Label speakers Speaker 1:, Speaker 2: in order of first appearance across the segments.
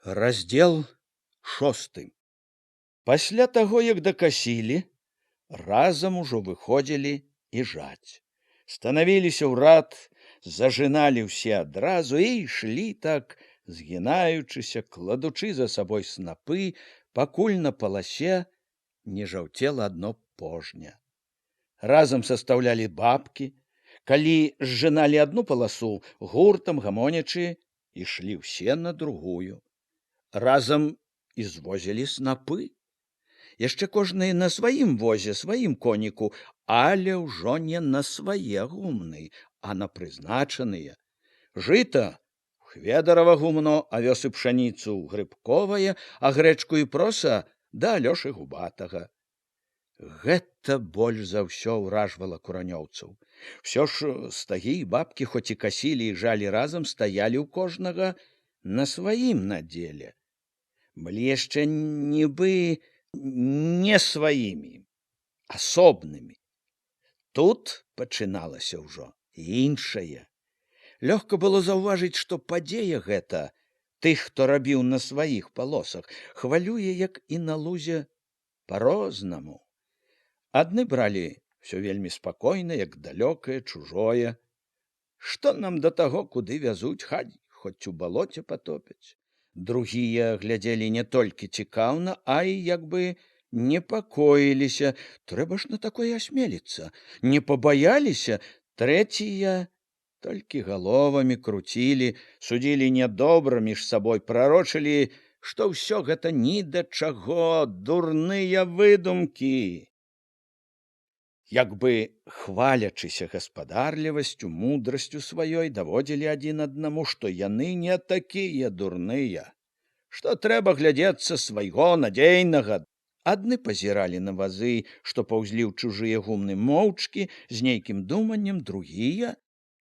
Speaker 1: Раздзел 6. Пасля таго, як дакасілі, разам ужо выходзілі і жаць. Станавіліся ў рад, зажыналі ўсе адразу і ішлі так, згінаючыся, кладучы за сабой снапы, пакуль на паласе не жаўцела адно пожня. Разам састаўлялі бабкі, калі зжыналі адну паласу, гуртам гамонячы ішлі ўсе на другую. Разам і звозілі снапы. Яшчэ кожны на сваім возе, сваім коніку, але ўжо не на свае гумны, а на прызначаныя. Жыта Хведарава гумно, авёс і пшаніцу Грыбковае, а грэчку і проса да Алёшы Губатага. Гэта больш за ўсё ўражвала куранёўцаў. Усё ж стагі і бабкі, хоць і касілі і жалі разам, стаялі ў кожнага на сваім надзеле. Былі яшчэ нібы не сваімі, асобнымі. Тут пачыналася ўжо іншае. Лёгка было заўважыць, што падзея гэта тых, хто рабіў на сваіх палосах, хвалюе, як і на лузе, па-рознаму. Адны бралі ўсё вельмі спакойна, як далёкае, чужое. Што нам да таго, куды вязуць, хай хоць у балоце патопяць. Другія глядзелі не толькі цікаўна, а і як бы непакоіліся. Трэба ж на такое асмеліцца. Не пабаяліся. Трэція толькі галовамі круцілі, судзілі нядобра між сабой, прарочылі, што ўсё гэта ні да чаго, дурныя выдумкі. Як бы хвалячыся гаспадарлівасцю, мудрасцю сваёй, даводзілі адзін аднаму, што яны не такія дурныя, што трэба глядзецца свайго надзейнага. Адны пазіралі на вазы, што паўзлі ў чужыя гумны моўчкі, з нейкім думаннем, другія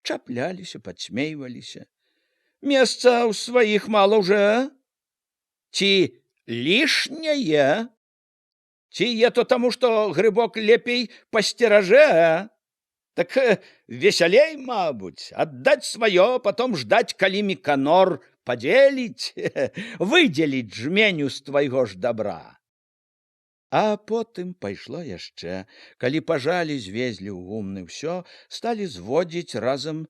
Speaker 1: чапляліся, падсмейваліся. Месца ў сваіх мала ўжо? Ці лішняе? Ці е то таму, што грыбок лепей пасцеражэ? Так весялей, мабуць, аддаць сваё, потом ждаць, калі Міканор падзеліць, выдзеліць жменю з твайго ж добра. А потым пайшло яшчэ, калі пажалі, звезлі ў гумны ўсё, сталі зводзіць разам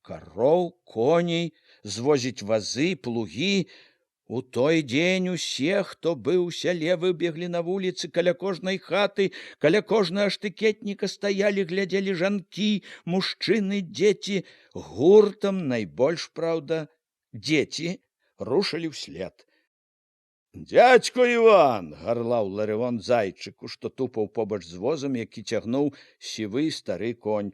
Speaker 1: кароў, коней, звозіць вазы, плугі. У той дзень усе, хто быў у сяле, выбеглі на вуліцы, каля кожнай хаты, каля кожнага штыкетніка стаялі, глядзелі жанкі, мужчыны, дзеці. Гуртам, найбольш, праўда, дзеці рушылі ўслед. «Дзядзько Іван!» — гарлаў Ларывон зайчыку, што тупаў побач з возам, які цягнуў сівы стары конь.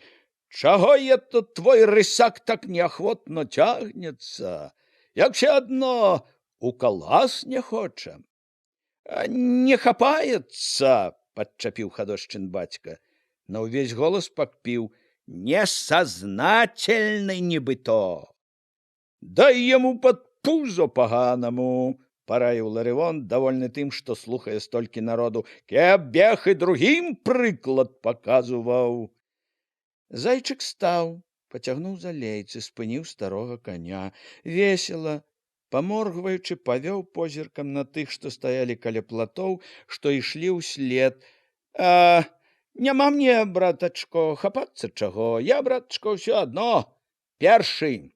Speaker 1: «Чаго тут твой рысак так неахвотна цягнецца? Як все адно у калгас не хоча?» «Не хапаецца!» — падчапіў хадошчын бацька. На ўвесь голас пакпіў: «Несазнательны нібыто!» «Дай яму пад пузо паганаму!» — параіў Ларывон, давольны тым, што слухае столькі народу. «Каб бег і другім прыклад паказваў!» Зайчык стаў, пацягнуў за лейцы, спыніў старога коня. Весела, паморгваючы, павёў позіркам на тых, што стаялі каля платоў, што ішлі ўслед. «Няма мне, братачко, хапацца чаго. Я, братачко, ўсё адно. Першы,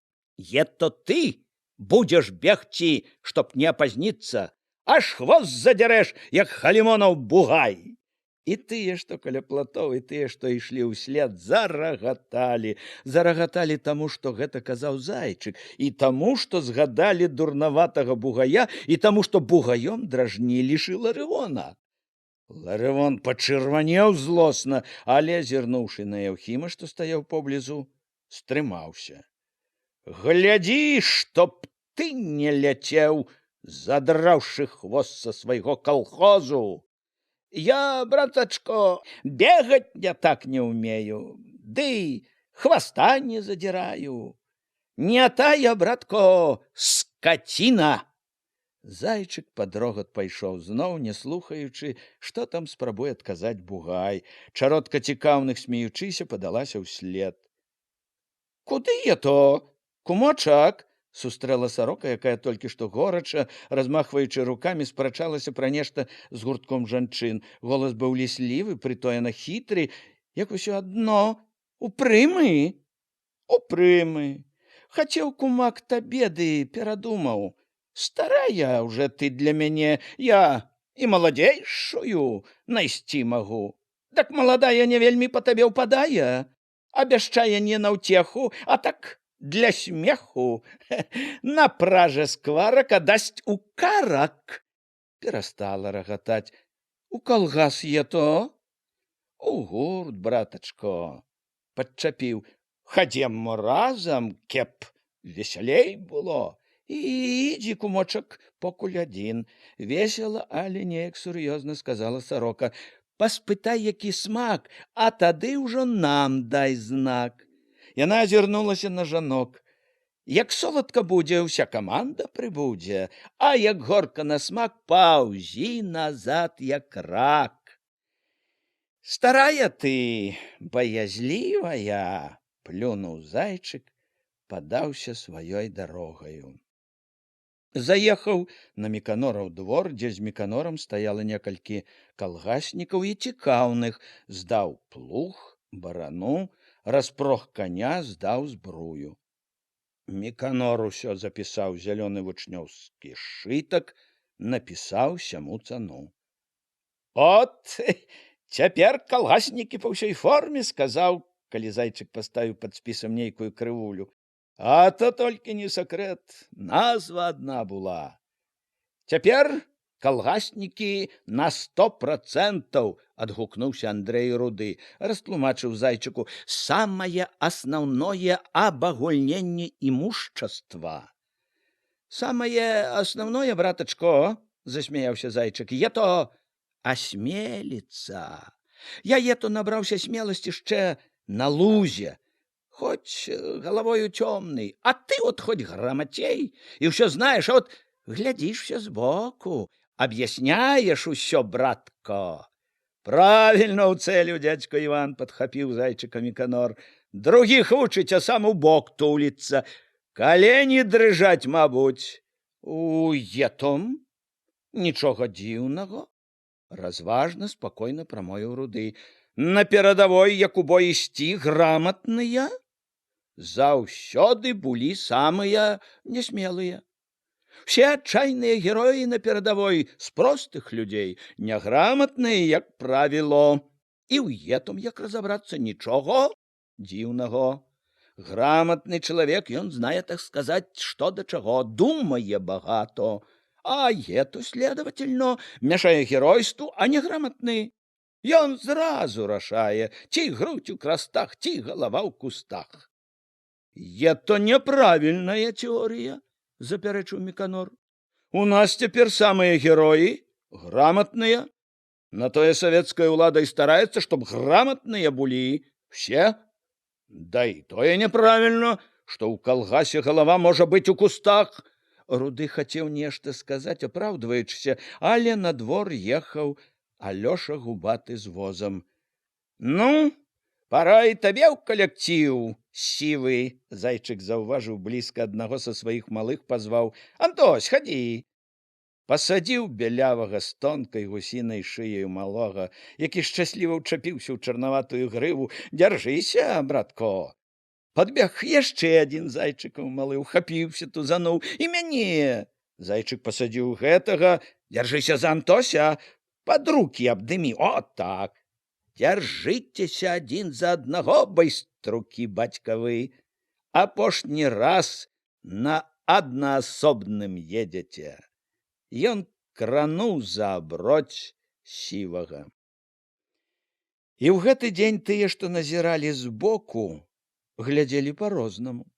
Speaker 1: то ты будзеш бегці, чтоб не апазніцца, аж хвост задзярэш, як халімонаў бугай!» І тыя, што каля платоў, і тыя, што ішлі ўслед, зарагаталі. Зарагаталі таму, што гэта казаў зайчык, і таму, што згадалі дурнаватага бугая, і таму, што бугаём дражнілішы Ларывона. Ларывон пачырванеў злосна, але, зірнуўшы на Яўхіма, што стаяў поблізу, стрымаўся. «Глядзі, чтоб ты не ляцеў, задраўшы хвост са свайго калхозу! Я, братачко, бегать я так не умею, ды хвоста не задираю. Не та я, братко, скотина!» Зайчык пад рогат пайшоў зноў, не слухаючы, што там спрабуе адказаць бугай. Чародка цікаўных, смеючыся, падалася ўслед. «Куды я то, кумочак?» сустрэла сарока, якая толькі што горача, размахваючы рукамі, спрачалася пра нешта з гуртком жанчын. Голас быў ліслівы, прытоена хітры, як усё адно упрымы. Упрымы. Хацеў, кумак, табе, ды перадумаў. Старая уже ты для мяне, я і маладзейшую найсці магу. Так маладая не вельмі па табе ўпадае, абяшчае не на ўцеху, а так для смеху. На пража скварак, а дасць у карак. Перастала рагатаць. У калгас е то? У гурт, братачко. Падчапіў. Хадзем разам, кеп весялей было. І ідзі, кумочак, покуль адзін. Весела, але неяк сур'ёзна сказала сарока. Паспытай, які смак, а тады ўжо нам дай знак. Яна азірнулася на жанок. Як соладка будзе, уся каманда прыбудзе, а як горка на смак, паўзі назад, як рак. Старая ты, баязлівая, плюнуў зайчык, падаўся сваёй дарогаю. Заехаў на Міканораў двор, дзе з Міканорам стаяла некалькі калгаснікаў і цікаўных, здаў плуг, барану, распрог коня, здаў збрую. Міканор усё запісаў зялёны вучнёўскі сшытак, напісаў сяму цану. От, цяпер калгаснікі па ўсёй форме, сказаў, калі зайчык паставіў пад спісам нейкую крывулю. А то толькі не сакрэт, назва адна была. Цяпер калгаснікі на 100%, адгукнуўся Андрэй Руды, растлумачыў зайчыку, самае асноўное абагульненне імущаства. Самае асноўное, братачко, засмяяўся зайчык, е то асмеліцца. Я то набраўся смеласці яшчэ на лузе, хоть головою темный, а ты вот хоть грамотей, и все знаешь, а вот глядишь все сбоку, объясняешь усё, братко. Правильно у целю, дядько Иван, подхопил зайчика Міканор. Других учить, а сам у бок тулиться. Колени дрыжать, мабуть. У етом нічога дзіўнага. Разважна, спокойно промовил Руды. На перадовой, як у бой ісці, грамотныя заўсёды былі самыя несмелыя. Все отчаянные герои на перадовой з простых людзей, неграмотныя, як правіло. І ў гэтым, як разобрацца, нічога дзіўнага. Грамотный человек, ён знае, так сказать, что до чего, думае багато. А это, следовательно, мешае геройству, а неграмотный. Ён зразу рашае, ці грудь у крастах, ці голова ў кустах. Это неправильная теория, запярэчыў Міканор. У нас теперь самые герои грамотные. На тое советская ўлада и старается, чтоб грамотные были все. Да и тое неправильно, что у калгасе голова может быть у кустах. Руды хотел нешта сказать, оправдываючыся, але на двор ехаў Алёша губаты з возом. Ну, пора и табе ў калектив, сивый, зайчик заўважыў близко аднаго со своих малых, позваў. Антось, ходи. Посадил белявага з тонкай гусінай шыяю малога, які шчасліва ўчапіўся ў чарнаватую грыву. Дзяржыся, братко. Подбег яшчэ адзін зайчыкаў малы, ухапіўся, тузануў. І мяне. Зайчык посадил гэтага. Дзяржыся за Антося. Под руки обдыми. О, так. Держитеся один за одного, байструки батьковы. Апошні раз на аднаасобным едете. Ён крануў за аброць сівага. І ў гэты дзень тыя, што назіралі збоку, глядзелі па-рознаму.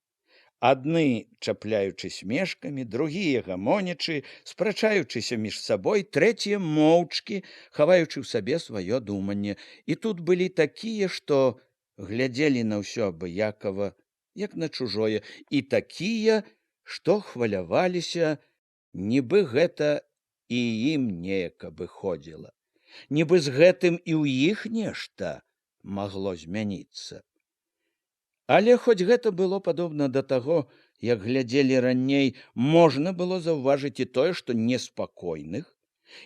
Speaker 1: Адны чапляючы смешкамі, другія гамонячы, спрачаючыся між сабой, трэція моўчкі, хаваючы ў сабе сваё думанне. І тут былі такія, што глядзелі на ўсё абыякава, як на чужое, і такія, што хваляваліся, нібы гэта і ім неяк абыходзіла. Нібы з гэтым і ў іх нешта магло змяніцца. Але хоць гэта было падобна да таго, Як глядзелі раней, можна было заўважыць і тое, што неспакойных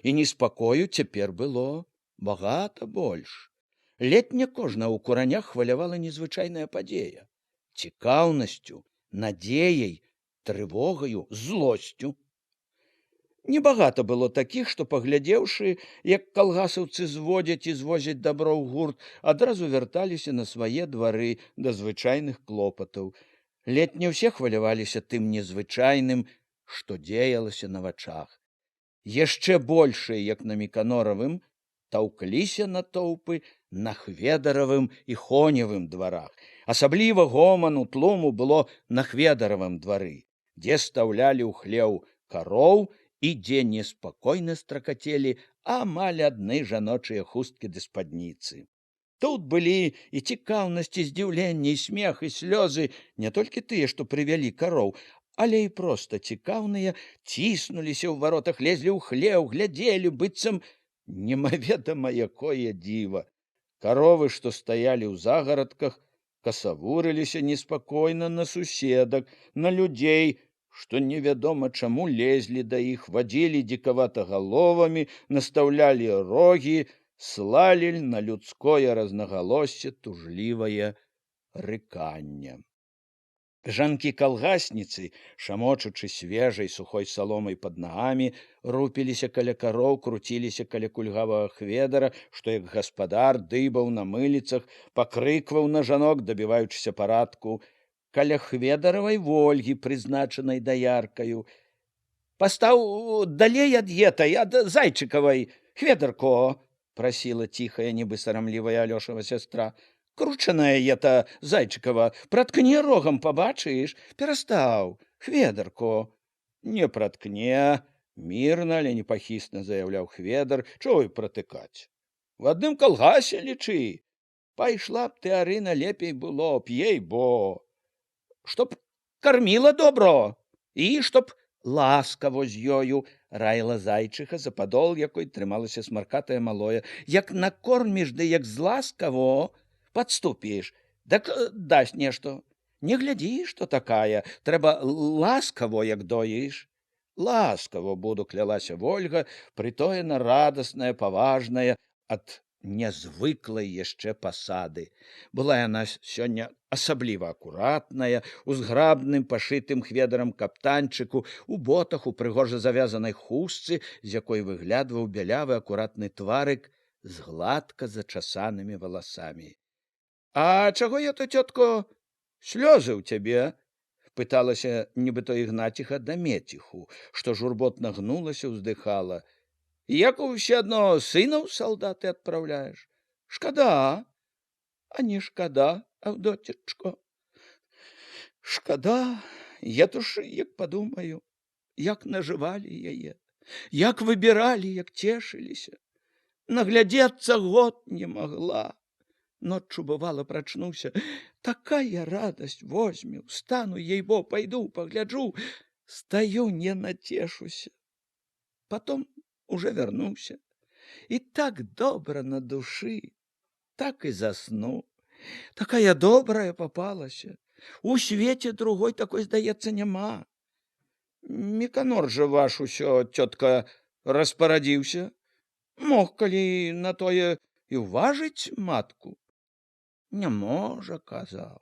Speaker 1: і неспакою цяпер было багата больш. Ледь не кожнага ў куранях хвалявала незвычайная падзея. Цікаўнасцю, надзеяй, трывогаю, злосцю. Небагата было такіх, што, паглядзеўшы, як калгасаўцы зводзяць і звозяць дабро ў гурт, адразу вярталіся на свае двары да звычайных клопатаў. Ледь не ўсе хваляваліся тым незвычайным, што дзеялася на вачах. Яшчэ большыя, як на Міканоравым, таўкліся натоўпы на Хведаравым і Хоневым дварах. Асабліва гоману тлуму было на Хведаравым двары, дзе стаўлялі ў хлеў кароў і дзе неспакойна стракацелі амаль адны жаночыя хусткі ды спадніцы. Тут былі і цікаўнасць, і здзіўленне, і смех, і слёзы, не толькі тыя, што прывялі кароў, але і проста цікаўныя, ціснуліся ў варотах, лезлі ў хлеў, глядзелі, быццам немаведама якое дзіва. Каровы, што стаялі ў загарадках, касавурыліся неспакойна на суседак, на людзей, што невядома чаму лезлі да іх, вадзілі дзікавата галовамі, настаўлялі рогі, слалі на людское разнагалоссе тужлівае рыканне. Жанкі-калгасніцы, шамочучы свежай сухой саломай пад нагамі, рупіліся каля кароў, круціліся каля кульгавага Хведара, што як гаспадар дыбаў на мыліцах, пакрыкваў на жанок, дабіваючыся парадку. Каля Хведаравай Вольгі, прызначанай даяркаю. «Пастаў далей ад етай, ад Зайчыкавай, Хведарко!» — прасіла ціхая, нібы сарамлівая Алёшава сястра. «Кручаная ета Зайчыкава, праткне рогам, пабачыш? Перастаў, Хведарко!» «Не праткне!» — мірна, але непахісна заяўляў Хведар. «Чого й пратыкаць? В адным калгасе лічы! Пайшла б ты, Арына, лепей было б, ей-бо! Чтоб карміла добро і чтоб ласкаво з ёю!» — раіла Зайчыха, за падол якой трымалася смаркатае малое. «Як накорміш, ды як зласкаво падступіш, дак дасць нешта. Не глядзі, што такая, трэба ласкаво, як доіш». «Ласкаво буду», — клялася Вольга, прытоена радасная, паважная ад нязвыклай яшчэ пасады. Была яна сёння асабліва акуратная, у зграбным пашытым Хведарам каптанчыку, у ботах, у прыгожа завязанай хустцы, з якой выглядваў бялявы акуратны тварык з гладка зачасанымі валасамі. «А чаго я то, цётко, слёзы ў цябе?» — пыталася нібыто Ігнаціха да Меціху, што журботна гнулася, уздыхала. «Як усе адно сына ў салдаты адпраўляеш? Шкада, а не шкада, Авдотечко. Шкада, я туж як падумаю, як нажывалі яе, як выбіралі, як цешыліся. Наглядзецца год не магла. Ноччу, бывала, прачнуся, такая радасць возьме, устану, ей-бо, пайду, пагляджу, стаю, не нацешуся. Потом уже вернуся. И так добра на душы, так и засну. Такая добрая попалася. У свеце другой такой, здаецца, няма. Міканор жа ваш усё, цётка, распарадзіўся. Мог, калі на тое, і ўважыць матку. Не можа, казаў.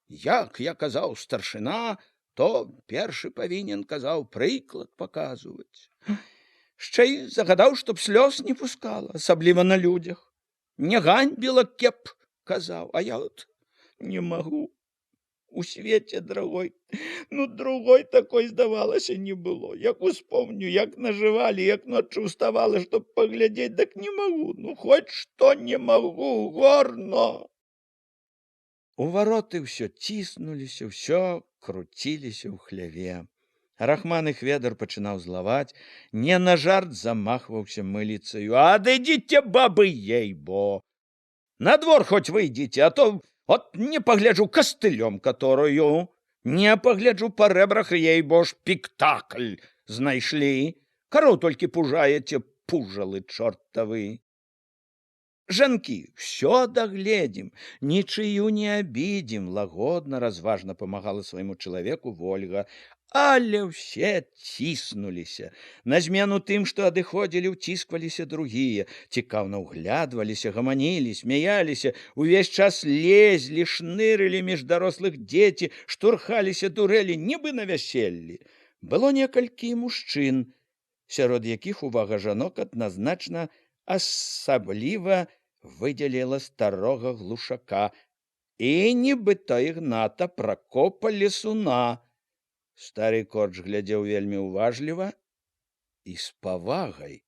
Speaker 1: Як я казаў, старшына, то першы павінен, казаў, прыклад паказваць. Ще й загадаў, чтоб слёз не пускала, асабліва на людях. Не ганьбіла кеп, казаў, а я от не магу. У свеце другой, другой такой, здавалася, не было. Як успомню, як нажывалі, як ноччу уставала, чтоб паглядзець, дак не магу. Хоць што не магу, горно. У вароты ўсё ціснуліся, ўсё круціліся ў хляве. Рахман і Хведар пачынаў злаваць, не на жарт замахваўся мыліцаю. «Адыдзіце, бабы, ей-бо! На двор хоць выйдзіце, а то от не пагляджу кастылём которую, не пагляджу па рэбрах, ей-бо, шпектакль знайшлі. Кароў толькі пужаеце, пужалы чортавы». Жанкі, все дагледзім, нічыю не абідзім, лагодна, разважна памагала свайму чалавеку Вольга. Але ўсе ціснуліся. На змену тым, што адыходзілі, уціскваліся другія, цікаўна ўглядваліся, гаманілі, смяяліся, увесь час лезлі, шнырылі між дарослых дзеці, штурхаліся, дурэлі, нібы на вяселлі. Было некалькі мужчын, сярод якіх увага жанок адназначна асабліва выдзяліла старога глушака і нібыта Ігната Пракопа Лесуна. Стары корч глядзеў вельмі уважліва і з павагай.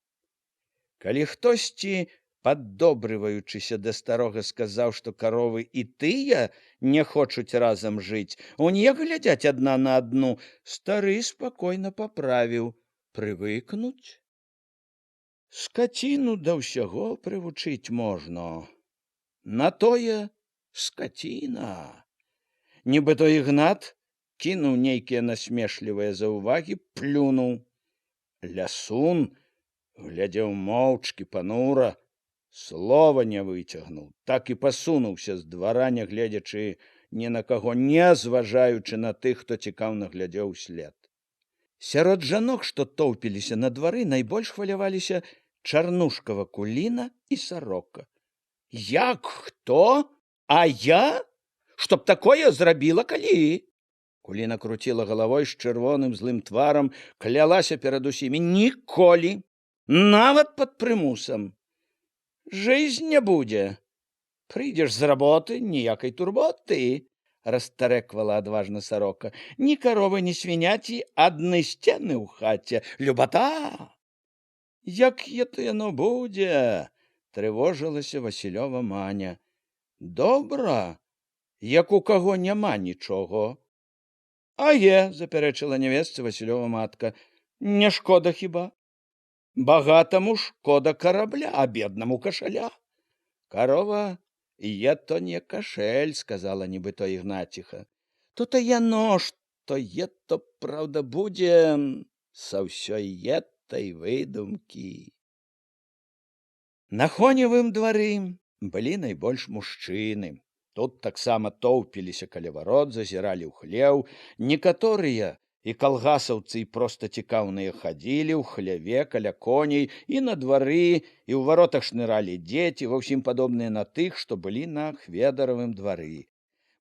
Speaker 1: Калі хтосьці, паддобрываючыся да старога, сказаў, што каровы і тыя не хочуць разам жыць, не глядзяць адна на адну, стары спакойна паправіў: прывыкнуць. Скаціну да ўсяго прывучыць можна. На тое скаціна. Нібыта Ігнат кінуў нейкія насмешлівыя заўвагі, плюнуў. Лясун глядзеў моўчкі, панура, слова не выцягнуў, так і пасунуўся з двара, не гледзячы ні на каго, не зважаючы на тых, хто цікаўна глядзеў услед. Сярод жанок, што тоўпіліся на двары, найбольш хваляваліся Чарнушкава Куліна і Сарока. Як хто? А я? Чтоб такое зрабіла калі? Куліна круціла галавой з чырвоным злым тварам, клялася перад усімі: ніколі, нават пад прымусам. Жизнь не будзе. Прыйдзеш з работы, ніякай турботы, расстарэквала адважна Сарока. Ні каровы, ні свіняці, адны сцены ў хаце. Любата! Як это яно будзе? Трывожылася Васілёва Маня. Добра, як у каго няма нічого. А запярэчыла нявестцы Васілёва матка, не шкода хіба? Багатаму шкода карабля, а беднаму кашаля. Карова то не кашель, сказала нібыто Ігнаціха. То-то яно, што то правда будзе са ўсёй этой выдумкі. На Хоневым двары былі найбольш мужчыны. Тут таксама тоўпіліся каля варот, зазіралі ў хлеў. Некаторыя і калгасаўцы, і проста цікаўныя хадзілі ў хляве каля коней, і на двары, і ў варотах шныралі дзеці, ва ўсім падобныя на тых, што былі на Хведаравым двары.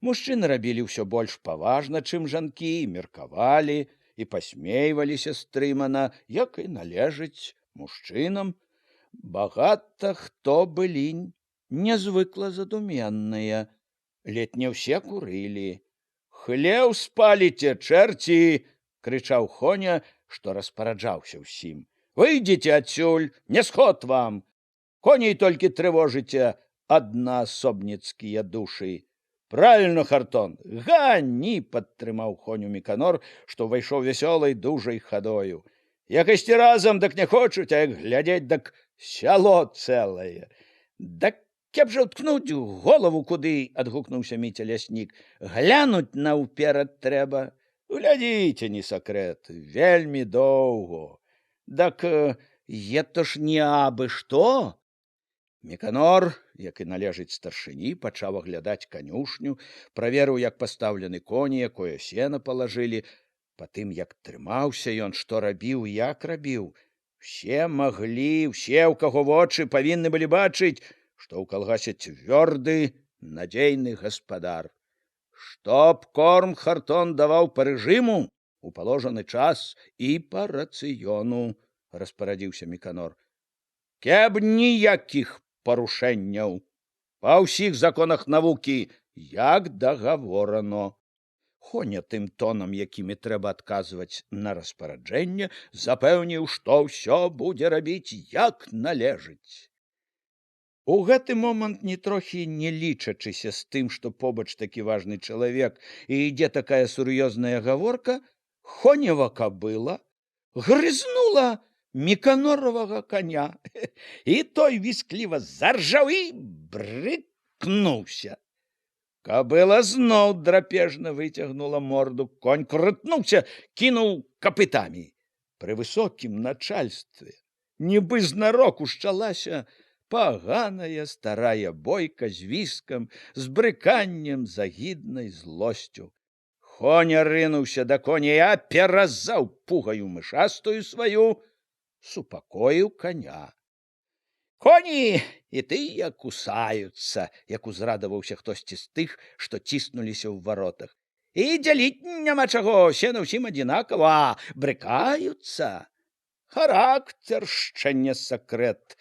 Speaker 1: Мужчыны рабілі ўсё больш паважна, чым жанкі, і меркавалі, і пасмейваліся стрымана, як і належыць мужчынам. Багата хто былі нязвыкла задуменныя. Ледь не ўсе курылі. Хлеў спаліце, чэрці! Крычаў Хоня, што распараджаўся ўсім. Выйдзіце адсюль, не сход вам! Коней толькі трывожыце аднаасобніцкія душы. Правільно, Хартон, гані! Падтрымаў Хоню Міканор, што ўвайшоў вясёлай дужай хадою. Як ісці разам, дак не хочуць, а як глядзець, дак сяло цэлае. Дак кеп жа ўткнуць голову куды, адгукнуўся Міця ляснік. Глянуць наўперад трэба. Глядзіце, не сакрэт, вельмі доўго. Дак то ж не абы што. Міканор, як і належыць старшыні, пачаў аглядаць канюшню, праверыў, як пастаўлены коні, якое сена палажылі. Па тым, як трымаўся ён, што рабіў, як рабіў. Усе маглі, усе, у каго вочы, павінны былі бачыць, што ў калгасе цвёрды, надзейны гаспадар. Чтоб корм Хартон даваў па рэжыму у паложаны час і па рацыёну, распарадзіўся Міканор. Кеб ніякіх парушэнняў. Па ўсіх законах навукі, як дагаворано. Хоня тым тонам, якімі трэба адказваць на распараджэнне, запэўніў, што ўсё будзе рабіць як належыць. У гэты момант, нітрохі не лічачыся з тым, што побач такі важны чалавек і ідзе такая сур'ёзная гаворка, Хонева кабыла грызнула Міканоравага коня, і той віскліва заржаў і брыкнуўся. Кабыла зноў драпежна выцягнула морду, конь крутнуўся, кінуў капытамі. Пры высокім начальстве, нібы знарок ушчалася паганая старая бойка з віскам, з брыканнем, з агіднай злосцю. Хоня рынуўся да коня, перазаў пугаю мышастую сваю, супакоіў коня. Коні і тыя кусаюцца, як узрадаваўся хтосьці з тых, што ціснуліся ў варотах. І дзяліць няма чаго, сена ўсім адзінакава, брыкаюцца. Характер шчэ не сакрэт,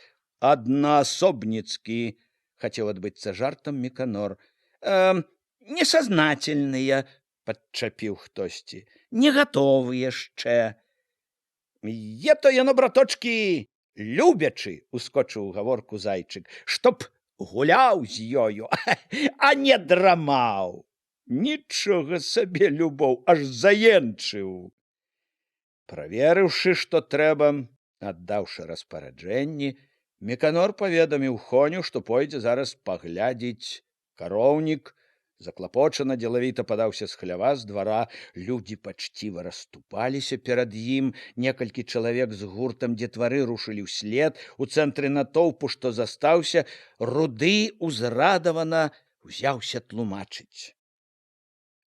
Speaker 1: аднаасобніцкі, хацеў адбыцца жартам Міканор. Несазнательныя, падчапіў хтосьці, не гатовы яшчэ. Е то яно, браточкі, любячы, ускочыў у гаворку зайчык, чтоб гуляў з ёю, а не драмаў. Нічога сабе любоў, аж заенчыў. Праверыўшы, што трэба, аддаўшы распараджэнні, Міканор паведаміў Хоню, што пойдзе зараз паглядзець кароўнік. Заклапочана дзелавіта падаўся з хлява з двара. Людзі пачціва расступаліся перад ім. Некалькі чалавек з гуртам дзетвары рушылі ўслед. У цэнтры натоўпу, што застаўся, Руды узрадавана узяўся тлумачыць.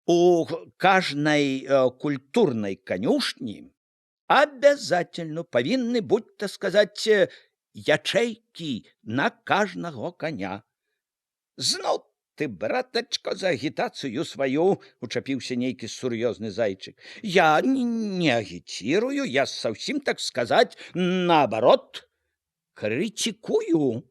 Speaker 1: У кажнай культурнай канюшні обязательно павінны, будь-то сказаць, ячэйкі на кажнага коня. Зноў ты, братачка, за агітацыю сваю, учапіўся нейкі сур'ёзны зайчык. Я не агітирую, я совсем, так сказать, наоборот, критикую.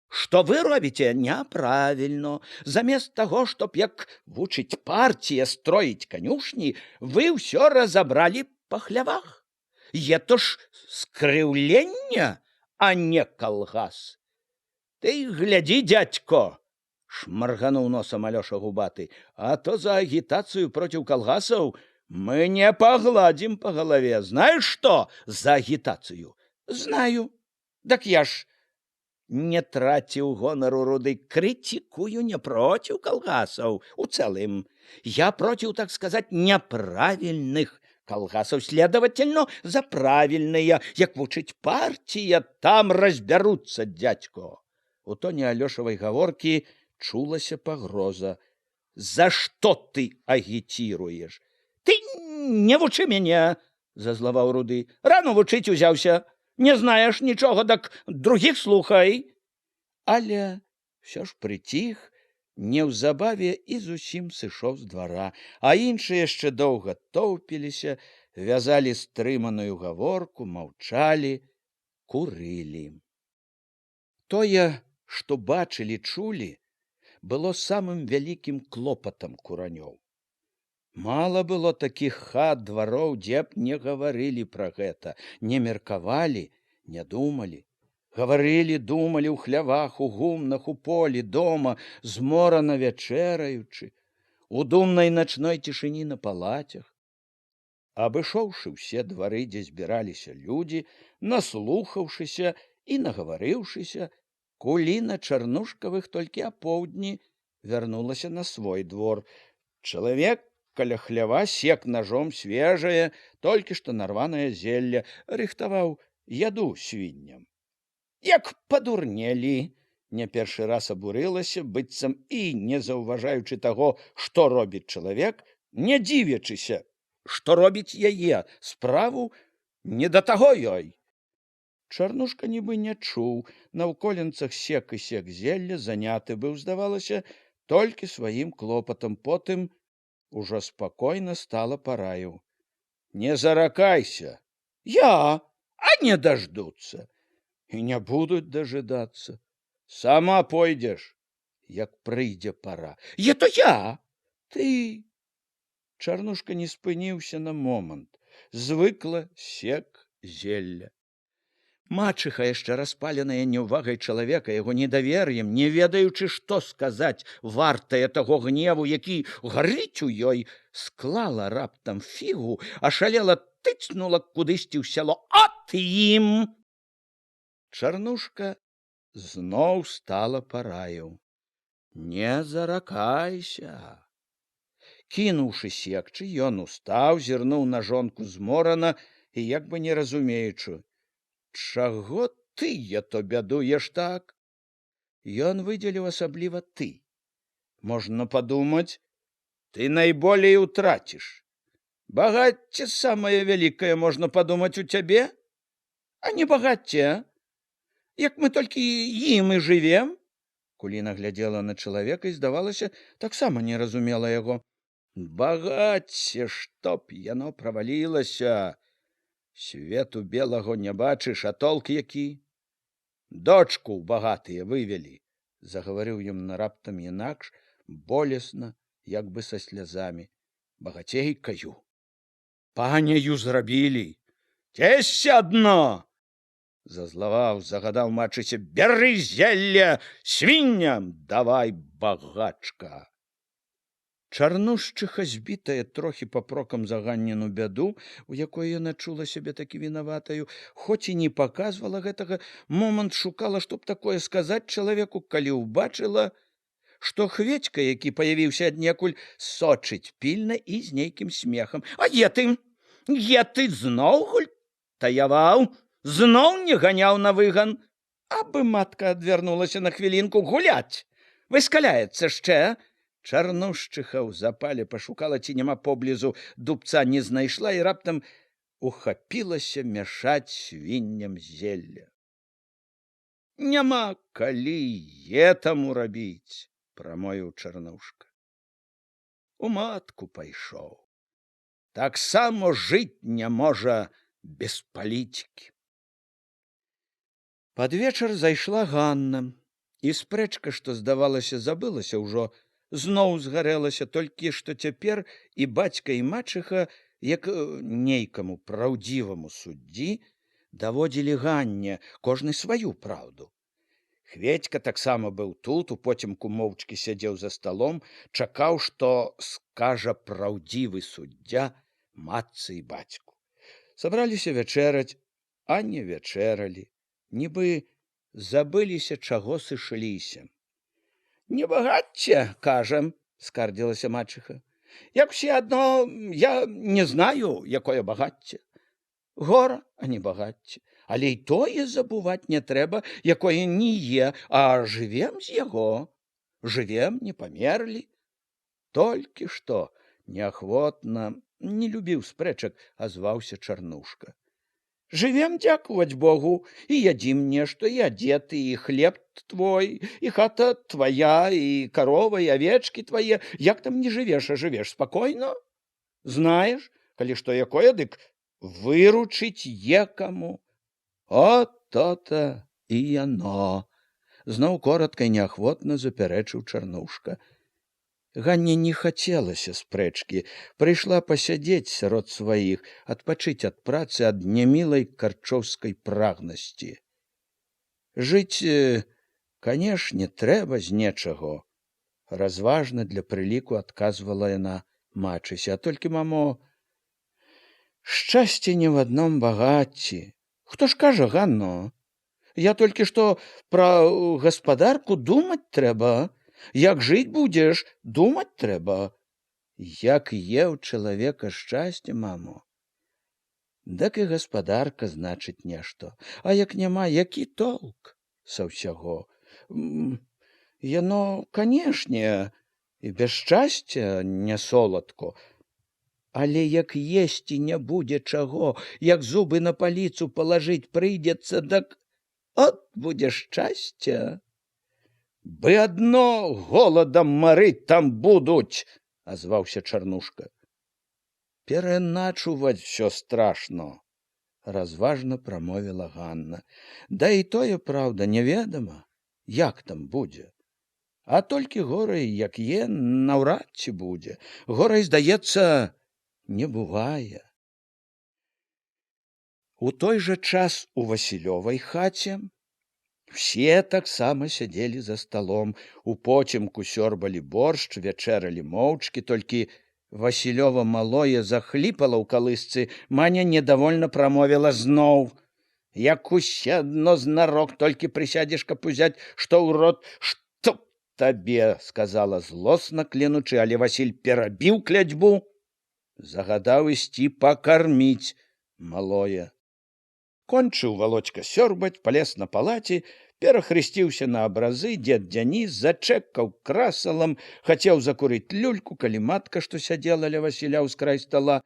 Speaker 1: Что вы робіце няправільно. Замест таго, чтоб, як вучыць партія, строіць канюшні, вы ўсё разабралі па хлявах. Это ж скрыўленне, а не калгас. Ты глядзі, дядько, шмаргануў носом Алёша губаты, а то за агітацыю проціў калгасаў мы не пагладзім по голове. Знаешь что за агітацыю? Знаю. Так я ж не траціў гонару, Руды, критикую не проціў калгасаў у цэлым. Я проціў, так сказать, неправільных калгасаў, следовательно, за правільныя. Як вучыць партія, там разбяруцца, дядько. У тоне Алёшавай гаворкі чулася пагроза. За што ты агітируеш? Ты не вучы мяне, зазлаваў Руды. Рано вучыць узяўся. Не знаеш нічога, так другіх слухай. Але ўсё ж прыціх, неўзабаве і зусім сышоў з двара, а іншыя яшчэ доўга тоўпіліся, вязалі стрыманую гаворку, маўчалі, курылі. Тое, што бачылі, чулі, было самым вялікім клопатам куранёў. Мала было такіх хат, двароў, дзе б не гаварылі пра гэта, не меркавалі, не думалі. Гаварылі, думалі ў хлявах, у гумнах, у полі, дома, зморана вячэраючы, у думнай начной цішыні на палацях. Абышоўшы ўсе двары, дзе збіраліся людзі, наслухаўшыся і нагаварыўшыся, Куліна Чарнушкавых толькі апоўдні вярнулася на свой двор. Чалавек каля хлява сек ножом свежае, толькі што нарванае зелля, рыхтаваў яду свінням. Як падурнелі, не першы раз абурылася, быццам і не заўважаючы таго, што робіць чалавек, не дзівячыся, што робіць яе справу, не да таго ёй. Чарнушка нібы не чуў, на ўколенцах сек і сек зелля, заняты быў, здавалася, толькі сваім клопатам. Потым ужо спакойна стала параіў. Не заракайся. Я, а не дождуцца. І не будуць дажыдацца. Сама пойдзеш, як прыйдзе пара. То я, ты. Чарнушка не спыніўся на момант. Звыкла сек зелля. Мачыха, яшчэ распаленая неўвагай чалавека, яго недавер'ем, не ведаючы, што сказаць, вартае таго гневу, які гарыць у ёй, склала раптам фігу, ашалела тыцнула кудысьці ў сяло. От ім! Чарнушка зноў стала параіў. Не заракайся. Кінуўшы секчы, ён устаў, зірнуў на жонку зморана і як бы не разумеючы. Чаго тыя то бядуеш так. Ён выдзеліў асабліва ты. Можна падумаць, ты найболей утраціш. Багацце самае вялікае, можна падумаць, у цябе, а не багацце. Як мы толькі ім і жывем. Куліна глядзела на чалавека і, здавалася, таксама не разумела яго. Багацце, што б яно правалілася. Свету белаго не бачыш, а толк які? Дочку ў багатыя вывелі, загаварыў ён раптам інакш, болесна, як бы са слязамі. Багацейкаю. Паняю зрабілі. Цесься адно! Зазлаваў, загадаў мачыся, бяры зелля, свінням давай, багачка. Чарнушчыха, збітая трохі папрокам за Ганніну бяду, у якой яна чула сябе такі вінаватаю, хоць і не паказвала гэтага, момант шукала, чтоб такое сказаць чалавеку, калі ўбачыла, што Хведька, які паявіўся аднекуль, сочыць пільна і з нейкім смехам. А е ты зноў гультаяваў, зноў не ганяў на выган. Абы матка адвярнулася на хвілінку гуляць. Выскаляецца яшчэ. Чарнушчыха ў запале пашукала, ці няма поблізу, дубца не знайшла і раптам ухапілася мяшаць свінням зелля. Няма калі етаму рабіць, прамовіў Чарнушка. У матку пайшоў. Таксама жыць не можа без палітыкі. Пад вечар зайшла Ганна, і спрэчка, што, здавалася, забылася ўжо, зноў згарэлася, толькі што цяпер і бацька, і мачыха, як нейкаму праўдзіваму суддзі, даводзілі Ганне кожны сваю праўду. Хведька таксама быў тут, у потемку моўчкі сядзеў за сталом, чакаў, што скажа праўдзівы суддзя матцы і бацьку. Сабраліся вячэраць, а не вячэралі, нібы забыліся, чаго сышліся. Не багацце, кажам, скардзілася мачыха. Як все адно, я не знаю, якое багацце. Гора, а не багацце. Але й тое забуваць не трэба, якое не є, а жывем з яго. Жывем, не памерлі. Толькі што неахвотна, не любіў спрэчак, азваўся Чарнушка. Жывем, дзякуваць Богу, і ядзім нешта, і адзеты, і хлеб твой, і хата твая, і карова, і авечкі твае. Як там не жывеш, а жывеш спакойна? Знаеш, калі што якое, дык выручыць екаму. От то-то і яно. Зноў коратка і неахвотна запярэчыў Чарнушка. Ганне не хацелася спрэчкі, прыйшла пасядзець сярод сваіх, адпачыць ад працы, ад нямілай карчоўскай прагнасці. Жыць, канешне, трэба з нечаго. Разважна для прыліку адказвала яна мачыся. А толькі, мамо, шчасце не в адном багацці. Хто ж кажа, Ганно? Я толькі што пра гаспадарку думаць трэба. Як жыць будзеш, думаць трэба. Як є ў чалавека шчасце, мамо, дак і гаспадарка значыць нешта. А як няма, які толк са ўсяго? Яно, канешне, і без шчасця не соладко. Але як есці не будзе чаго, як зубы на паліцу палажыць прыйдзецца, дак от будзе шчасця. Бы адно голадам марыць там будуць, азваўся Чарнушка. Пераначуваць всё страшно, разважна прамовіла Ганна. Да і тое, праўда, неведама, як там будзе. А толькі горай, як є, наўрад ці будзе. Горай, здаецца, не бывае. У той жа час у Васілёвай хаце все таксама сядзелі за сталом, у потемку сёрбалі боршч, вячэралі моўчкі, толькі Васілёва малое захліпала ў калысцы, Маня недовольна прамовіла зноў. Як усе адно знарок толькі прысядзеш, каб узяць, што ў рот, што табе, сказала злосна клянучы, але Васіль перабіў клятьбу, загадаў ісці пакарміць малое. Скончыў Володька сёрбаць, палез на палаце, перахрысціўся на абразы, дзед Дзяніс зачэкаў красалам, хацеў закурыць люльку, калі матка, што сядзела ля Васіля ўскрай стала,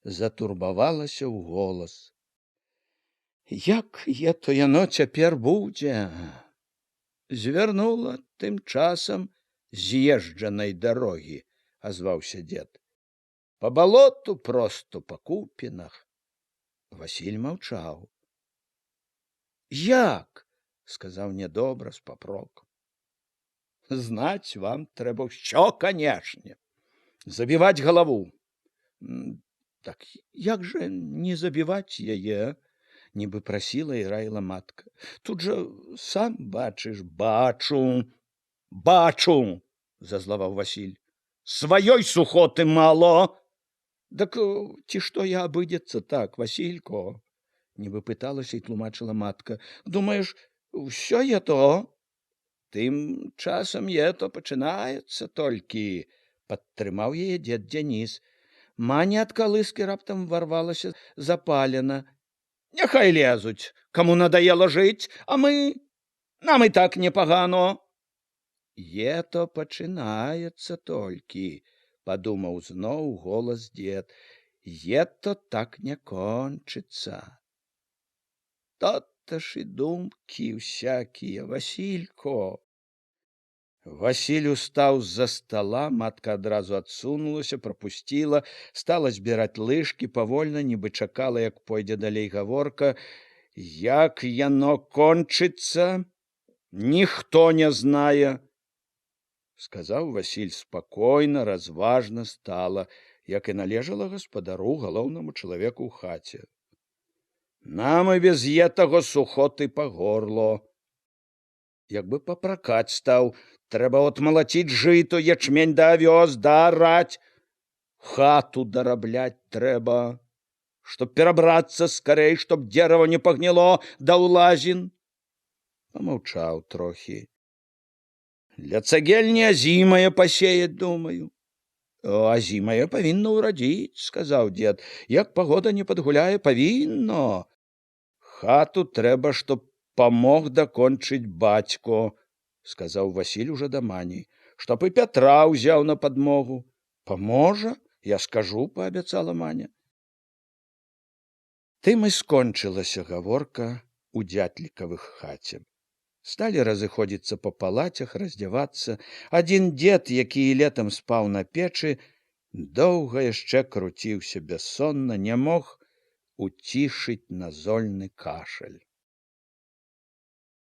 Speaker 1: затурбавалася ў голас. Як то яно цяпер будзе? Звярнула тым часам з'езджанай дарогі, азваўся дзед. Па балоту просто, па купінах. Васіль маўчаў. Як? Сказаў нядобра з папрокам. Знаць вам трэба ўсё, канешне. Забіваць галаву. Так як жа не забіваць яе? Нібы прасіла і раіла матка. Тут жа сам бачыш. Бачу, зазлаваў Васіль. Сваёй сухоты мало. Дак ці што я абыдзецца так, Васілько? Нібы пыталася і тлумачыла матка. Думаеш, усё то? Тым часам то пачынаецца толькі, падтрымаў яе дзед Дзяніс. Маня ад калыскі раптам варвалася запалена. Няхай лезуць, каму надаела жыць, а нам і так непагано. То пачынаецца толькі, падумаў зноў голас дзед. То так не кончыцца. То-то ж і думкі всякія, Васілько. Васіль устаў з-за стола, матка адразу адсунулася, прапусціла, стала збіраць лыжкі, павольна, нібы чакала, як пойдзе далей гаворка. Як яно кончыцца, ніхто не знае, сказаў Васіль спакойна, разважна стала, як і належала гаспадару, галоўнаму чалавеку ў хаце. Нам і без таго сухоты па горло. Як бы папракаць стаў, трэба отмалаціць жыто, ячмень да авёс, дараць. Хату дарабляць трэба, чтоб перабрацца скарэй, чтоб дзерава не пагніло да ўлазін. Памаўчаў трохі. Для цагельні азімае пасеяць, думаю. Азімае павінна ўрадзіць, сказаў дзед. Як пагода не падгуляе, павінно. Хату трэба, чтоб памог дакончыць бацько, сказаў Васіль ужо да Мані, чтоб і Пятра ўзяў на падмогу. Паможа, я скажу, паабяцала Маня. Тым і скончылася гаворка ў дзятлікавых хаце. Сталі разыходзіцца па палацях, раздзявацца. Адзін дзед, які і летам спаў на печы, доўга яшчэ круціўся бяссонна, не мог уцішыць назольны кашаль.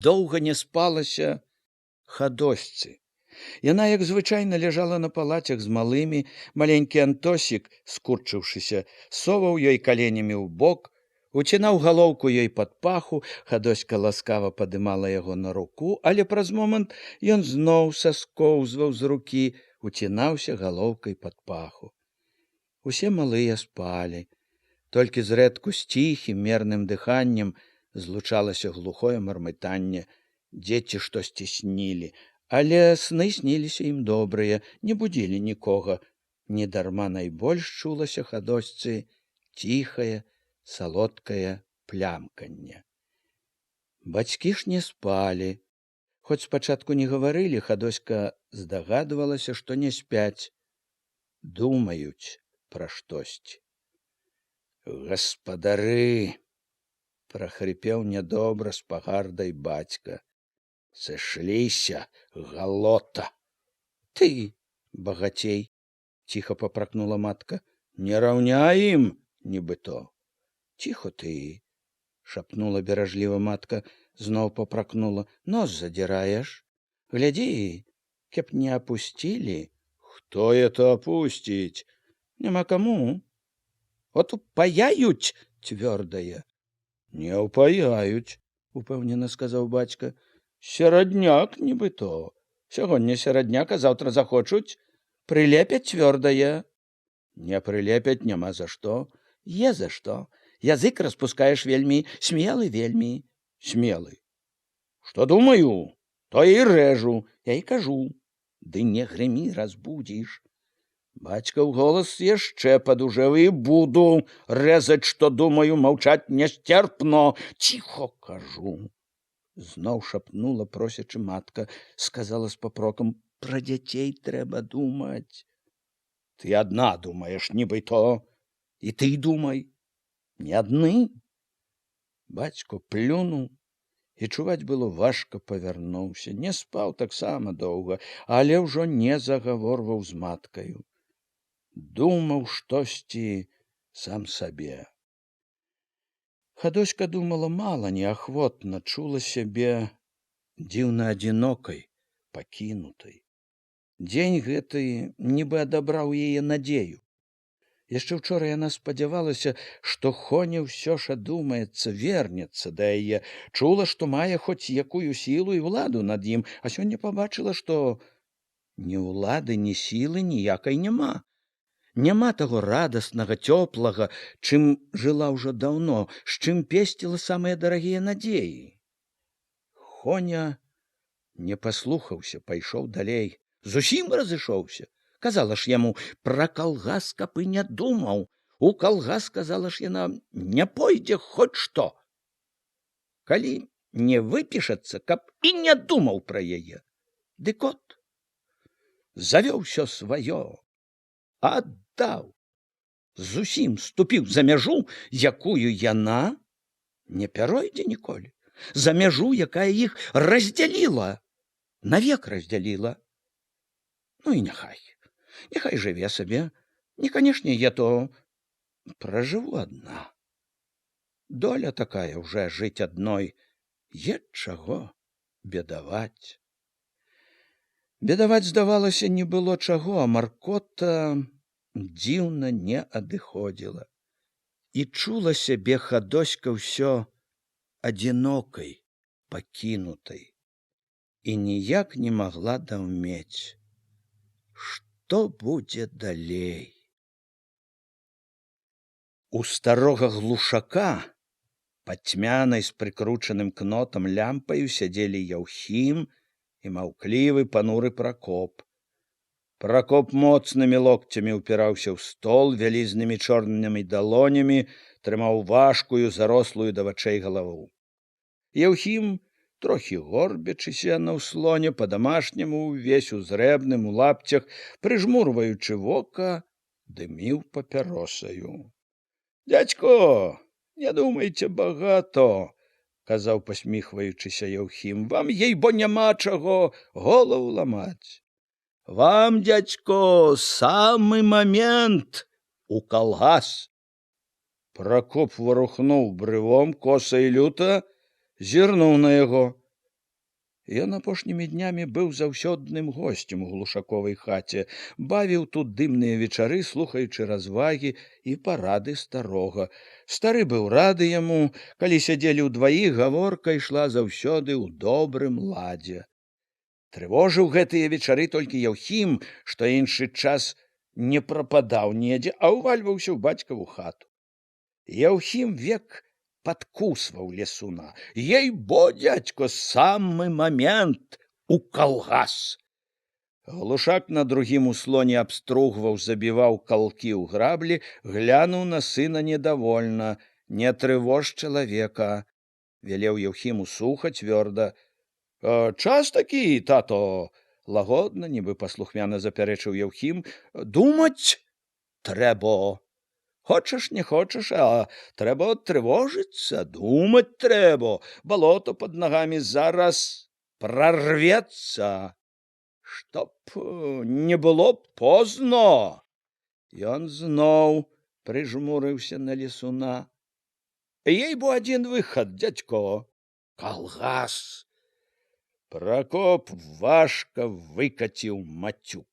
Speaker 1: Доўга не спалася Хадосьцы. Яна, як звычайна, ляжала на палацях з малымі. Маленькі Антосік, скурчыўшыся, соваў ёй каленямі ў бок, уцінаў галоўку ёй пад паху. Хадоська ласкава падымала яго на руку, але праз момант ён зноў саскоўзваў з рукі, уцінаўся галоўкай пад паху. Усе малыя спалі. Толькі зрэдку з ціхім мерным дыханнем злучалася глухое мармытанне. Дзеці штосьці снілі, але сны сніліся ім добрыя, не будзілі нікога. Недарма найбольш чулася Хадосьцы ціхае, салодкае плямканне. Бацькі ж не спалі. Хоць спачатку не гаварылі, Хадоська здагадвалася, што не спяць, думаюць пра штосьці. Гаспадары, прахрыпеў нядобра з пагардай бацька. Сышліся, галота. Ты, багацей, ціха папракнула матка, не раўняй ім, нібыто. Ціхо ты, шапнула беражліва матка, зноў папракнула. Нос задзіраеш? Глядзі, каб не апусцілі. Хто это апусціць? Няма каму. От упаяюць цвёрдае. Не упаяюць, упэўнена сказаў бацька. Серадняк, нібыто. Сягоння серадняк, а заўтра захочуць. Прылепяць цвёрдае. Не прылепяць няма за што. Е за што. Язык распускаеш вельмі, смелы вельмі. Смелы. Што думаю, то і рэжу. Я і кажу. Ды не грымі, разбудзіш. Бацькаў голас яшчэ падужэў: і буду рэзаць, што думаю, маўчаць нясцерпно. Ціхо кажу. Зноў шапнула просячы матка, сказала з папрокам: пра дзяцей трэба думаць. Ты адна думаеш, нібы то, і ты думай, не адны. Бацько плюнуў, і чуваць было важка павярнуўся. Не спаў таксама доўга, але ўжо не загаворваў з маткаю. Думаў штосьці сам сабе. Хадоська думала мала, неахвотна, чула сябе дзіўна адзінокай, пакінутай. Дзень гэты нібы адабраў яе надзею. Яшчэ ўчора яна спадзявалася, што Хоня ўсё ж адумаецца, вернецца да яе, чула, што мае хоць якую сілу і ўладу над ім, а сёння пабачыла, што ні ўлады, ні сілы ніякай няма. Няма таго радаснага, цёплага, чым жыла ўжо даўно, з чым песціла самыя дарагія надзеі. Хоня не паслухаўся, пайшоў далей. Зусім разышоўся. Казала ж яму, пра калгас каб і не думаў. У калгас, казала ж яна, не пойдзе хоць што. Калі не выпішацца, каб і не думаў пра яе. Дык от, завёў усё сваё, аддаў. Зусім ступіў за мяжу, якую яна не пяройдзе ніколі. За мяжу, якая іх раздзяліла, навек раздзяліла. Ну і няхай жыве сабе. Не, канешне, я то пражыву адна. Доля такая ўжо жыць адной. Е чаго бедаваць. Бедаваць, здавалася, не было чаго, а маркота дзіўна не адыходзіла. І чула сябе Хадоська ўсё адзінокай, пакінутай. І ніяк не магла даўмець, што будзе далей. У старога глушака пад цьмянай з прыкручаным кнотам лямпаю сядзелі Яўхім і маўклівы пануры Пракоп. Пракоп моцнымі локцямі ўпіраўся ў стол, вялізнымі чорнымі далонямі трымаў важкую, зарослую да вачэй галаву. Яўхім, трохі горбячыся на ўслоне, па-дамашняму, увесь узрэбным, у лапцях, прыжмурваючы вока, дыміў папяросаю. «Дядько, не думайце багато», – казаў, пасміхваючыся Яўхім, – «вам, ей-бо, няма чаго голову ламаць. Вам, дядько, самы момент у калгас». Пракоп варухнуў брывом, коса і люта зірнуў на яго. Ён апошнімі днямі быў заўсёдным госцем у глушаковай хаце, бавіў тут дымныя вечары, слухаючы развагі і парады старога. Стары быў рады яму, калі сядзелі ўдваіх, гаворка ішла заўсёды ў добрым ладзе. Трывожыў гэтыя вечары толькі Яўхім, што іншы час не прападаў недзе, а ўвальваўся ў бацькаву хату. Яўхім век падкусваў лесуна. Ей-бо, дядько, самы момент у калгас. Глушак на другім услоне абстругваў, забіваў калкі ў граблі, глянуў на сына недовольна. Не трывож чалавека, велеў Яўхіму суха, цвёрда. Час такі, тато, лагодна, нібы паслухмяна запярэчыў Яўхім. Думаць трэба. Хочаш, не хочаш, а трэба трывожыцца, думаць трэба. Балото пад нагамі зараз прарвецца. Чтоб не было позно. Ён зноў прыжмурыўся на лесуна. Ей-бо, адзін выхад, дядько. Калгас. Пракоп важка выкаціў мацюк.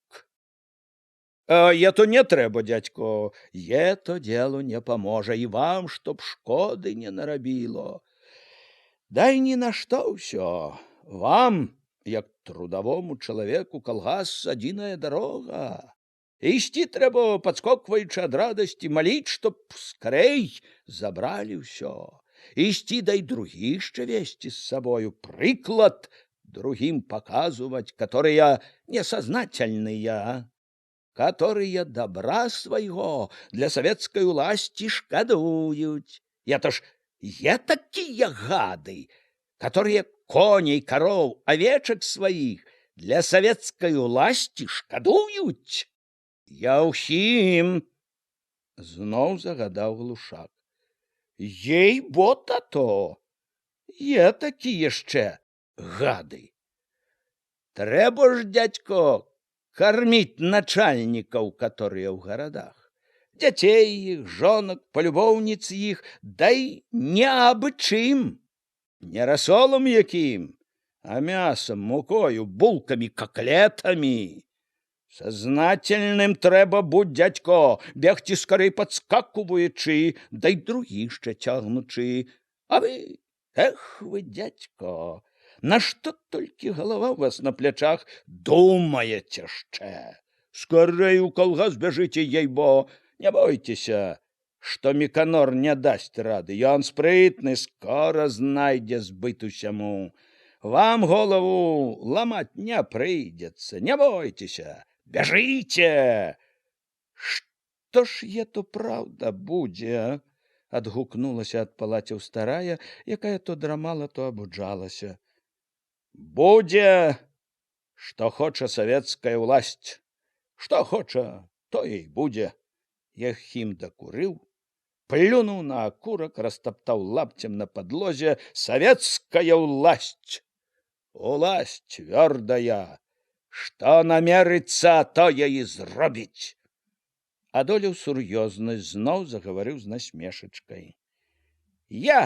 Speaker 1: «Ето не трэба, дядько, ето делу не паможа, і вам, чтоб шкоды не нарабіло. Дай ні на што ўсё. Вам, як трудовому чалавеку, калгас адзіная дарога. Ісці трэба, падскокваючы ад радасці, маліць, чтоб скарэй забралі ўсё. Ісці, дай другіх яшчэ весці з сабою, прыклад другім паказваць, которые несознательныя. которые добра своего для советской власти шкадуют. Это ж такие гады, которые коней, коров, овечек своих для советской власти шкадуют. Яухим, знов загадав глушак. Ей бота то, є такі ще гады. Трэба ж, дядько, кормить начальников, которые в городах, детей их, жонок, полюбовниц их, дай не абы чим, не рассолом яким, а мясом, мукою, булками, коклетами. Сознательным трэба будь, дядько, бегти скорей подскакиваючи, да й другі ще тягнучи. А вы, эх вы, дядько, на что только голова у вас на плечах, думаете ще. Скорей у колгас бежите, ей-бо, не бойтеся, что Миконор не даст рады, и он спрытный, скоро знайде збыт усяму. Вам голову ломать не придется, не бойтеся. Бяжыце! Што ж то праўда будзе? Адгукнулася ад палацяў старая, якая то драмала, то абуджалася. Будзе, што хоча савецкая ўласць. Што хоча, то і будзе. Яхім дакурыў, плюнуў на акурак, растаптаў лапцем на падлозе. Савецкая ўласць! Уласць цвёрдая! Што намерыцца, тое і зробіць. Адолеў сур'ёзнасць, зноў загаварыў з насмешачкай. Я,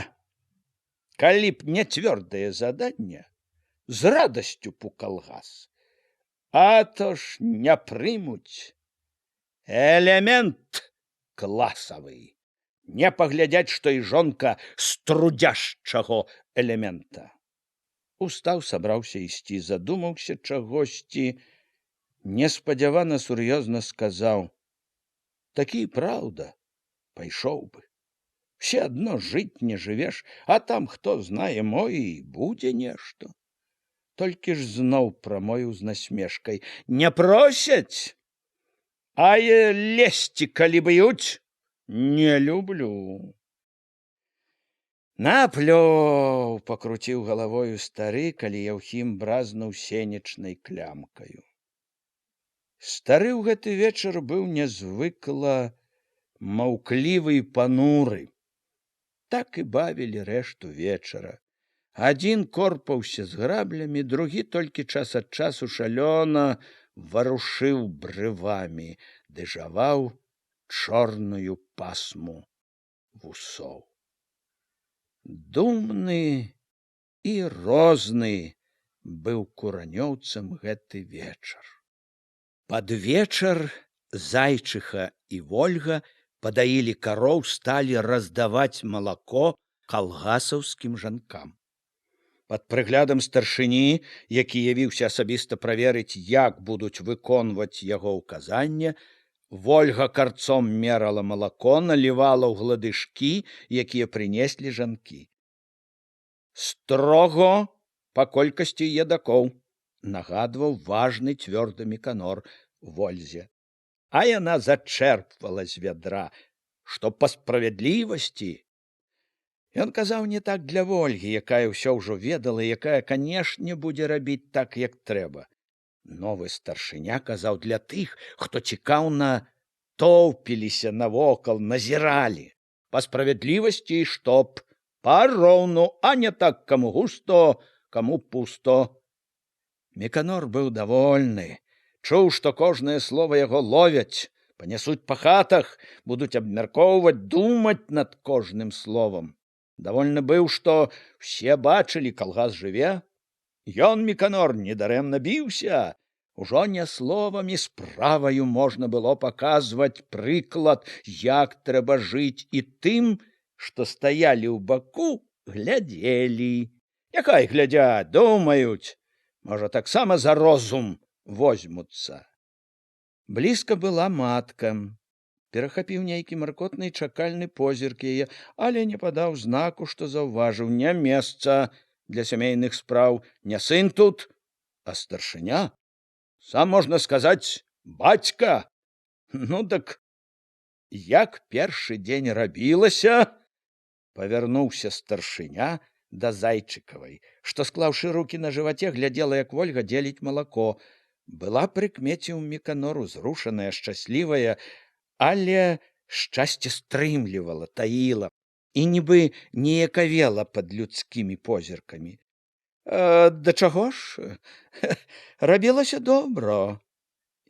Speaker 1: калі б не цвёрдае заданне, з радасцю б у калгас. А то ж не прымуць. Элемент класавы. Не паглядзяць, што і жонка з трудзяшчага элемента. Устаў, сабраўся ісці, задумаўся чагосьці, неспадзявана сур'ёзна сказаў: такі праўда, пайшоў бы. Все адно жыць не жывеш, а там, хто знае, мо і будзе нешта. Толькі ж зноў прамовіў з насмешкай: не просяць, а лезці, калі б'юць, не люблю. Наплёў, пакруціў галавою стары, калі Яўхім бразнуў сенечнай клямкаю. Стары ў гэты вечар быў нязвыкла маўклівы і пануры. Так і бавілі рэшту вечара. Адзін корпаўся з граблямі, другі толькі час ад часу шалёна варушыў брывамі, ды жаваў чорную пасму вусоў. Думны і розны быў куранёўцам гэты вечар. Пад вечар Зайчыха і Вольга падаілі кароў, сталі раздаваць малако калгасаўскім жанкам. Пад прыглядам старшыні, які явіўся асабіста праверыць, як будуць выконваць яго ўказанне, Вольга карцом мерала малако, налівала ў гладышкі, якія прынеслі жанкі. Строго па колькасці едакоў, нагадваў важны цвёрды Міканор Вользе. А яна зачэрпвала з вядра, што па справядлівасці. Ён казаў не так для Вольгі, якая ўсё ўжо ведала, якая, канешне, будзе рабіць так, як трэба. Новы старшыня казаў для тых, хто цікаўна тоўпіліся навокал, назіралі. Па справядлівасці, чтоб пароўну, а не так, каму густо, каму пусто. Міканор быў давольны, чуў, што кожнае слова яго ловяць, панясуць па хатах, будуць абмяркоўваць, думаць над кожным словам. Давольны быў, што ўсе бачылі, калгас жыве. Ён, Міканор, недарэмна біўся. Ужо не словамі, справаю можна было паказваць прыклад, як трэба жыць, і тым, што стаялі ў баку, глядзелі. Няхай глядзяць, думаюць, можа, таксама за розум возьмуцца. Блізка была матка. Перахапіў нейкі маркотны і чакальны позірк яе, але не падаў знаку, што заўважыў: не месца для сямейных спраў, не сын тут, а старшыня. Сам, можна сказаць, бацька Ну дак як першы дзень рабілася, павярнуўся старшыня да Зайчыкавай, што, склаўшы рукі на жываце, глядзела, як Вольга дзеліць малако. Была прыкмеціў Міканор узрушаная, шчаслівая, але шчасце стрымлівала, таіла і нібы неякавела пад людскімі позіркамі. Да чаго ж? Рабілася добра.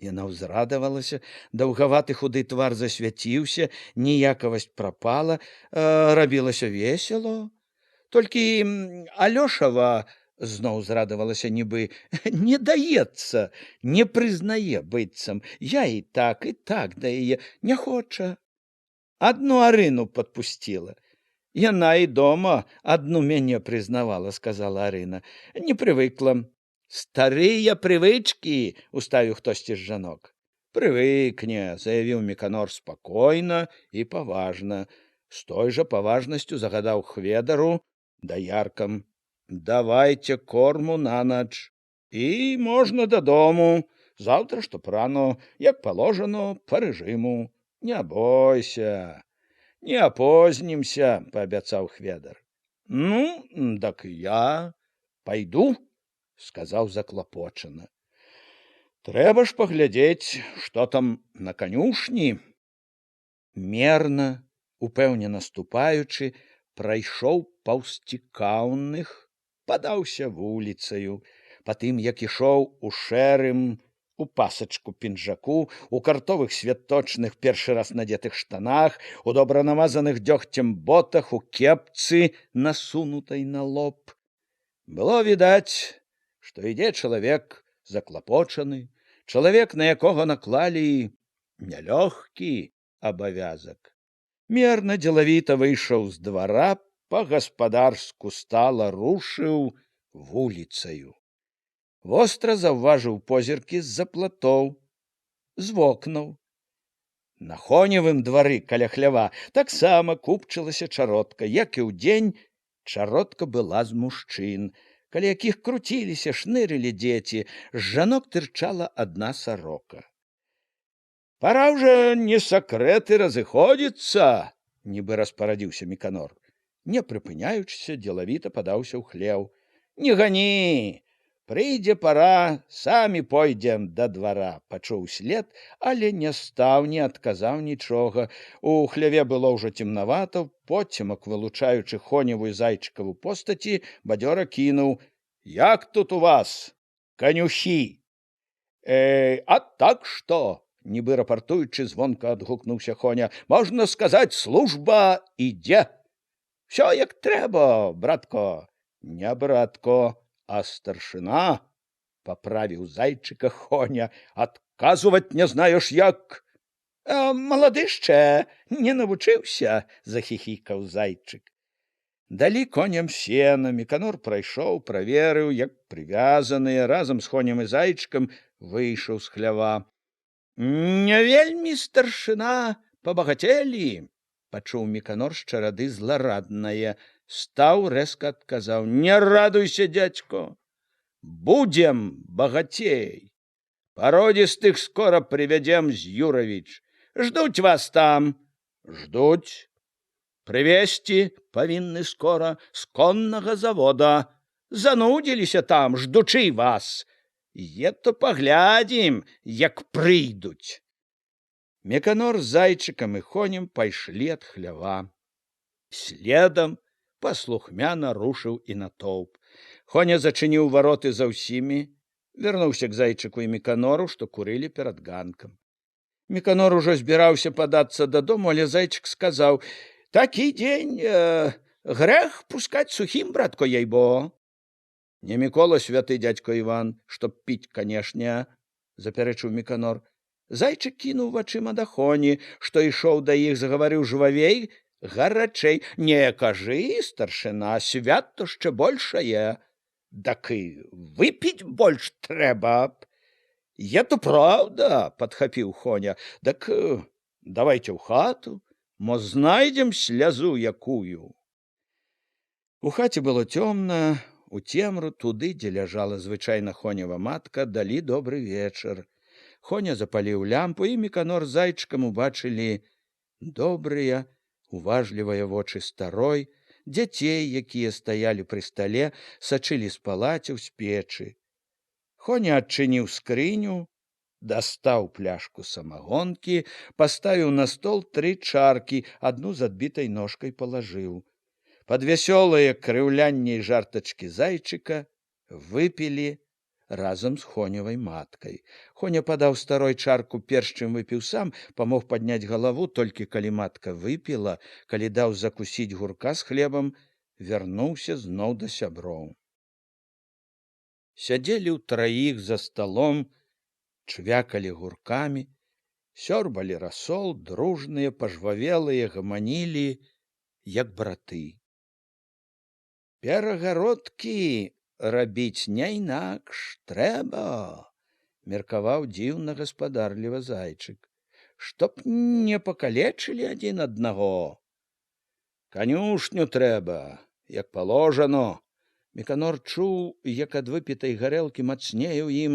Speaker 1: Яна ўзрадавалася, даўгаваты худы твар засвяціўся, ніякавасць прапала, рабілася весела. Толькі Алёшава, зноў зрадавалася нібы, не даецца, не прызнае быццам. Я і так да яе не хоча. Адну Арыну падпусціла. Яна і дома адну мяне прызнавала, сказала Арына. Не прывыкла. Старыя прывычкі, уставіў хтосьці з жанок. Прывыкне, заявіў Міканор спакойна і паважна. З той жа паважнасцю загадаў Хведару даяркам: давайте корму на ноч і можна дадому. Заўтра, чтоб рано, як положено, по рэжыму. Не бойся, не апознімся, паабяцаў Хведар. Ну, дак я пайду, сказаў заклапочана. Трэба ж паглядзець, што там на канюшні. Мерна, упэўнена ступаючы, прайшоў паўз цікаўных, падаўся вуліцаю. Патым, як ішоў у шэрым, у пасачку пінжаку, у картовых святочных першы раз надзетых штанах, у добра намазаных дзёгцем ботах, у кепцы, насунутай на лоб. Было відаць, што ідзе чалавек заклапочаны, чалавек, на якога наклалі нялёгкі абавязак. Мерна дзелавіта выйшаў з двара, па-гаспадарску стала рушыў вуліцаю. Востра заўважыў позіркі з-за платоў, з вокнаў. На Хоневым двары каля хлява таксама купчылася чаротка, як і ўдзень чаротка была з мужчын, каля якіх круціліся, шнырылі дзеці, з жанок тырчала адна сарока. Пора ўжо не сакрэты разыходзіцца, нібы распарадзіўся Міканор. Не прыпыняючыся, дзелавіта падаўся ў хлеў. Не гані! Прыйдзе пара, самі пойдзем да двара, пачуў след, але не стаў, не адказаў нічога. У хляве было ўжо цемнавата, поцемак, вылучаючы Хоневую Зайчыкаву постаці, бадзёра кінуў: як тут у вас, канюхі? А так што? Нібы рапартуючы, звонка адгукнуўся Хоня. Можна сказаць, служба ідзе. Всё як трэба, братко. Не братко, а старшина, поправил Зайчика Хоня. Отказывать не знаешь як? Малады ще, не навучыўся, захихикаў Зайчик. Далі коням сена, Міканор прайшоў, праверыў, як прывязаныя, разам з Хонем і Зайчыкам выйшаў з хлява. Не вельмі, старшина, пабагацелі, пачуў Міканор з чарады злараднае. Стаў, рэзка адказаў: не радуйся, дядько, будем багацей. Породистых скоро приведем, Зюрович. Ждуть вас там. Ждуть. Привезти повинны скоро с конного завода. Занудилися там, ждучи вас. Ето поглядим, як прыйдуць. Міканор з Зайчыкам і Хонем пайшлі ад хлява. Следам паслухмяна рушыў і натоўп. Хоня зачыніў вароты за ўсімі, вярнуўся к Зайчыку і Міканору, што курылі перад ганкам. Міканор ужо збіраўся падацца дадому, але Зайчык сказаў: такі дзень, грэх пускаць сухім, братко, ей-бо. Не Мікола святы, дядько Іван, чтоб піць, канешне, запярэчыў Міканор. Зайчык кінуў вачыма да Хоні, што ішоў да іх, загаварыў жвавей, гарачэй. Не кажы, старшына, свято ще большае. Так і выпіць больш трэба. Это правда, подхапіў Хоня. Так давайте ў хату, мо знайдзем слязу якую. У хаце было цёмна, у цемру туды, дзе ляжала звычайна Хонева матка, далі добры вечар. Хоня запаліў лямпу, і Міканор з зайчыкам убачылі добрыя, уважлівыя вочы старой, дзяцей, якія стаялі пры стале, сачылі з палацяў, з печы. Хоня адчыніў скрыню, дастаў пляшку самагонкі, паставіў на стол 3 чаркі, адну з адбітай ножкай палажыў. Пад вясёлае крыўлянне і жартачкі зайчыка выпілі разам з Хоневай маткай. Хоня падаў старой чарку, перш чым выпіў сам, памог падняць галаву, толькі калі матка выпіла, калі даў закусіць гурка з хлебам, вярнуўся зноў да сяброў. Сядзелі ўтраіх за сталом, чвякалі гуркамі, сёрбалі расол, дружныя, пажвавелыя, гаманілі, як браты. Перагародкі рабіць не інакш трэба, меркаваў дзіўна гаспадарліва зайчык, чтоб не пакалечылі адзін аднаго. Канюшню трэба, як паложано. Міканор чуў, як ад выпітай гарэлкі мацнее ў ім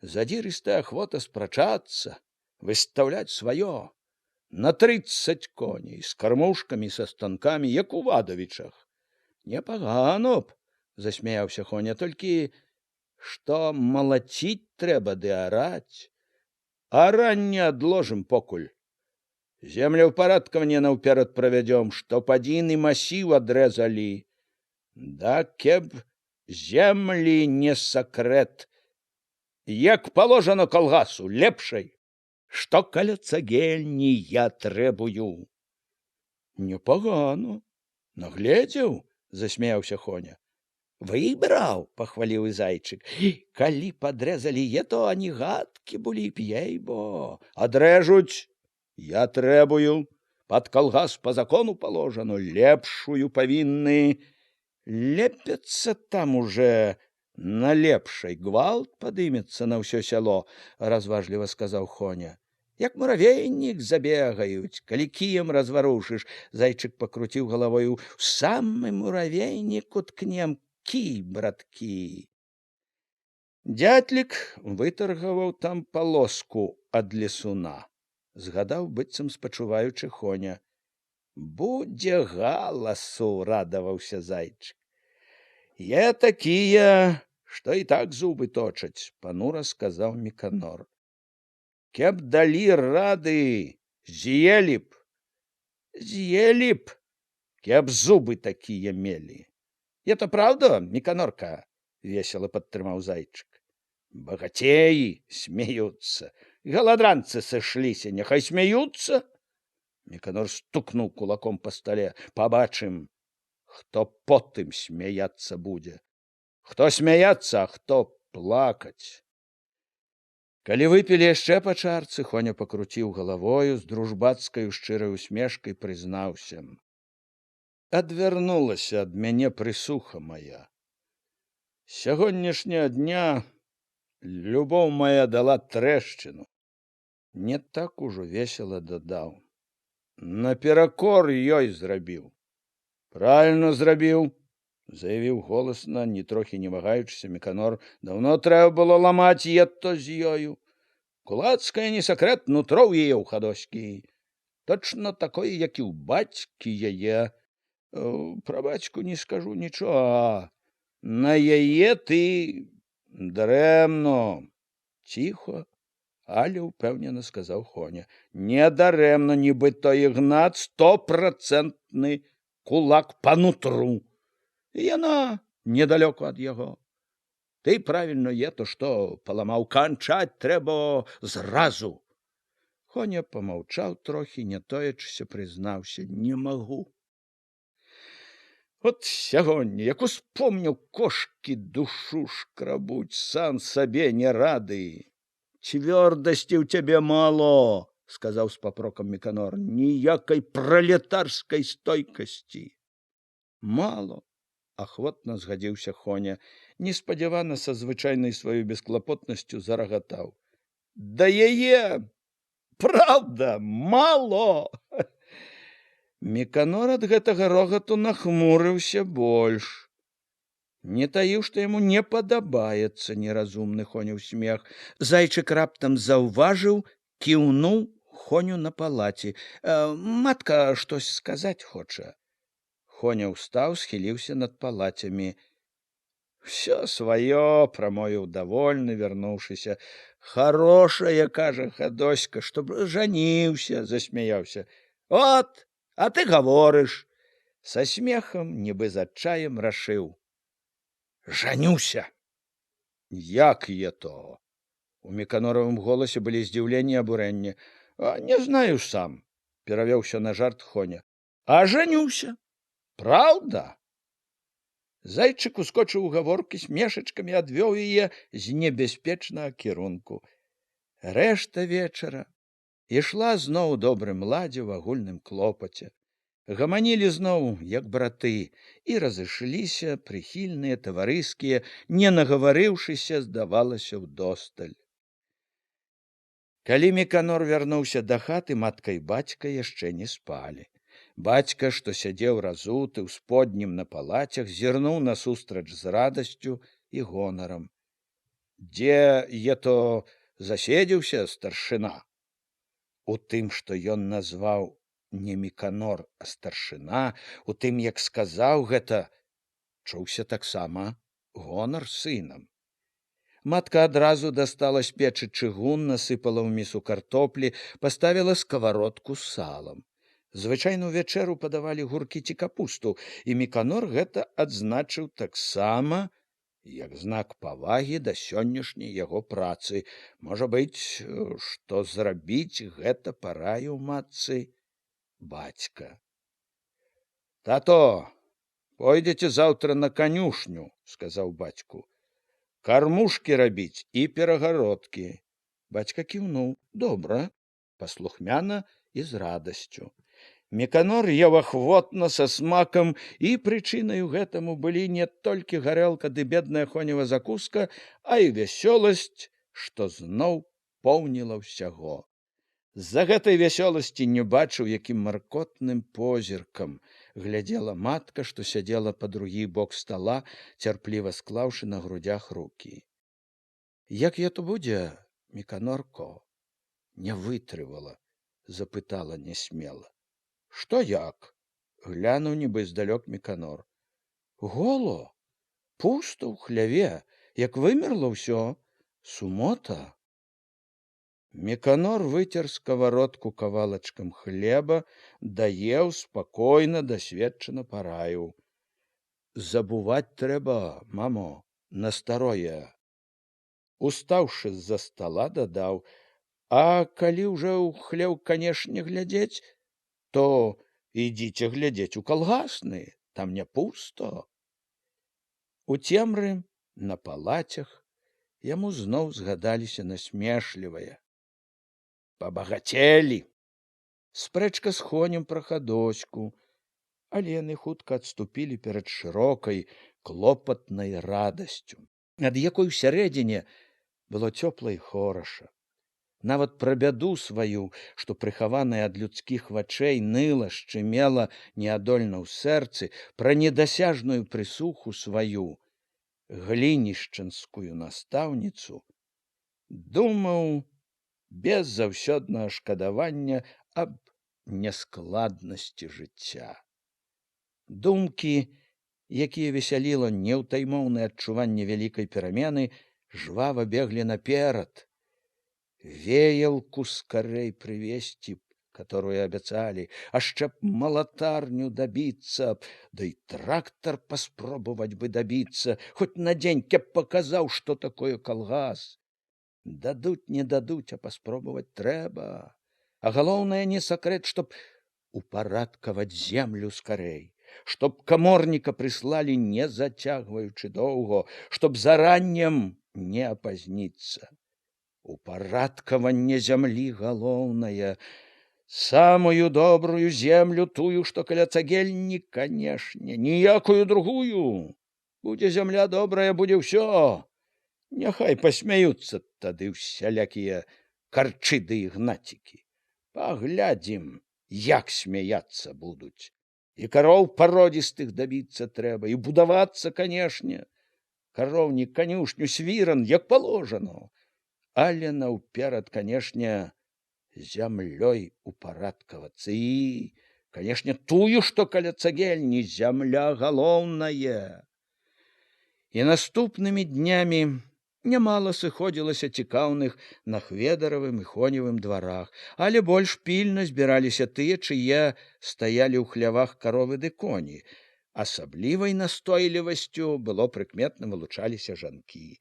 Speaker 1: задзірыстая ахвота спрачацца, выстаўляць сваё. На 30 коней, з кармушкамі, са станкамі, як у Вадавічах. Непагано б, засмяяўся Хоня, толькі што малаціць трэба ды араць. Аранне адложым покуль. Землеўпарадкаванне наўперад правядзём, чтоб адзін і масіў адрэзалі. Да кеб землі не сакрэт, як паложано калгасу, лепшай, што каля цагельні я требую. Непагано, нагледзеў, засмяяўся Хоня. Выбраў, пахваліў і зайчык. Калі падрэзалі е, то ані гадкі былі б, ей-бо. Адрэжуць, я требую, пад калгас па закону паложано, лепшую павінны. Лепяцца там уже на лепшай, гвалт падымецца на ўсё сяло, разважліва сказаў Хоня. Як муравейнік забегаюць, калі кіем разварушыш. Зайчык пакруціў галавою. У самы муравейнік уткнем, кій, браткі. Дятлік вытаргаваў там палоску ад лесуна. Згадаў, быццам спачуваючы Хоня. Будзе галасу, радаваўся зайчык. Е такія, што і так зубы точаць, панура сказаў Міканор. Кеб далі рады, з'елі б, кеб зубы такія мелі. Это правда, Міканорка? Весело падтрымаў зайчык. Багацеі смеюцца, галадранцы сышліся, няхай смеюцца. Міканор стукнуў кулаком па стале. Пабачым, хто потым смяяцца будзе. Хто смяяцца, а хто плакаць. Калі выпілі яшчэ па чарцы, Хоня пакруціў галавою, з дружбацкай шчырай усмешкай прызнаўся. Адвярнулася ад мяне прысуха мая. Сягонняшняга дня любоў мая дала трэшчыну. Не так ужо весела дадаў. Наперакор ёй зрабіў. Правільна зрабіў, заявіў голасна, ні трохі не вагаючыся Міканор. Даўно трэба было ламаць етто з ёю. Кулацкае не сакрэт, нутро ў яе ў хадоські. Точно такое, як і ў бацькі яе. Пра бацьку не скажу нічога. На яе ты дарэмно. Ціха, але ўпэўнена сказаў Хоня. Не дарэмна, нібыта Ігнат 100% кулак па нутру. І яна недалёку ад яго. Ты правільно е, то што паламаў, канчаць трэба зразу. Хоня помаўчаў трохі, не тоячыся, прызнаўся. Не магу. От сягоння, як успомніў, кошкі душу шкрабуць, сам сабе не рады. Цвёрдасці ў цябе мало, сказаў з папрокам Міканор, ніякай пралетарскай стойкасці. Мало, ахвотна згадзіўся Хоня, неспадзявана са звычайнай сваёй бесклапотнасцю зарагатаў. Да яе, правда, мало. Міканор ад гэтага рогату нахмурыўся больш. Не таіў, што яму не падабаецца неразумны Хоню смех. Зайчык раптам заўважыў, кіўнуў Хоню на палаці. Матка штось сказаць хоча. Хоня ўстаў, схіліўся над палацямі. «Все свое», — промовил довольно, вернувшийся. «Хорошая, кажа, Ходоська, чтоб женился», — засмеялся. «Вот, а ты говоришь». Со смехом, нібы з адчаем рашыў. «Жанюся». «Як е то?» У Міканоровым голосе были здзіўленне и обуренне. «Не знаю сам», — перавёўся на жарт Хоня. «А жанюся. Правда?» Зайчык ускочыў у гаворкі, смешачкамі адвёў яе з небяспечнага кірунку. Рэшта вечара ішла зноў у добрым ладзе ў агульным клопаце. Гаманілі зноў, як браты, і разышліся прыхільныя, таварыскія, не нагаварыўшыся, здавалася, ўдосталь. Калі Міканор вярнуўся да хаты, матка і бацька яшчэ не спалі. Бацька, што сядзеў разуты ў споднім на палацях, зірнуў насустрач з радасцю і гонарам. «Дзе е то заседзіўся старшына?» У тым, што ён назваў не Міканор, а старшына, у тым, як сказаў гэта, чуўся таксама гонар сынам. Матка адразу дастала з печы чыгун, насыпала ў місу картоплі, паставіла сковородку з салам. Звычайну вечеру падавалі гуркі ці капусту, і Міканор гэта адзначыў таксама, як знак павагі да сённяшняй яго працы. Можа быць, што зрабіць гэта параіў матцы бацька. «Тато, пойдзеце заўтра на канюшню», — сказаў бацьку. «Кармушкі рабіць і перагародкі». Бацька кіўнуў. «Добра», паслухмяна і з радасцю. Міканор еў ахвотна, са смакам, і прычынаю гэтаму былі не толькі гарэлка ды бедная Хонева закуска, а і вясёласць, што зноў поўніла ўсяго. З-за гэтай вясёласці не бачыў, якім маркотным позіркам глядзела матка, што сядзела па другі бок стала, цярпліва склаўшы на грудях рукі. «Як я то будзе, Міканорко?» Не вытрывала, запытала нясмела. «Што як?» Глянуў нібы здалёк Міканор. «Голо, пуста ў хляве, як вымерла ўсё, сумота». Міканор выцер сковородку кавалачкам хлеба, даеў спакойна, дасведчана параіў. «Забуваць трэба, мамо, на старое». Устаўшы з-за стала, дадаў: «А калі ўжо ў хлеў, канешне, глядзець, то ідзіце глядзець у калгасны, там не пусто». У цемры на палацях яму зноў згадаліся насмешлівыя. Пабагацелі. Спрэчка з Хонем пра Хадоську, але яны хутка адступілі перад шырокай, клопатнай радасцю, ад якой усярэдзіне было цёпла і хораша. Нават пра бяду сваю, што прыхаваная ад людскіх вачэй ныла, шчымела неадольна ў сэрцы, пра недасяжную прысуху сваю, глінішчанскую настаўніцу, думаў без заўсёднага шкадавання аб няскладнасці жыцця. Думкі, якія весяліла неўтаймоўнае адчуванне вялікай перамены, жвава беглі наперад. Веялку скорей привезти, которую обещали, а чтоб молотарню добиться, да и трактор поспробовать бы добиться, хоть на день, кеп показал, что такое колгас. Дадуть, не дадуть, а поспробовать трэба. А галоўнае не сакрэт, чтоб упарадкаваць землю скорей, чтоб каморніка прислали, не зацягваючы доўго, чтоб зараннем не опозніцца. Упарадкаванне зямлі галоўнае, самую добрую землю, тую, што каля цагельні, канешне, ніякую другую. Будзе зямля добрая, будзе ўсё. Няхай пасмяюцца тады усялякія карчы ды ігнацікі. Паглядзім, як смяяцца будуць. І кароў пародзістых дабіцца трэба, і будавацца, канешне. кароўнік, канюшню, свіран, як паложано. Але наўперад, канешне, зямлёй упарадкавацца і, канешне, тую, што каля цагельні, зямля галоўнае. І наступнымі днямі нямала сыходзілася цікаўных на Хведаравым і Хоневым дварах, але больш пільна збіраліся тыя, чые стаялі ў хлявах каровы ды коні. Асаблівай настойлівасцю было прыкметна вылучаліся жанкі.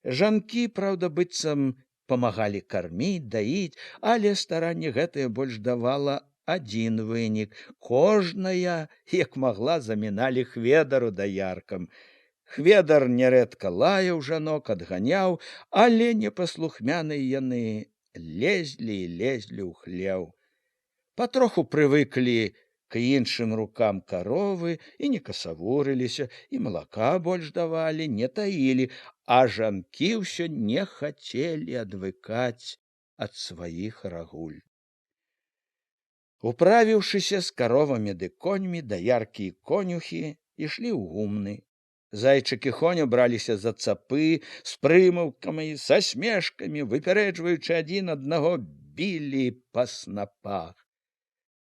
Speaker 1: Жанкі, праўда, быццам памагалі карміць, даіць, але старанне гэтае больш давала адзін вынік. Кожная, як магла, заміналі Хведару даяркам. Хведар нярэдка лаяў жанок, адганяў, але непаслухмяныя яны лезлі і лезлі ў хлеў. Патроху прывыклі к іншым рукам каровы і не касавурыліся, і малака больш давалі, не таілі, а жанкі ўсё не хацелі адвыкаць ад сваіх рагуль. Управіўшыся з каровамі ды коньмі, даяркі і конюхі ішлі ў гумны. Зайчык і Хоня браліся за цапы з прымаўкамі, са смешкамі, выпярэджваючы адзін аднаго, білі па снапах.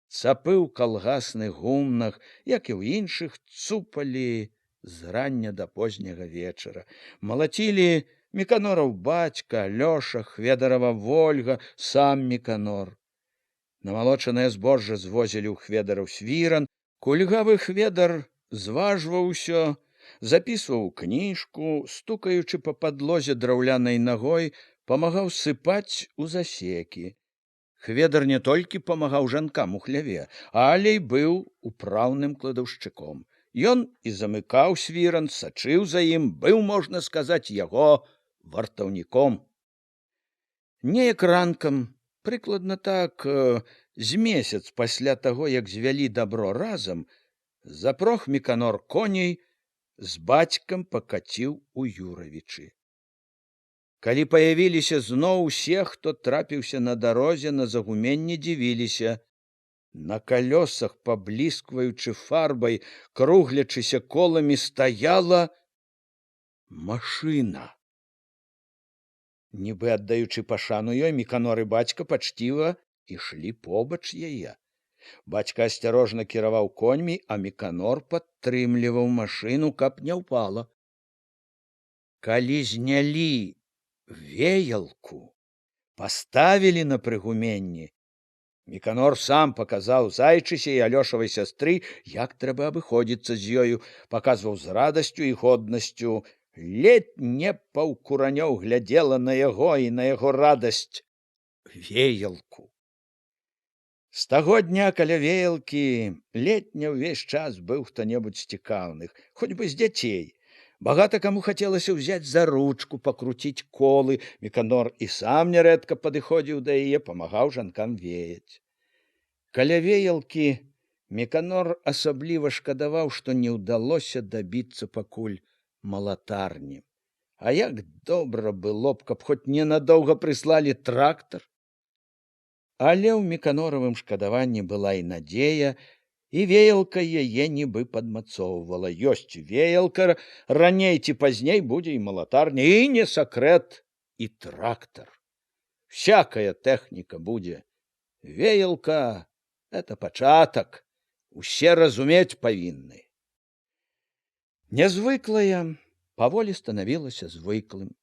Speaker 1: Цапы ў калгасных гумнах, як і ў іншых, цупалі з рання да позняга вечара. Малацілі Міканораў бацька, Лёша, Хведарава Вольга, сам Міканор. Намалочанае збожжа звозілі ў Хведараў свіран. Кульгавы Хведар зважваў усё, запісваў кніжку, стукаючы па падлозе драўлянай нагой, памагаў сыпаць у засекі. Хведар не толькі памагаў жанкам у хляве, але і быў упраўным кладаўшчыком. Ён і замыкаў свіран, сачыў за ім, быў, можна сказаць, яго вартаўніком. Неяк ранкам, прыкладна так, з месяц пасля таго, як звялі дабро разам, запрог Міканор коней, з бацькам пакаціў у Юравічы. Калі паявіліся зноў усе, хто трапіўся на дарозе, на загуменне дзівіліся. На калёсах, пабліскваючы фарбай, круглячыся коламі, стаяла машына. Нібы аддаючы пашану ёй, Міканор і бацька пачціва ішлі побач яе. Бацька асцярожна кіраваў коньмі, а Міканор падтрымліваў машыну, каб не ўпала. Калі знялі веялку, паставілі на прыгуменні, Міканор сам паказаў зайчысе і Алёшавай сястры, як трэба абыходзіцца з ёю, паказваў з радасцю і годнасцю. Ледь не паўкуранёў глядзела на яго і на яго радасць веялку. З таго дня каля веялкі летня ўвесь час быў хто-небудзь з цікаўных, хоць бы з дзяцей. Багата каму хацелася ўзяць за ручку, пакруціць колы. Міканор і сам нярэдка падыходзіў да яе, памагаў жанкам веяць. Каля веялкі Міканор асабліва шкадаваў, што не ўдалося дабіцца пакуль малатарні. А як добра было б, каб хоць ненадоўга прыслалі трактар. Але ў Міканоравым шкадаванні была і надзея, і веялка яе нібы падмацоўвала. Ёсць веялка, раней ці пазней будзе і малатарня, і не сакрэт, і трактар. Всякая тэхніка будзе. Веялка — это пачатак, усе разумець павінны. Нязвыклае паволі станавілася звыклым.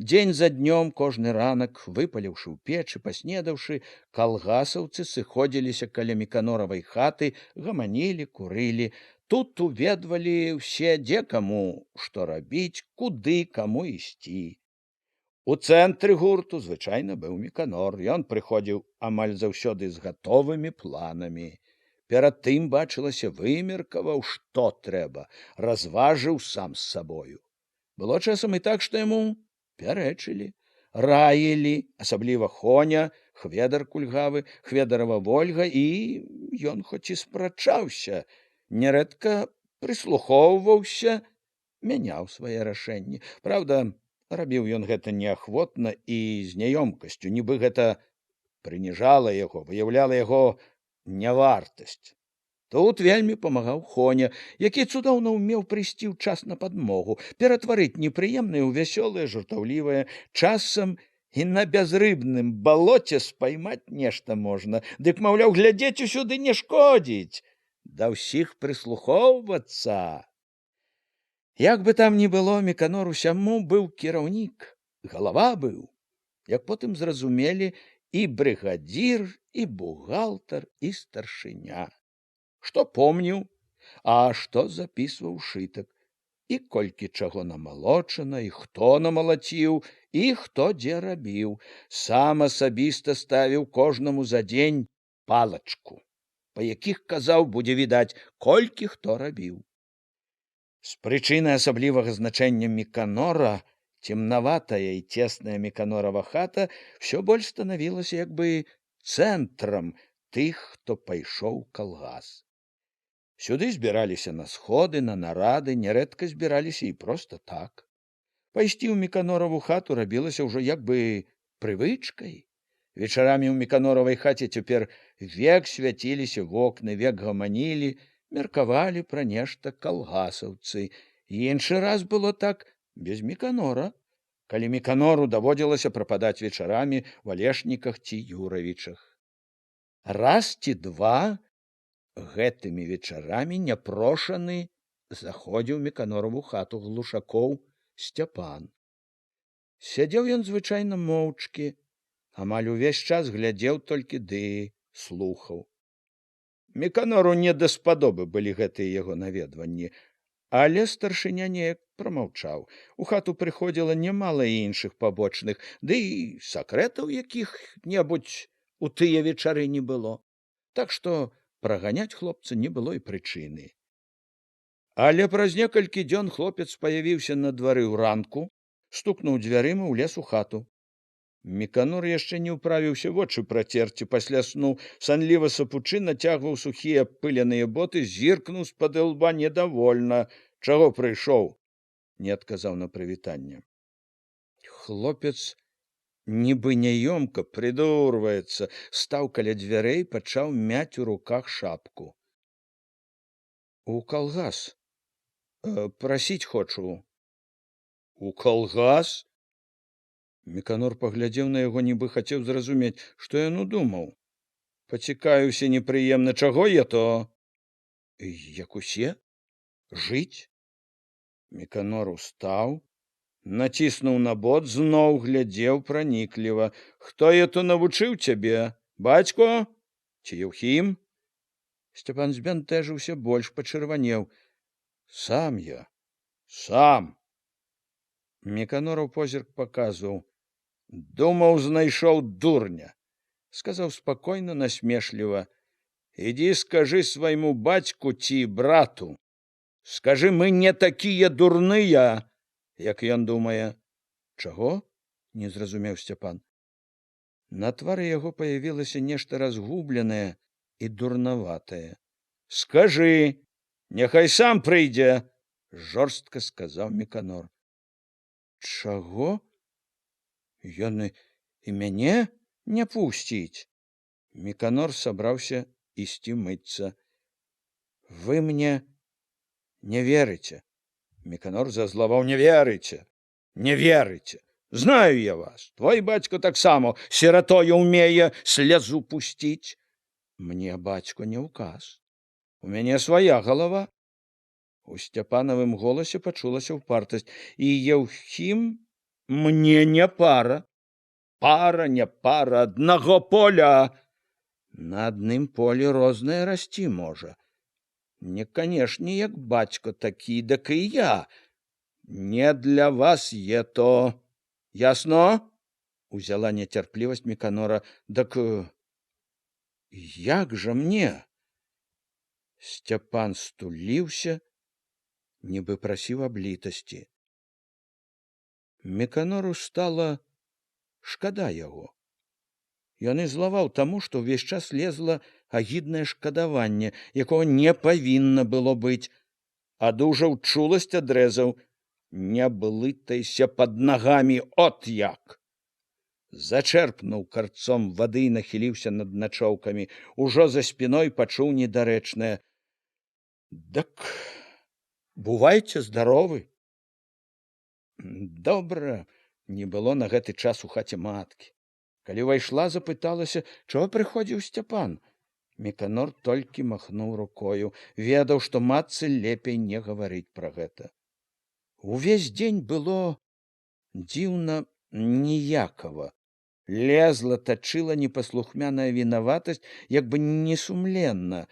Speaker 1: Дзень за днём, кожны ранак, выпаліўшы ў печы, паснедаўшы, калгасаўцы сыходзіліся каля Міканоравай хаты, гаманілі, курылі. Тут уведвалі ўсе, дзе каму што рабіць, куды каму ісці. У цэнтры гурту звычайна быў Міканор. Ён прыходзіў амаль заўсёды з гатовымі планамі. Перад тым, бачылася, вымеркаваў, што трэба, разважыў сам з сабою. Было часам і так, што яму пярэчылі, раілі, асабліва Хоня, Хведар кульгавы, Хведарава Вольга, і ён хоць і спрачаўся, нярэдка прыслухоўваўся, мяняў свае рашэнні. Праўда, рабіў ён гэта неахвотна і з няёмкасцю, нібы гэта прыніжала яго, выяўляла яго нявартасць. Тут вельмі памагаў Хоня, які цудоўна ўмеў прыйсці ў час на падмогу, ператварыць непрыемнае ў вясёлае, жартаўлівае, часам і на бязрыбным балоце спаймаць нешта можна, дык, маўляў, глядзець усюды не шкодзіць, да ўсіх прыслухоўвацца. Як бы там ні было, Міканор усяму быў кіраўнік, галава быў, як потым зразумелі і брыгадзір, і бухгалтар, і старшыня. Што помніў, а што запісваў шытак, і колькі чаго намалочана, і хто намалаціў, і хто дзе рабіў. Сам асабіста ставіў кожнаму за дзень палачку, па якіх, казаў, будзе відаць, колькі хто рабіў. З прычыны асаблівага значэння Міканора цемнаватая і цесная Міканорава хата ўсё больш станавілася як бы цэнтрам тых, хто пайшоў у калгас. Сюды збіраліся на сходы, на нарады, нярэдка збіраліся і проста так. Пайсці ў Міканораву хату рабілася ўжо як бы прывычкай. Вечарамі ў Міканоравай хаце цяпер век свяціліся вокны, век гаманілі, меркавалі пра нешта калгасаўцы. Іншы раз было так без Міканора, калі Міканору даводзілася прападаць вечарамі в Алешніках ці Юравічах. Раз ці два гэтымі вечарамі няпрошаны заходзіў Міканораву хату Глушакоў Сцяпан. Сядзеў ён звычайна моўчкі, амаль увесь час глядзеў толькі ды слухаў. Міканору не даспадобы былі гэтыя яго наведванні, але старшыня неяк прамаўчаў. У хату прыходзіла нямала іншых пабочных, ды і сакрэтаў якіх-небудзь у тыя вечары не было. Так што праганяць хлопца не было і прычыны. Але праз некалькі дзён хлопец паявіўся на двары ўранку, стукнуў дзвярыма, улез у хату. Міканор яшчэ не ўправіўся вочы працерці, пасля сну санліва сапучы нацягваў сухія пыляныя боты, зіркнуў з-пад лба недавольна. Чаго прыйшоў? Не адказаў на прывітанне. Хлопец нібы няёмка прыдурваецца, стаў каля дзвярэй, пачаў мяць у руках шапку. У калгас. Прасіць хочу. У калгас? Міканор паглядзеў на яго, нібы хацеў зразумець, што ён удумаў. Пацікаюся непрыемна, чаго я то? Як усе? Жыць? Міканор устаў, націснуў на бот, зноў глядзеў пранікліва. Хто я то навучыў цябе? Бацько? Ці Еўхім? Сцяпан збянтэжыўся больш, пачырванеў. Сам я. Сам. Міканораў позірк паказваў. Думаў, знайшоў дурня. Сказаў спакойна, насмешліва. Ідзі скажы свайму бацьку ці брату. Скажы, мы не такія дурныя, як ён думае. Чаго? Не зразумеў Сцяпан. На твары яго паявілася нешта разгубленае і дурнаватае. Скажы, няхай сам прыйдзе, жорстка сказаў Міканор. Чаго? Ён і мяне не пусціць. Міканор сабраўся ісці мыцца. Вы мне не верыце. Міканор зазлаваў. Не верыце. Не верыце. Знаю я вас. Твой бацька таксама сіратою ўмее слязу пусціць. Мне бацько не ўказ. У мяне свая галава. У Сцяпанавым голасе пачулася ўпартасць. І Еўхім мне не пара. Пара, не пара, аднаго поля. На адным полі рознае расці можа. Не, канешне, як бацько такі, дак і я. Не для вас е то. Ясно? Узяла нецярплівасць Міканора. Дак як жа мне? Сцяпан стуліўся, нібы прасіў аб літасці. Міканору стала шкада яго. Ён і злаваў таму, што ўвесь час лезла агіднае шкадаванне, якого не павінна было быць. Адужаў чуласць, адрэзаў. Не блытайся пад нагамі, от як! Зачэрпнуў карцом вады і нахіліўся над начоўкамі. Ужо за спіной пачуў недарэчнае. Дык бувайце здаровы. Добра не было на гэты час у хаце маткі. Калі ўвайшла, запыталася, чаго прыходзіў Сцяпан. Міканор толькі махнуў рукою, ведаў, што матцы лепей не гаварыць пра гэта. Увесь дзень было дзіўна ніякава. Лезла, тачыла непаслухмяная вінаватасць, як бы несумленна,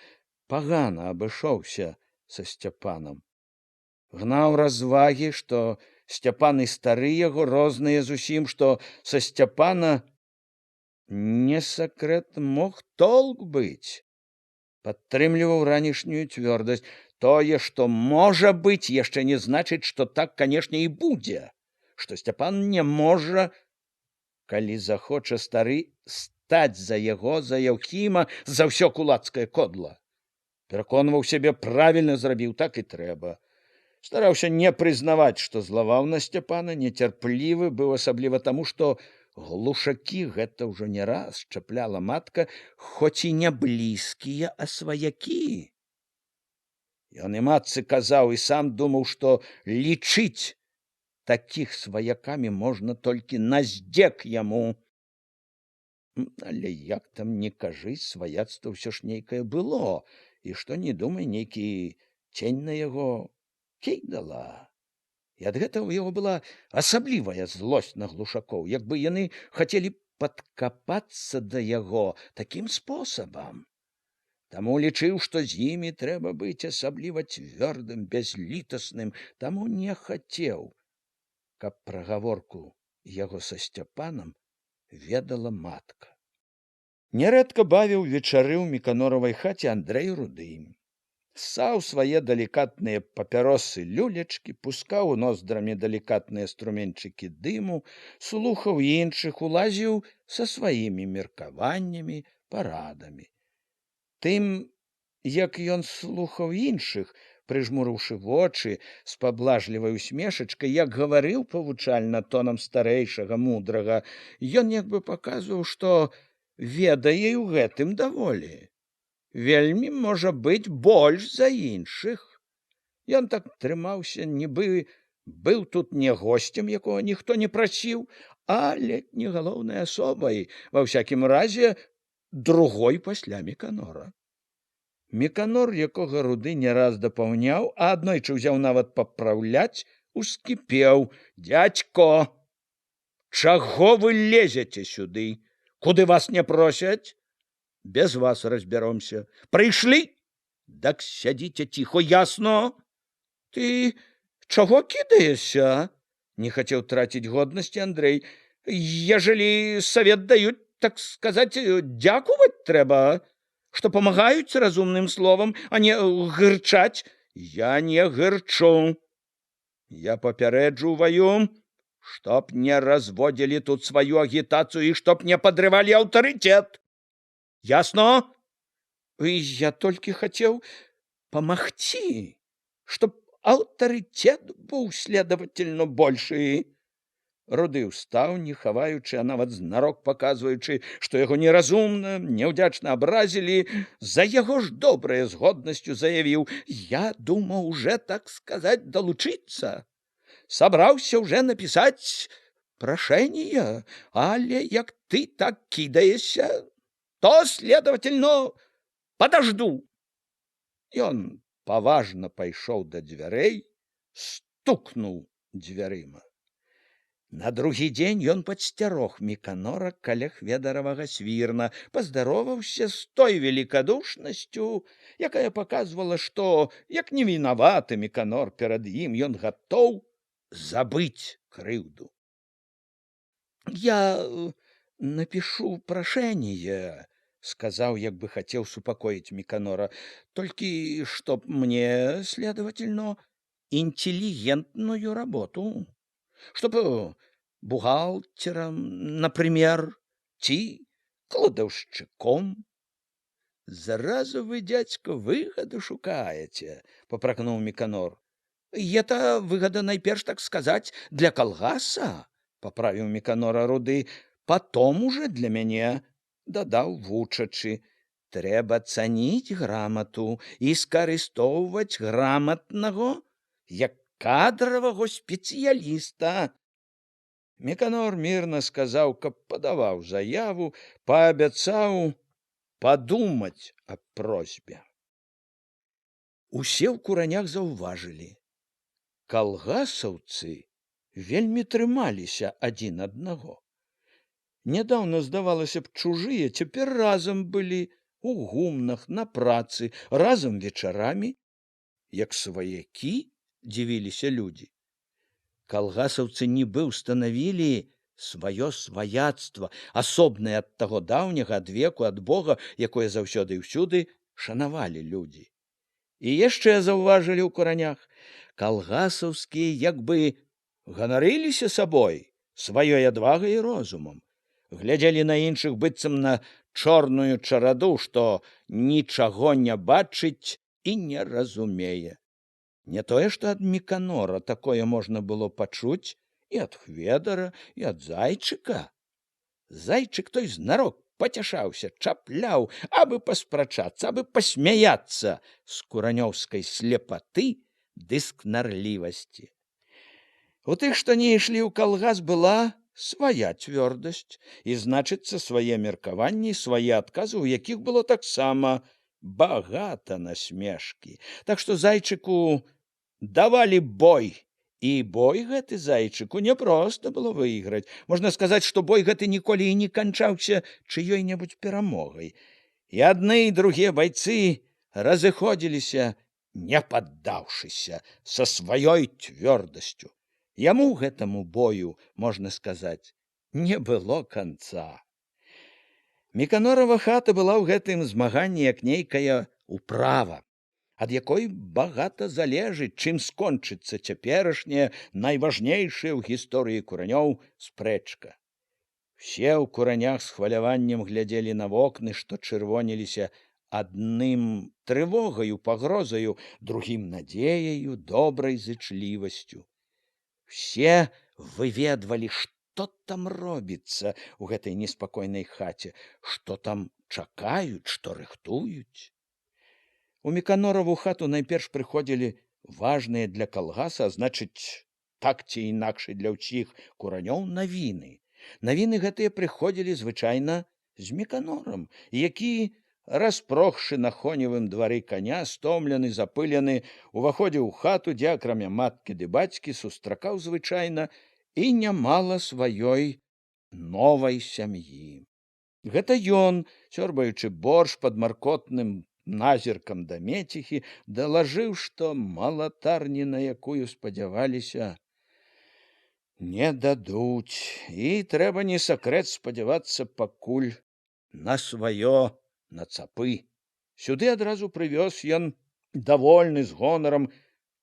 Speaker 1: пагана абышоўся са Сцяпанам. Гнаў развагі, што Сцяпан і стары яго розныя зусім, што са Сцяпана не сакрэт мог толк быць. Падтрымліваў ранішнюю цвёрдасць. Тое, што можа быць, яшчэ не значыць, што так, канешне, і будзе, што Сцяпан не можа, калі захоча стары, стаць за яго, за Яўхіма, за ўсё кулацкае кодла. Пераконваў сябе, правільна зрабіў, так і трэба. Стараўся не прызнаваць, што злаваў на Сцяпана, нецярплівы быў асабліва таму, што глушакі гэта ўжо не раз чапляла матка, хоць і не блізкія, а сваякі. Ён і матцы казаў, і сам думаў, што лічыць такіх сваякамі можна толькі на здзек яму. Але як там не кажы, сваяцтва ўсё ж нейкае было, і што не думай, нейкі цень на яго кідала. І ад гэтага ў яго была асаблівая злосць на глушакоў, як бы яны хацелі падкапацца да яго такім спосабам. Таму лічыў, што з імі трэба быць асабліва цвёрдым, бязлітасным, таму не хацеў, каб пра гаворку яго са Сцяпанам ведала матка. Нярэдка бавіў вечары ў Міканоравай хаце Андрэй Руды. Ссаў свае далікатныя папяросы люлечкі, пускаў у ноздрамі далікатныя струменчыкі дыму, слухаў іншых, улазіў са сваімі меркаваннямі, парадамі. Тым, як ён слухаў іншых, прыжмурыўшы вочы з паблажлівай усмешачкай, як гаварыў павучальна тонам старэйшага, мудрага, ён як бы паказваў, што ведае ў гэтым даволі. Вельмі, можа быць, больш за іншых. Ён так трымаўся, нібы быў тут не госцем, якога ніхто не прасіў, а ледь не галоўнай асобай, ва ўсякім разе, другой пасля Міканора. Міканор, якога Руды не раз дапаўняў, а аднойчы ўзяў нават папраўляць, ускіпеў: «Дядько, чаго вы лезеце сюды? Куды вас не просяць? Без вас разбяромся. Прыйшлі? Так сядзіце ціхо, ясно? Ты чаго кідаешся?» Не хацеў траціць годнасці Андрэй. «Ежели совет даюць, так сказаць, дзякуваць трэба, што памагаюць разумным словам, а не гырчаць. Я не гырчу. Я папярэджваю, чтоб не разводзілі тут сваю агітацыю і чтоб не падрывалі аўтарытэт. Ясно? Я толькі хацеў памагчы, чтоб аўтарытэт быў, следовательно, большы». Руды ўстаў, не хаваючы, а нават знарок паказваючы, што яго неразумна, няўдзячна абразілі, за яго ж добрае згоднасцю заявіў: «Я думаў уже, так сказаць, далучыцца. Сабраўся уже напісаць прашэнне, але як ты так кідаешся, то, следовательно, подожду». Ён паважна пайшоў да дзвярэй, стукнуў дзвярыма. На другі дзень ён падсцярог Міканора каля хведаравага свірна, паздароваўся з той велікадушнасцю, якая паказвала, што, як не вінаваты Міканор перад ім, ён гатоў забыць крыўду. «Я напишу прашэнне», — сказаў, як бы хацеў супакоіць Міканора, «толькі чтоб мне, следовательно, интеллигентную работу. Чтоб бухгалтером, например, ці кладаўшчыком». «Заразу вы, дядька, выгоду шукаете», — попракнуў Міканор. «Это выгода, найперш, так сказать, для калгаса», — поправіў Міканора Руды, «потом уже для мяне», — дадаў вучачы. трэба цаніць грамату і скарыстоўваць граматнаго як кадравага спецыяліста. Міканор мірна сказаў, каб падаваў заяву, паабяцаў падумаць аб просьбе. Усе ў куранях заўважылі. Калгасаўцы вельмі трымаліся адзін аднаго. Нядаўна, здавалася б, чужыя, цяпер разам былі у гумнах, на працы, разам вечарамі, як сваякі, дзівіліся людзі. Калгасаўцы нібы ўстанавілі сваё сваяцтва, асобнае ад таго даўняга, ад веку, ад Бога, якое заўсёды і ўсюды шанавалі людзі. І яшчэ заўважылі ў куранях, калгасаўскія як бы ганарыліся сабой, сваёй адвагай і розумам, глядзелі на іншых быццам на чорную чараду, што нічаго не бачыць і не разумее. Не тое, што ад Міканора такое можна было пачуць і ад Хведара, і ад Зайчыка. Зайчык той знарок пацяшаўся, чапляў, абы паспрачацца, абы пасмяяцца з куранёўскай слепаты ды скнарлівасці. У тых, што не ішлі ў калгас, была свая цвёрдасць, і, значыцца, свае меркаванні, свае адказы, у якіх было таксама багата насмешкі. Так што Зайчыку давалі бой, і бой гэты Зайчыку няпроста было выйграць. Можна сказаць, што бой гэты ніколі і не канчаўся чыёй-небудзь перамогай. І адны і другія байцы разыходзіліся, не паддаўшыся, са сваёй цвёрдасцю. Яму гэтаму бою, можна сказаць, не было канца. Міканорава хата была ў гэтым змаганні як нейкая управа, ад якой багата залежыць, чым скончыцца цяперашняя, найважнейшая ў гісторыі куранёў спрэчка. Усе ў куранях з хваляваннем глядзелі на вокны, што чырвоніліся адным трывогаю, пагрозаю, другім надзеяю, добрай зычлівасцю. Усе выведвалі, што там робіцца ў гэтай неспакойнай хаце, што там чакаюць, што рыхтуюць. У Міканораву хату найперш прыходзілі важныя для калгаса, а значыць, так ці інакш для ўсіх куранёў навіны. Навіны гэтыя прыходзілі звычайна з Міканорам, які, распрохшы на коневым двары коня, стомлены, запылены, уваходзіў у хату, дзе акрамя маткі ды бацькі сустракаў звычайна і нямала сваёй новай сям'і. Гэта ён, цёрбаючы борщ пад маркотным назіркам да меціхі, далажыў, што малатарні, на якую спадзяваліся, не дадуць, і трэба не сакрэт спадзявацца пакуль на сваё, на цапы. Сюды адразу прывёз ён, давольны з гонарам,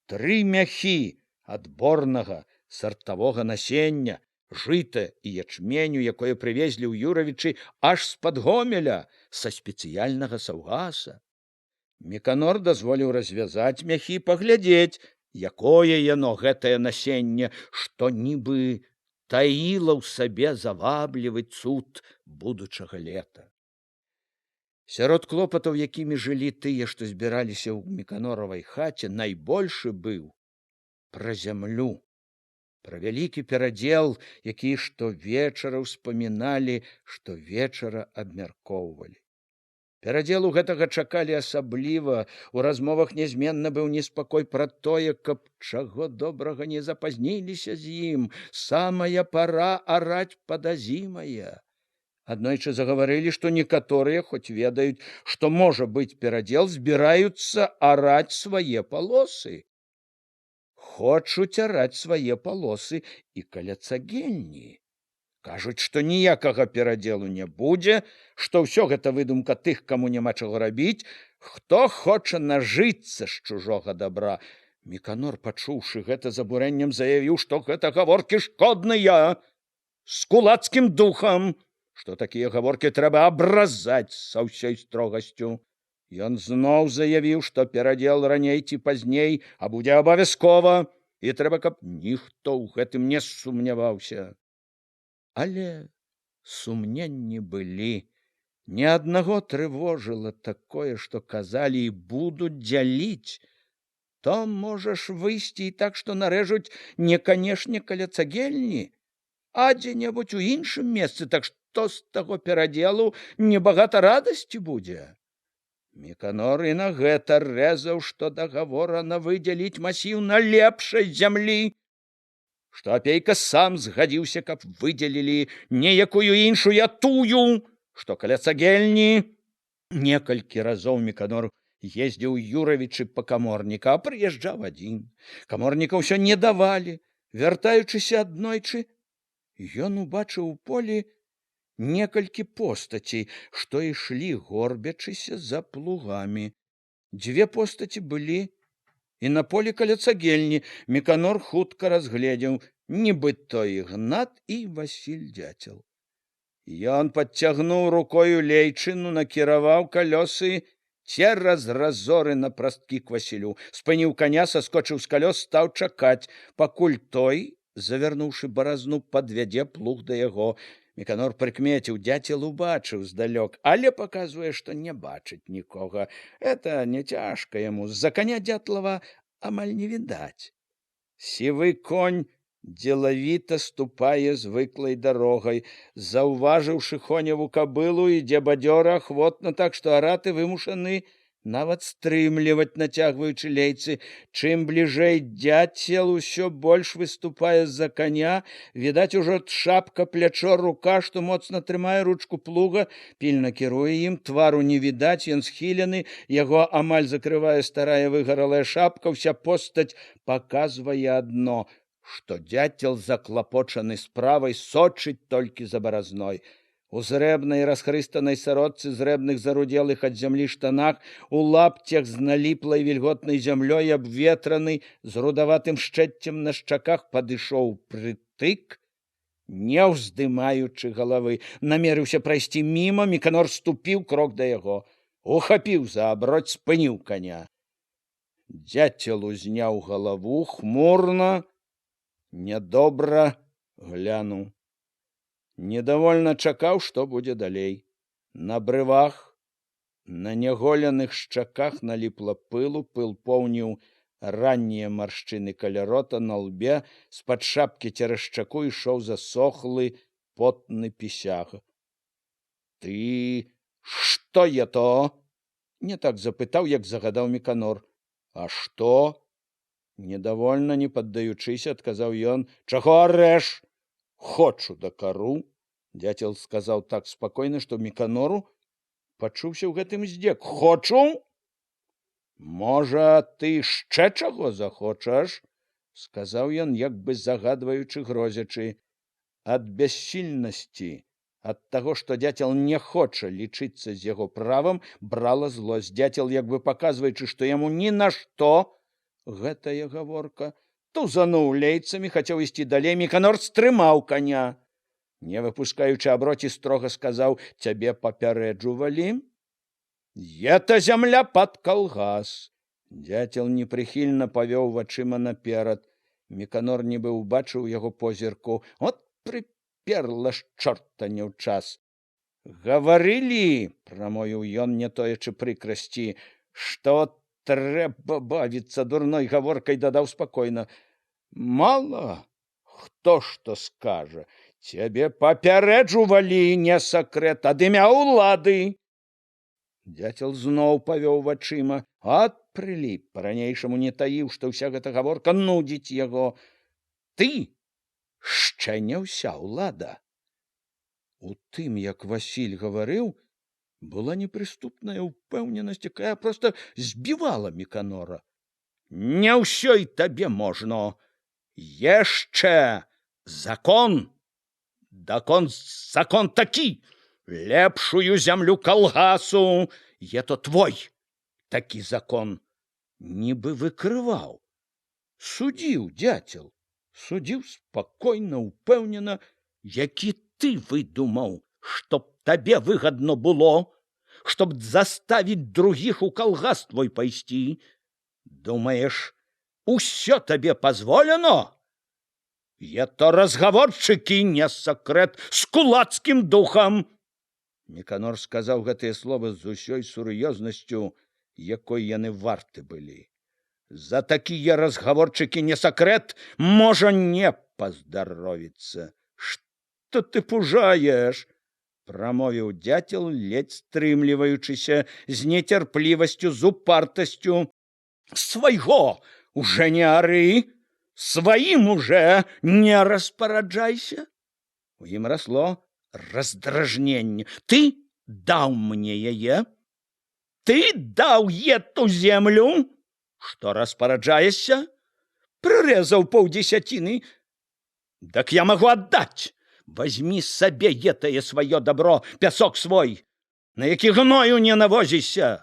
Speaker 1: 3 мяхі адборнага сартавога насення, жыта і ячменю, якое прывезлі ў Юравічы аж з-пад Гомеля, са спецыяльнага саўгаса. Міканор дазволіў развязаць мяхі, паглядзець, якое яно, гэтае насенне, што нібы таіла ў сабе заваблівы цуд будучага лета. Сярод клопатаў, якімі жылі тыя, што збіраліся ў Міканоравай хаце, найбольшы быў пра зямлю, пра вялікі перадзел, які штовечара ўспаміналі, штовечара абмяркоўвалі. Перадзелу гэтага чакалі асабліва, у размовах нязменна быў неспакой пра тое, каб чаго добрага не запазніліся з ім, самая пара араць падазімая. Аднойчы загаварылі, што некаторыя, хоць ведаюць, што можа быць перадзел, збіраюцца араць свае палосы. Хочуць араць свае палосы і каля цагельні. Кажуць, што ніякага перадзелу не будзе, што ўсё гэта выдумка тых, каму няма чаго рабіць, хто хоча нажыцца з чужога дабра. Міканор, пачуўшы гэта з абурэннем, заявіў, што гэта гаворкі шкодныя, з кулацкім духам, што такія гаворкі трэба абразаць са ўсёй строгасцю. Ён зноў заявіў, што перадзел раней ці пазней, а будзе абавязкова, і трэба, каб ніхто ў гэтым не сумняваўся. Але сумненні былі, Ні аднаго трывожыла такое, што казалі і будуць дзяліць. То можаш выйсці і так, што нарэжуць не канешне каля цагельні, а дзе-небудзь у іншым месцы, так што з таго перадзелу небагата радасці будзе. Міканор і на гэта рэзаў, што дагаворана выдзяліць масіў на лепшай зямлі, што апейка сам згадзіўся, каб выдзелілі неякую іншую, а тую, што каля цагельні. Некалькі разоў Міканор ездзіў Юравічы па каморніка, а прыязджаў адзін. Каморніка ўсё не давалі. Вяртаючыся аднойчы, ён убачыў у полі некалькі постацей, што ішлі, горбячыся за плугамі. Дзве постаці былі і на полі каля цагельні. Міканор хутка разгледзеў, нібы то Ігнат і Васіль Дзяцел. Ён падцягнуў рукою лейчыну, накіраваў калёсы цераз разоры на прасткі к Васілю, спыніў каня, саскочыў з калёс, стаў чакаць, пакуль той, завярнуўшы баразну, падвядзе плуг да яго. Міканор прыкмеціў, Дзяцел убачыў здалёк, але паказвае, што не бачыць нікога. Это не цяжка яму, з-за каня Дятлава амаль не відаць. Сівы конь дзелавіта ступае звыклай дарогай. Заўважыўшы Хоневу кабылу, ідзе бадзёра, ахвотна, так што араты вымушаны нават стрымліваць, нацягваючы лейцы. Чым бліжэй Дзяцел, усё больш выступае з-за каня. Відаць ужо шапка, плячо, рука, што моцна трымае ручку плуга, пільна кіруе ім, твару не відаць, ён схілены, яго амаль закрывае старая выгаралая шапка. Уся постаць паказвае адно, што Дзяцел, заклапочаны справай, сочыць толькі за баразной. У зрэбнай расхрыстанай сародцы, зрэбных зарудзелых ад зямлі штанах, у лапцях з наліплай вільготнай зямлёй, абветраны, з рудаватым шчэццем на шчаках, падышоў прытык, не ўздымаючы галавы. Намерыўся прайсці міма, Міканор ступіў крок да яго, ухапіў за аброць, спыніў каня. Дзяцел узняў галаву, хмурна, нядобра глянуў. Недовольна чакаў, што будзе далей. На брывах, на няголеных шчаках наліпла пылу, пыл поўніў раннія маршчыны каля рота, на лбе, з-пад шапкі цераз шчаку ішоў засохлы потны пісяг. Ты што я то? Не так запытаў, як загадаў Міканор. А што? Недовольна, не паддаючыся, адказаў ён. Чаго арэш? Хочу дакару. Дзяцел сказаў так спакойна, што Міканору пачуўся ў гэтым здзек. Хочу? Можа, ты яшчэ чаго захочаш? Сказаў ён, як бы загадваючы, грозячы. Ад бяссільнасці, ад таго, што Дзяцел не хоча лічыцца з яго правам, брала злосць. Дзяцел, як бы паказваючы, што яму ні на што гэтая гаворка, тузануў лейцамі, хацеў ісці далей. Міканор стрымаў каня. Не выпускаючы аброці, строга сказаў, цябе папярэджувалі? Ета зямля пад калгас. Дзяцел непрыхільна павёў вачыма наперад. Міканор нібы ўбачыў яго позірку. От прыперла ж чорта не ў час. Гаварылі, прамовіў ён, не тоячы прыкрасці, што трэба бавіцца дурной гаворкай, дадаў спакойна. Мала хто што скажа. Цябе папярэджувалі, не сакрэт, ад імя ўлады. Дзяцел зноў павёў вачыма. От прыліп, па-ранейшаму не таіў, што ўся гэта гаворка нудзіць яго. Ты яшчэ не ўся ўлада. У тым, як Васіль гаварыў, была непрыступная ўпэўненасць, якая проста збівала Міканора. Не ўсё і табе можна. Яшчэ закон. Закон такі. Лепшую зямлю калгасу. Ето твой такі закон. Нібы выкрываў. Судзіў Дзяцел. Судзіў спакойна, упэўнена, які ты выдумаў, чтоб табе выгадно было, чтоб заставіць другіх у калгас твой пайсці. Думаеш, усё табе позволено? Это разговорчики, не сакрэт, с кулацкім духам. Міканор сказаў гэтыя словы з усёй сур'ёзнасцю, якой яны варты былі. За такія разгаворчыкі не сакрэт, можа не паздаровіцца. Што ты пужаеш? Прамовіў дзяцел, ледзь стрымліваючыся з нецярплівасцю, з упартасцю. Свайго уже не ары, сваім уже не распараджайся. У ім расло раздражненне. Ты даў мне яе? Ты даў эту землю? Што распараджаешся? Прырэзаў паўдзесяціны. Так я магу аддаць. Возьми сабе гэтае сваё добро, пясок свой, на які гною не навозіся.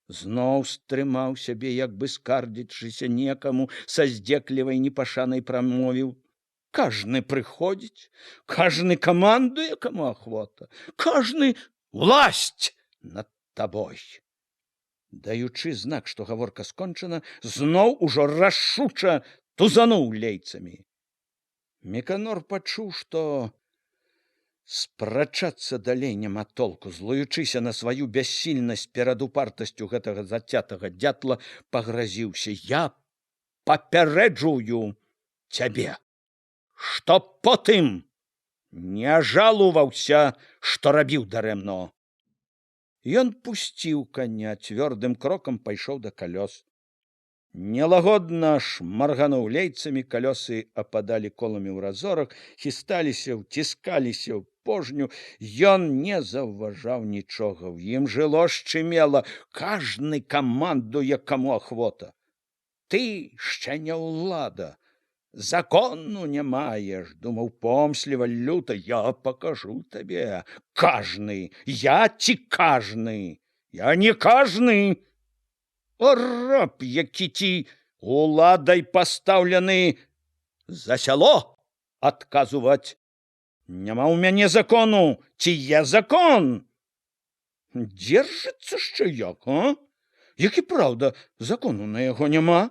Speaker 1: Зноў стрымаў сябе, як бы скардзячыся некаму, са здзеклівай непашанай прамовіў. Кажны прыходзіць, кажны камандуе, каму ахвота, кажны власць над табой. Даючы знак, што гаворка скончана, зноў ужо рашуча тузануў лейцамі. Міканор пачуў, што спрачацца далей няма толку. Злуючыся на сваю бяссільнасць перад упартасцю гэтага зацятага дятла, пагразіўся. Я папярэджую цябе, што потым не жалуваўся, што рабіў дарэмно. Ён пусціў каня, цвёрдым крокам пайшоў да калёс. Нелагодна шмаргануў лейцамі, калёсы ападалі коламі ў разорах, хісталіся, ўціскаліся ў пожню. Ён не заўважаў нічога, у ім жыло шчымела. Кажны камандуе, каму ахвота. Ты ще не ўлада, закону не маеш, думаў помсліва, люта. Я пакажу табе, кажны, я ці кажны, я не кажны. О, раб, які ці уладай пастаўлены за сяло адказваць. Няма ў мяне закону, ці є закон? Дзержыцца ще як, а? Які праўда, закону на яго няма?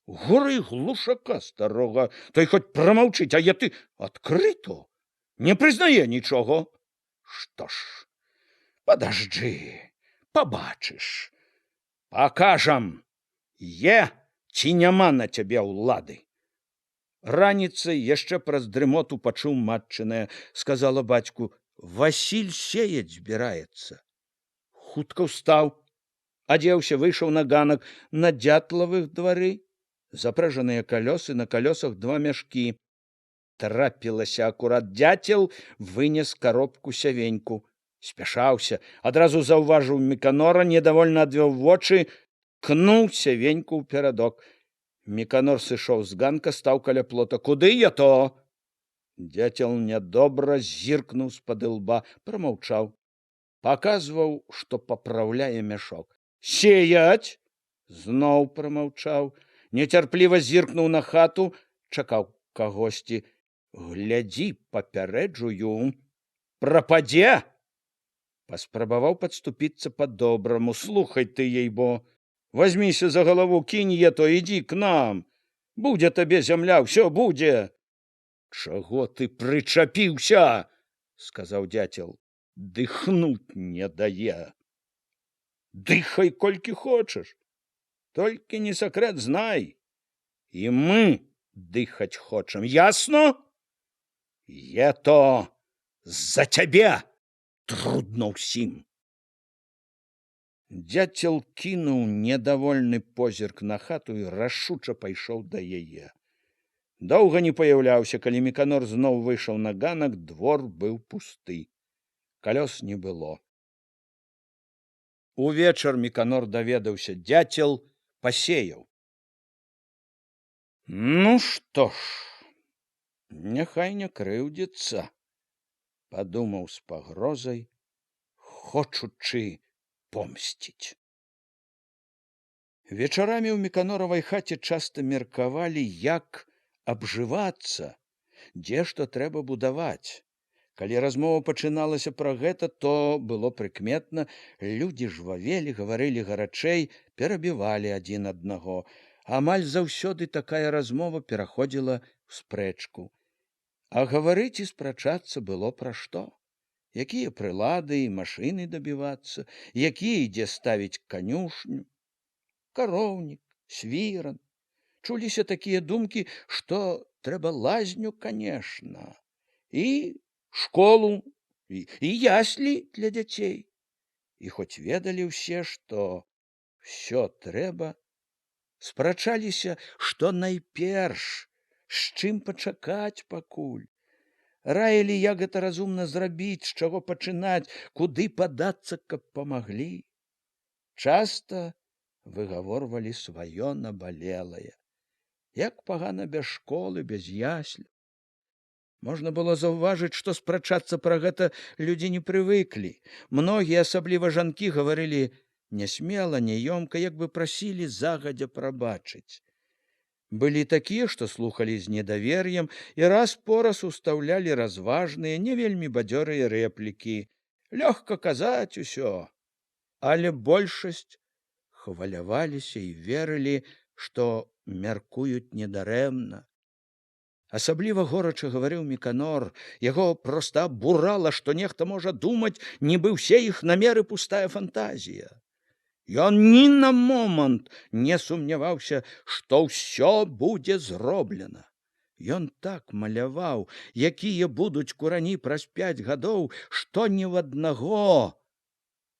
Speaker 1: Горы глушака старога, той хоць прамаўчыць, а я ты адкрыто не прызнае нічога. Што ж, падажджы, пабачыш. Пакажам, є ці няма на цябе ўлады. Раніцай яшчэ праз дрымоту пачуў матчынае, сказала бацьку: Васіль сеяць збіраецца. Хутка ўстаў, адзеўся, выйшаў на ганак. На дзятлавых двары запражаныя калёсы, на калёсах два мяшкі. Трапілася акурат дзяцел, вынес коробку сявеньку. Спяшаўся, адразу заўважыў Міканора, недовольна адвёў вочы, кнуў сявеньку ў перадок. Міканор сышоў з ганка, стаў каля плота. Куды я то? Дзяцел нядобра зіркнуў з-пад ілба, прамаўчаў. Паказваў, што папраўляе мяшок. Сеяць? Зноў прамаўчаў. Нецярпліва зіркнуў на хату, чакаў кагосьці. Глядзі, папярэджую, прападзе. Паспрабаваў падступіцца па-добраму. Слухай ты, ей-бо, возьміся за галаву, кінь е то, ідзі к нам. Будзе табе зямля, ўсё будзе. Чаго ты прычапіўся? Сказаў дзяцел. Дыхнуць не дае. Дыхай колькі хочаш. Толькі не сакрэт знай. І мы дыхаць хочам, ясно? Е то з-за цябе. Трудно ўсім. Дзяцел кінуў недовольны позірк на хату і рашуча пайшоў да яе. Доўга не паяўляўся, калі Міканор зноў выйшаў на ганак, двор быў пусты. Калёс не было. Увечар Міканор даведаўся, дзяцел пасеяў. Ну што ж, няхай не крыўдзіцца, падумаў з пагрозай, хочучы помсціць. Вечарамі ў Міканоравай хаце часта меркавалі, як абжывацца, дзе што трэба будаваць. Калі размова пачыналася пра гэта, то было прыкметна, людзі жвавелі, гаварылі гарачэй, перабівалі адзін аднаго. Амаль заўсёды такая размова пераходзіла ў спрэчку. А гаварыць і спрачацца было пра што. якія прылады і машыны дабівацца, якія ідзе ставіць канюшню, кароўнік, свіран. Чуліся такія думкі, што трэба лазню, канешне, і школу, і яслі для дзяцей. І хоць ведалі ўсе, што ўсё трэба, спрачаліся, што найперш, з чым пачакаць пакуль. Раілі, як гэта разумна зрабіць, з чаго пачынаць, куды падацца, каб памаглі. Часта выгаворвалі сваё набалелае. Як пагана без школы, без ясля. Можна было заўважыць, што спрачацца пра гэта людзі не прывыклі. Многія, асабліва жанкі, гаварылі нясмела, няёмка, як бы прасілі загадзя прабачыць. Былі такія, што слухалі з недавер'ем і раз-пораз устаўлялі разважныя, не вельмі бадзёрыя рэплікі. Лёгка казаць усё. Але большасць хваляваліся і верылі, што мяркуюць недарэмна. Асабліва горача гаварыў Міканор. Яго проста абурала, што нехта можа думаць, нібы ўсе іх намеры пустая фантазія. Ён ні на момант не сумняваўся, што ўсё будзе зроблена. Ён так маляваў, якія будуць курані праз 5 гадоў, што ні ў аднаго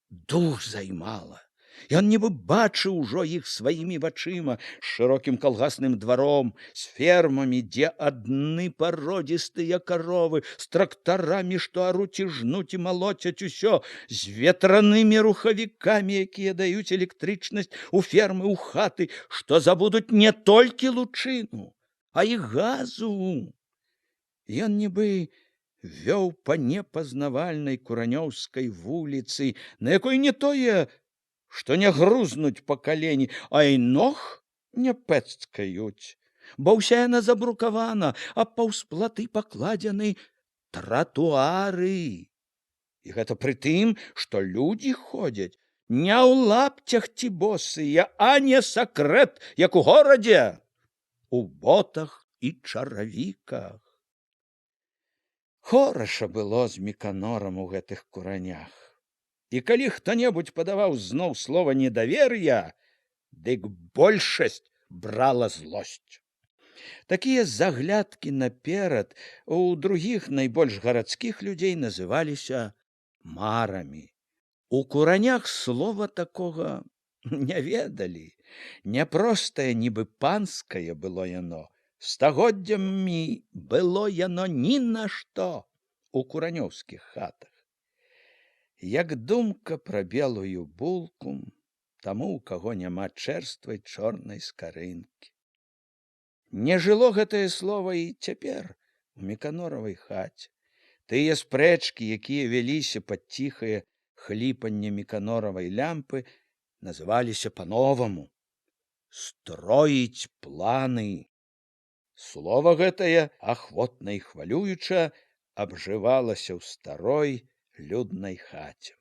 Speaker 1: дух займала. Ён нібы бачыў ужо іх сваімі вачыма, з шырокім калгасным дваром, з фермамі, дзе адны пародзістыя каровы, з трактарамі, што аруць і жнуць і малоцяць усё, з ветранымі рухавікамі, якія даюць электрычнасць у фермы, у хаты, што забудуць не толькі лучыну, а і газу. Ён нібы вёў па непазнавальнай куранёўскай вуліцы, на якой не тое, што не грузнуць па калені, а і ног не пэцкаюць, бо ўся яна забрукавана, а паўз платы пакладзены тратуары. І гэта пры тым, што людзі ходзяць не ў лапцях ці босыя, а не сакрэт, як у горадзе, у ботах і чаравіках. Хораша было з Міканорам у гэтых куранях. І калі хто-небудзь падаваў зноў слова недавер'я, дык большасць брала злосць. Такія заглядкі наперад у другіх найбольш гарадскіх людзей называліся марамі. У куранях слова такога не ведалі. Няпростае, нібы панскае было яно. Стагоддзямі было яно ні на што у куранёўскіх хатах. Як думка пра белую булку таму, у каго няма чэрствай чорнай скарынкі. Не жыло гэтае слова і цяпер у Міканоравай хаце. Тыя спрэчкі, якія вяліся пад ціхае хліпанне Міканоравай лямпы, называліся па-новаму «строіць планы». Слова гэтае, ахвотна і хвалююча, абжывалася ў старой люднай хаце.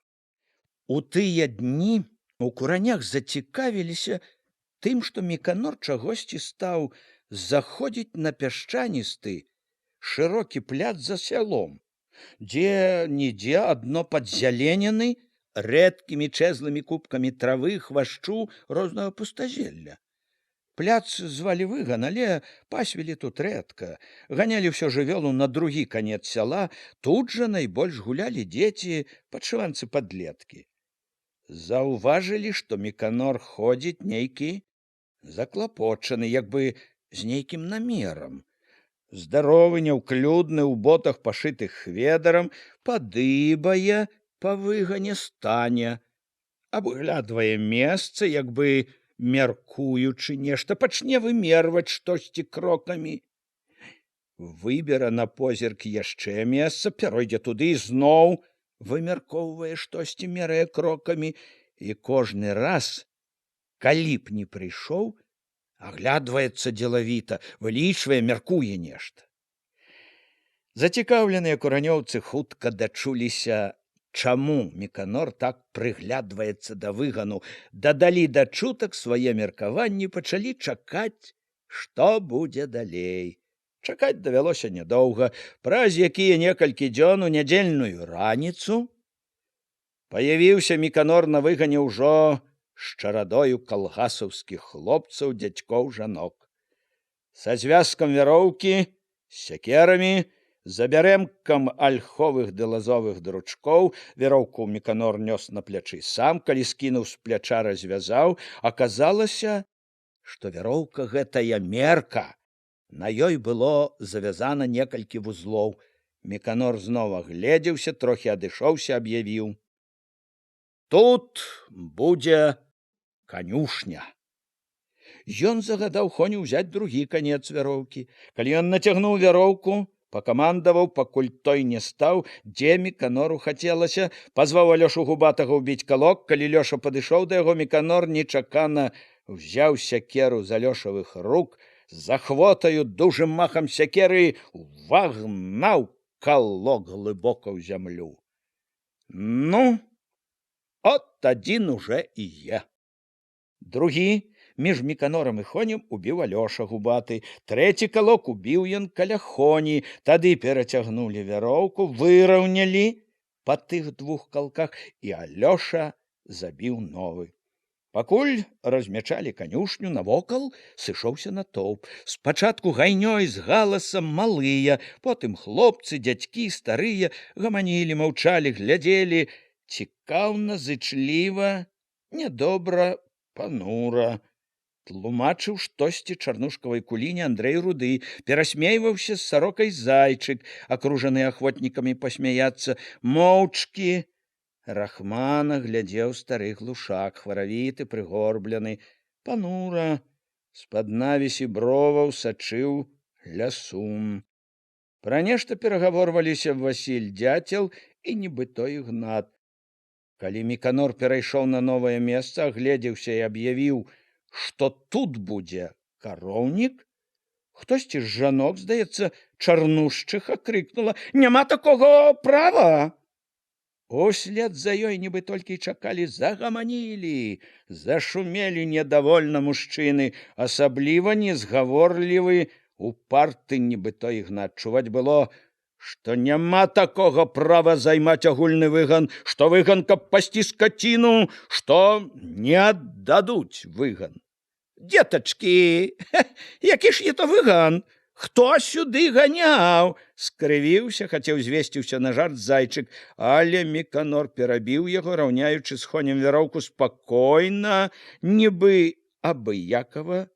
Speaker 1: У тыя дні у куранях зацікавіліся тым, што Міканор чагосьці стаў заходзіць на пясчаністы, шырокі пляц за сялом, дзе-нідзе адно падзяленены рэдкімі чэзлымі купкамі травы, хвашчу, рознага пустазелля. Пляц звалі выган, але пасвілі тут рэдка. Ганялі ўсё жывёлу на другі канец сяла, тут жа найбольш гулялі дзеці, падшыванцы-падлеткі. Заўважылі, што Міканор ходзіць нейкі заклапочаны, як бы з нейкім намерам. Здаровы, няўклюдны, у ботах, пашытых хведарам, падыбае па выгане, стане, абглядвае месца, як бы мяркуючы нешта, пачне вымерваць штосьці крокамі. Выбера на позірк яшчэ месца, пяройдзе туды і зноў вымяркоўвае штосьці, мерае крокамі, і кожны раз, калі б не прыйшоў, аглядваецца дзелавіта, вылічвае, мяркуе нешта. Зацікаўленыя куранёўцы хутка дачуліся, чаму Міканор так прыглядваецца да выгану, дадалі да чутак свае меркаванні, пачалі чакаць, што будзе далей. Чакаць давялося нядоўга. Праз якія некалькі дзён у нядзельную раніцу паявіўся Міканор на выгане ўжо з чарадою калгасаўскіх хлопцаў, дзядзькоў, жанок. Са звязкам вяроўкі, з сякерамі, за бярэмкам альховых ды лазовых дручкоў. Вяроўку Міканор нёс на плячы сам, калі скінуў з пляча, развязаў, аказалася, што вяроўка гэтая мерка. На ёй было завязана некалькі вузлоў. Міканор зноў агледзеўся, трохі адышоўся, аб'явіў: «Тут будзе канюшня». Ён загадаў коню ўзяць другі канец вяроўкі. Калі ён нацягнуў вяроўку, пакамандаваў, пакуль той не стаў, дзе Міканору хацелася, пазваў Алёшу Губатага ўбіць калок. Калі Лёша падышоў да яго, Міканор нечакана ўзяў сякеру з Алёшавых рук, за хвотаю дужым махам сякеры вагнаў калок глыбока ў зямлю. Ну, от адзін уже і є. Другі між Міканорам і конем убіў Алёша Губаты. Трэці калок убіў ён каля коні. Тады перацягнулі вяроўку, выраўнялі па тых двух калках, і Алёша забіў новы. Пакуль размячалі канюшню, навокал сышоўся натоўп. Спачатку гайнёй з галасам малыя, потым хлопцы, дзядзькі, старыя гаманілі, маўчалі, глядзелі цікаўна, зычліва, нядобра, панура. Тлумачыў штосьці чарнушкавай куліне Андрэй Руды, перасмейваўся з сарокай Зайчык, акружаны ахвотнікамі пасмяяцца. Моўчкі рахмана глядзеў стары глушак, хваравіты, прыгорблены. Панура з-пад навісі броваў сачыў лясун. Пра нешта перагаворваліся Васіль Дзяцел і нібыто Ігнат. Калі Міканор перайшоў на новае месца, агледзеўся і аб'явіў, што тут будзе кароўнік, хтосьці з жанок, здаецца, чарнушчыха, крыкнула: «Няма такога права!» Услед за ёй, нібы толькі чакалі, загаманілі, зашумелі недовольна мужчыны, асабліва незгаворлівы, упарты нібыто Ігнат. Чуваць было, што няма такога права займаць агульны выган, што выган, каб пасці скаціну, што не аддадуць выган. «Дзетачкі, які ж є то выган? Хто сюды ганяў?» Скрывіўся, хацеў звесціўся на жарт Зайчык, але Міканор перабіў яго, раўняючы з конем вяроўку, спакойна, нібы абыякава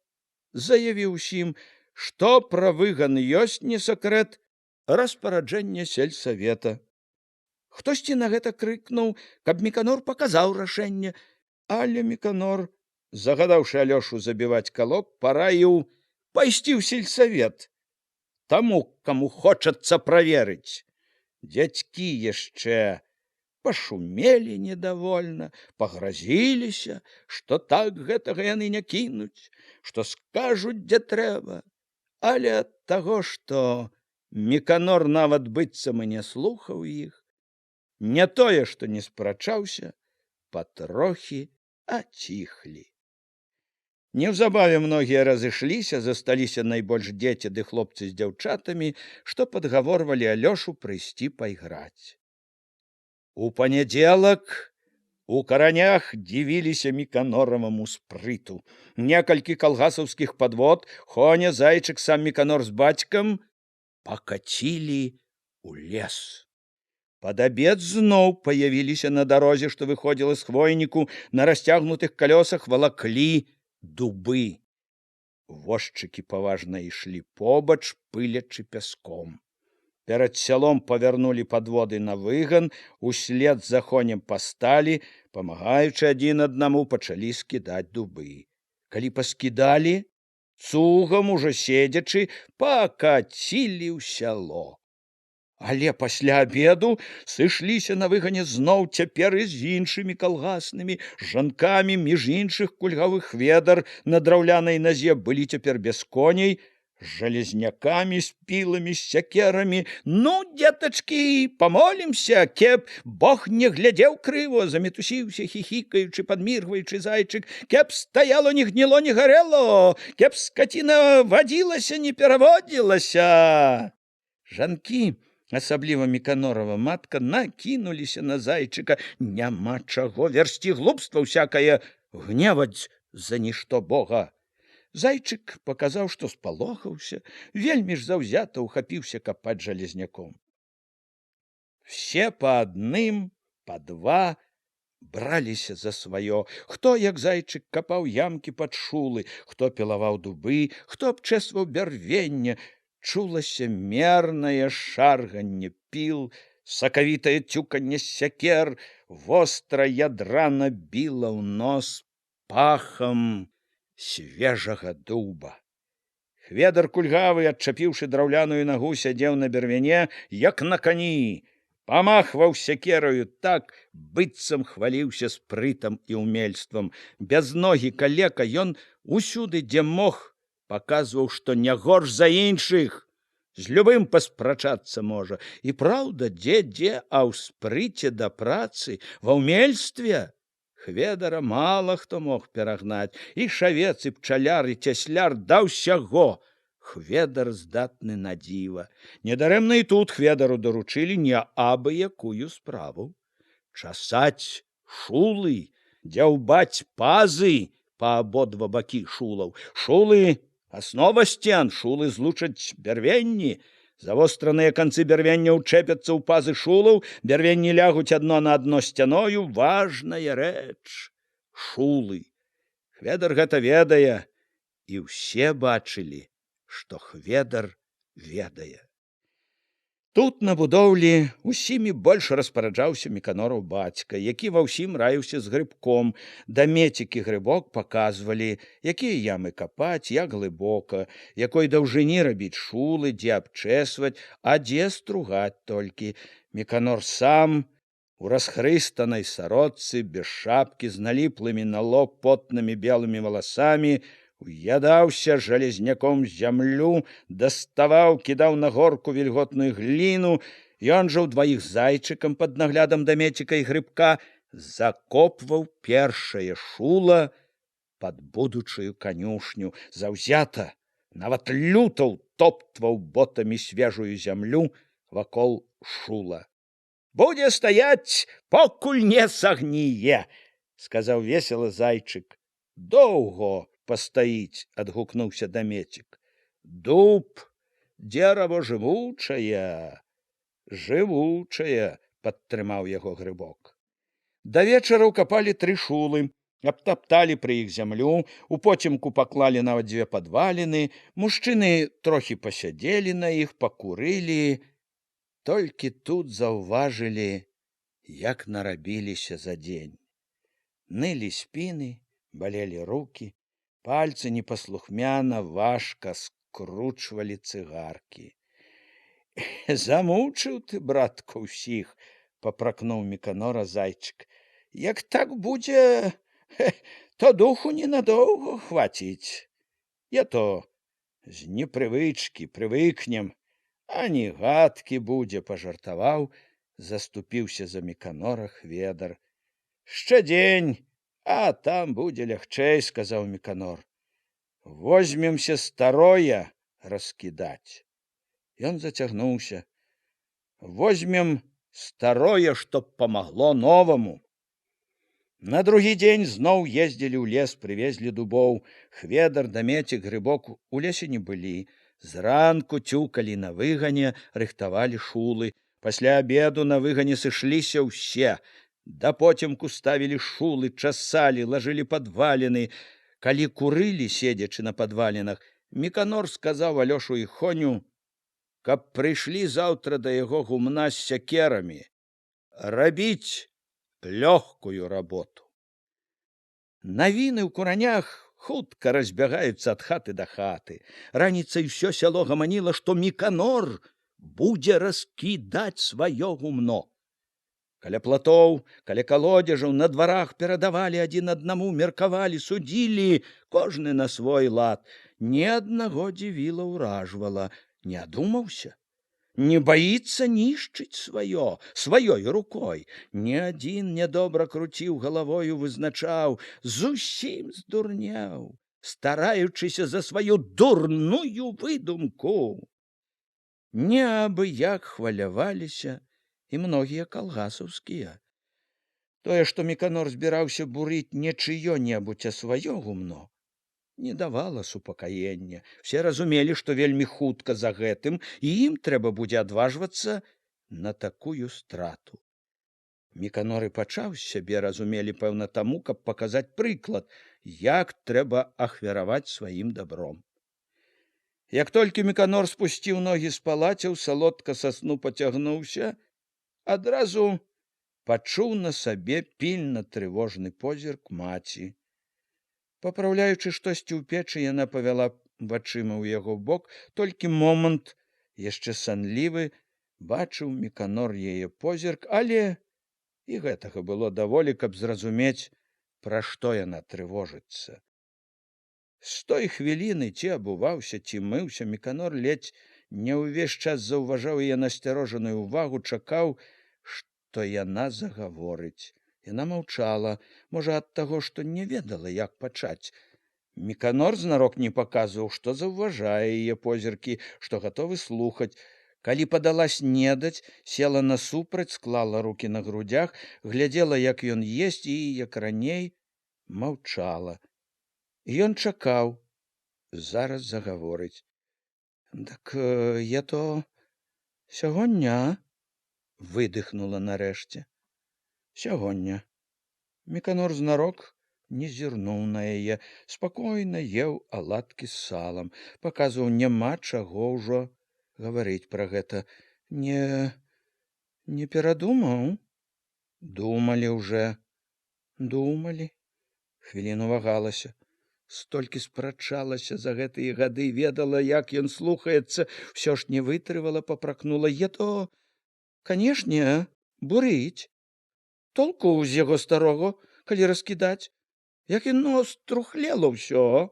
Speaker 1: заявіў усім, што пра выган ёсць не сакрэт, распараджэнне сельсавета. Хтосьці на гэта крыкнуў, каб Міканор паказаў рашэнне, але Міканор, загадаўшы Алёшу забіваць калок, параіў пайсці ў сельсавет таму, каму хочацца праверыць. Дзядзькі яшчэ пашумелі недовольна, пагразіліся, што так гэтага яны не кінуць, што скажуць, дзе трэба. Але ад таго, што Міканор нават быццам і не слухаў іх, не тое, што не спрачаўся, патрохі аціхлі. Неўзабаве многія разышліся, засталіся найбольш дзеці ды хлопцы з дзяўчатамі, што падгаворвалі Алёшу прыйсці пайграць. У панядзелак у каранях дзівіліся Міканораваму спрыту. Некалькі калгасаўскіх падвод, Хоня, Зайчык, сам Міканор з бацькам пакацілі ў лес. Пад абед зноў паявіліся на дарозе, што выходзіла з хвойніку, на расцягнутых калёсах валаклі дубы. Возчыкі паважна ішлі побач, пылячы пяском. Перад сялом павярнулі падводы на выган, услед за конем пасталі, памагаючы адзін аднаму, пачалі скідаць дубы. Калі паскідалі, цугам, ужо седзячы, пакацілі ў сяло. Але пасля абеду сышліся на выгане зноў, цяпер і з іншымі калгаснымі жанкамі, між іншых кульгавых ведар на драўлянай назе былі цяпер без коней, з жалезнякамі, з піламі, з сякерамі. Ну, дзетачкі, памолімся, кеп Бог не глядзеў крыво, замітусіўся, хіхікаючы, падміргваючы зайчык. Кеп стаяло, не гніло, не гарэло, кеп скаціна вадзілася, не пераводзілася. Жанкі, асабліва Міканорава матка, накінуліся на зайчыка. Няма чаго версці глупства ўсякае, гневаць за нішто Бога. Зайчык паказаў, што спалохаўся, вельмі ж заўзята ўхапіўся капаць жалезняком. Все па адным, па два браліся за сваё. Хто, як зайчык, капаў ямкі пад шулы, хто пілаваў дубы, хто абчэсваў бярвенне. Чулася мернае шарганне піл, сакавітае цюканне сякер, востра ядрана біла ў нос пахам свежага дуба. Хведар кульгавы, адчапіўшы драўляную нагу, сядзеў на бервяне, як на кані, памахваў сякераю так, быццам хваліўся спрытам і ўмельствам. Без ногі калека ён усюды, дзе мог, паказваў, што не горш за іншых, з любым паспрачацца можа. І праўда, дзе, а ў спрыце да працы, ва ўмельстве Хведара мала хто мог перагнаць. І шавец, і пчаляр, і цясляр, да ўсяго. Хведар здатны на дзіва. Недарэмна і тут Хведару даручылі не абы якую справу. Часаць шулы, дзяўбаць пазы па абодва бакі шулаў. Шулы — аснова сцен, шулы злучаць бярвенні. Завостраныя канцы бярвення ўчэпяцца ў пазы шулаў, бярвенні лягуць адно на адно сцяною. Важная рэч — шулы. Хведар гэта ведае, і ўсе бачылі, што Хведар ведае. Тут на будоўлі усімі больш распараджаўся Міканораў бацька, які ва ўсім раіўся з грыбком. Дамецік і грыбок паказвалі, якія ямы капаць, як глыбока, якой даўжыні рабіць шулы, дзе абчэсваць, а дзе стругаць толькі. Міканор сам у расхрыстанай сарочцы, без шапкі, з наліплымі на лоб потнымі белымі валасамі, уядаўся жалезняком зямлю, даставаў, кідаў на горку вільготную гліну. Ён жа ўдваіх зайчыкам пад наглядам дамеціка і грыбка закопваў першае шула пад будучую канюшню. Заўзята, нават люта ўтоптваў ботамі свежую зямлю вакол шула. «Будзе стаяць, покуль не сагніе», — сказаў весела зайчык. «Доўго пастаіць», — адгукнуўся дамецік. «Дуб — дзерава жывучае, жывучае», — падтрымаў яго грыбок. Да вечара ўкапалі 3 шулы, абтапталі пры іх зямлю, у поцемку паклалі нават 2 падваліны. Мужчыны трохі пасядзелі на іх, пакурылі. Толькі тут заўважылі, як нарабіліся за дзень. Нылі спіны, балелі рукі, пальцы непаслухмяна, важка скручвалі цыгаркі. «Замучыў ты, братку, ўсіх», — папракнуў Міканора зайчык. «Як так будзе, то духу ненадоўга хваціць. Я то з непрывычкі прывыкнем, а не гадкі будзе», — пажартаваў, заступіўся за Міканора Хведар. «Шчэ дзень, а там будзе лягчэй», — сказаў Міканор. «Возьмемся старое раскідаць». Ён зацягнуўся. «Возьмем старое, чтоб памагло новаму». На другі дзень зноў ездзілі ў лес, прывезлі дубоў. Хведар, дамецік, грыбок у лесе не былі. Зранку цюкалі на выгане, рыхтавалі шулы. Пасля абеду на выгане сышліся ўсе. Да потемку ставілі шулы, часалі, лажылі падваліны. Калі курылі, седзячы на падвалінах, Міканор сказаў Алёшу і Хоню, каб прыйшлі заўтра да яго гумна з сякерамі, рабіць лёгкую работу. Навіны ў куранях хутка разбягаюцца ад хаты да хаты. Раніцай усё сяло гаманіла, што Міканор будзе раскідаць сваё гумно. Каля платоў, каля калодзежаў, на дварах перадавалі адзін аднаму, меркавалі, судзілі, кожны на свой лад. ни аднаго дзівіла ўражвала, не адумаўся. Не боится нішчыць сваёй рукой. Ні адзін нядобра круціў галавою, вызначаў, зусім здурнеў, стараючыся за сваю дурную выдумку. Неабыяк хваляваліся і многія калгасаўскія. Тое, што Міканор збіраўся бурыць не чыё-небудзь, а сваё гумно, не давала супакаення. Все разумелі, што вельмі хутка за гэтым і ім трэба будзе адважвацца на такую страту. Міканор і пачаў з сябе, разумелі, пэўна, таму, каб паказаць прыклад, як трэба ахвяраваць сваім дабром. Як толькі Міканор спусціў ногі з палацяў, салодка са сну пацягнуўся, адразу пачуў на сабе пільна трывожны позірк маці. Папраўляючы штосьці ў печы, яна павяла вачыма ў яго бок, толькі момант, яшчэ санлівы, бачыў Міканор яе позірк, але і гэтага было даволі, каб зразумець, пра што яна трывожыцца. З той хвіліны ці абуваўся, ці мыўся, Міканор ледзь не ўвесь час заўважаў яе насцярожаную ўвагу, чакаў, што яна загаворыць. Яна маўчала, можа, ад таго, што не ведала, як пачаць. Міканор знарок не паказваў, што заўважае яе позіркі, што гатовы слухаць. Калі падала снедаць, села насупраць, склала рукі на грудях, глядзела, як ён есць, і, як раней, маўчала. Ён чакаў, зараз загаворыць. «Так я то сягоння?» — выдыхнула нарэшце. «Сягоння». Міканор знарок не зірнуў на яе, спакойна еў аладкі з салам, паказваў, няма чаго ўжо гаварыць пра гэта. Не перадумаў? Думалі ўжэ. Думалі. Хвіліну вагалася. Столькі спрачалася за гэтыя гады, ведала, як ён слухаецца, ўсё ж не вытрывала, папракнула. «Я то, канешне, бурыць. Толку з яго старога, калі раскідаць, як яно струхлела ўсё».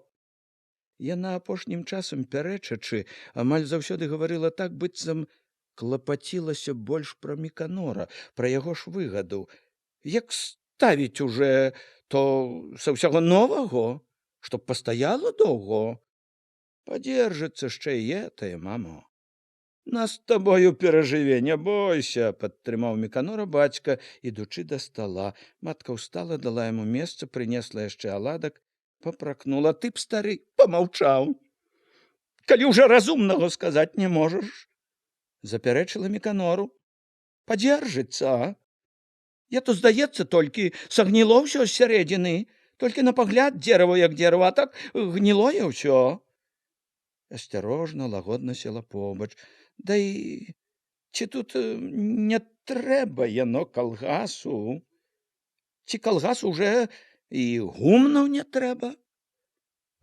Speaker 1: Яна апошнім часам, пярэчачы, амаль заўсёды гаварыла так, быццам клапацілася больш пра Міканора, пра яго ж выгаду. Як ставіць уже то са ўсяго новаго, чтоб пастаяла доўго. Падзержыцца яшчэ і гэтае, мамо. Нас з табою перажыве, не бойся, падтрымаў Міканора бацька, ідучы да стала. Матка ўстала, дала яму месца, прынесла яшчэ аладак, папракнула. «Ты б, стары, памаўчаў, калі ўжо разумнага сказаць не можаш», — запярэчыла Міканору. «Падзержыцца, а? Я то, здаецца, толькі сагніло ўсё з сярэдзіны. Толькі на пагляд дзерава як дзерава, а так гнілое ўсё». Асцярожна, лагодна села побач. «Да і ці тут не трэба яно калгасу? Ці калгасу уже і гумнаў не трэба?»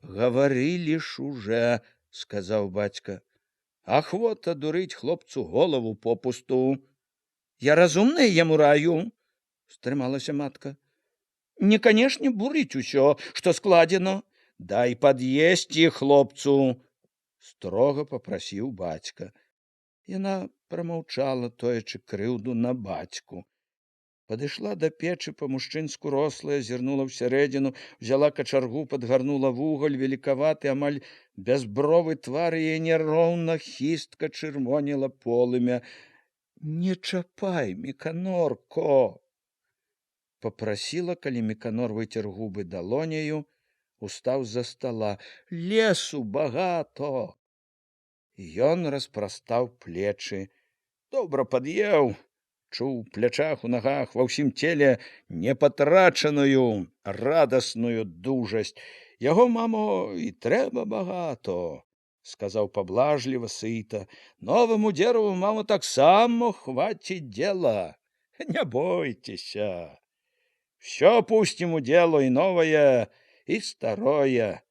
Speaker 1: «Гаварылі ж уже», — сказаў бацька. «Ахвота дурыць хлопцу голову попусту». «Я разумная яму раю», — стрымалася матка. «Не, канешне, бурыць усё, што складзена. Дай пад'есці хлопцу», — строга папрасіў бацька. Яна прамаўчала, тоячы крыўду на бацьку. Падышла да печы па-мужчынску рослая, зірнула ўсярэдзіну, взяла качаргу, падгарнула вугаль, великаваты, амаль бязбровы твар яе няроўна, хістка чырвонела полымя. «Не чапай, Міканорко!» Папрасіла, калі Міканор выцер губы далоняю, устаў з-за стала. «Лесу багато!» Ён распрастаў плечы. Добра пад'еў, чуў у плячах, у нагах, ва ўсім целе непатрачаную, радасную дужасць. «Яго, мамо, і трэба багато», — сказаў паблажліва, сыта. «Новаму дзераву, мамо, таксама хваціць дела. Не бойцеся. Все пустим у дело, и новое, и старое».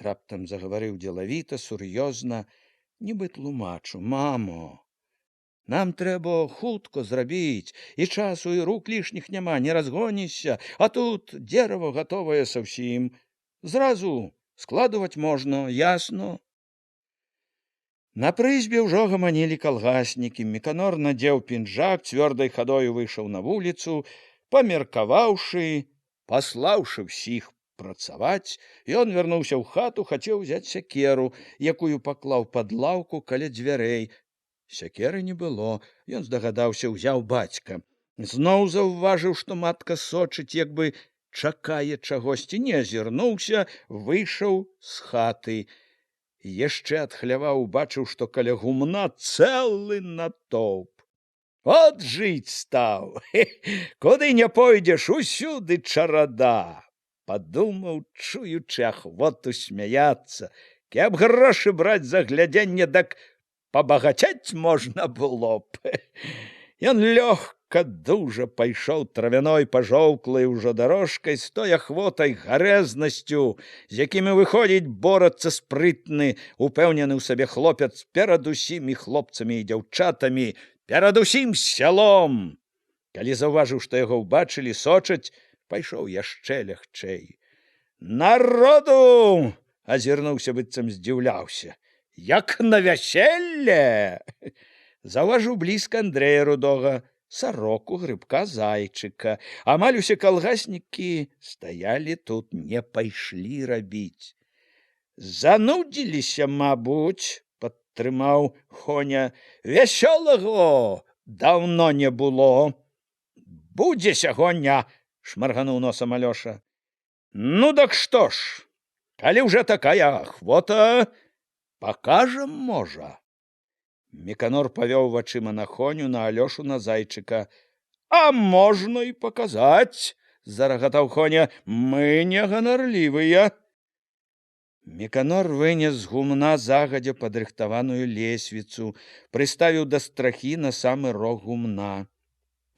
Speaker 1: Раптам загаварыў дзелавіта, сур'ёзна, нібы тлумачу. «Мамо, нам трэба хутка зрабіць, і часу, і рук лішніх няма, не разгонішся, а тут дзерава гатовае са ўсім. Зразу Складывать можно, ясно. На прызбе ўжо гаманілі калгаснікі. Міканор надзеў пінжак, цвёрдай хадою выйшаў на вуліцу, памеркаваўшы, паслаўшы ўсіх працаваць, ён вярнуўся ў хату, хацеў узяць сякеру, якую паклаў пад лаўку каля дзвярэй. Сякеры не было, ён здагадаўся, узяў бацька. Зноў заўважыў, што матка сочыць, як бы чакае чагосьці, не азірнуўся, выйшаў з хаты. Яшчэ адхляваў, убачыў, што каля гумна цэлы натоўп. От жыць стаў, куды не пойдзеш, усюды чарада. Падумаў, чуючы ахвоту смяяцца, каб грошы браць за глядзенне, дак пабагацець можна было б. Ён лёгка дужа пайшоў травяной пажоўклай ужо дарожкай з той ахвотай, гарэзнасцю, з якімі выходзіць борацца спрытны, упэўнены ў сабе хлопец перад усімі хлопцамі і дзяўчатамі, перад усім сялом. Калі заўважыў, што яго ўбачылі, сочаць, пайшоў яшчэ лягчэй. Народу! Азірнуўся, быццам здзіўляўся. Як на вяселле! Заўважыў блізка Андрэя Рудога, сароку, грыбка, зайчыка. Амаль усе калгаснікі стаялі тут, не пайшлі рабіць. Занудзіліся, мабуть, падтрымаў Хоня. Вясёлага даўно не было. Будзе сягоння, шмаргануў носам Алёша. Ну дак што ж, калі ўжо такая ахвота, пакажам, можа. Міканор павёў вачыма на Хоню, на Алёшу, на зайчыка. А можна і паказаць, зарагатаў Хоня, мы не ганарлівыя. Міканор вынес з гумна загадзя падрыхтаваную лесвіцу, прыставіў да страхі на самы рог гумна.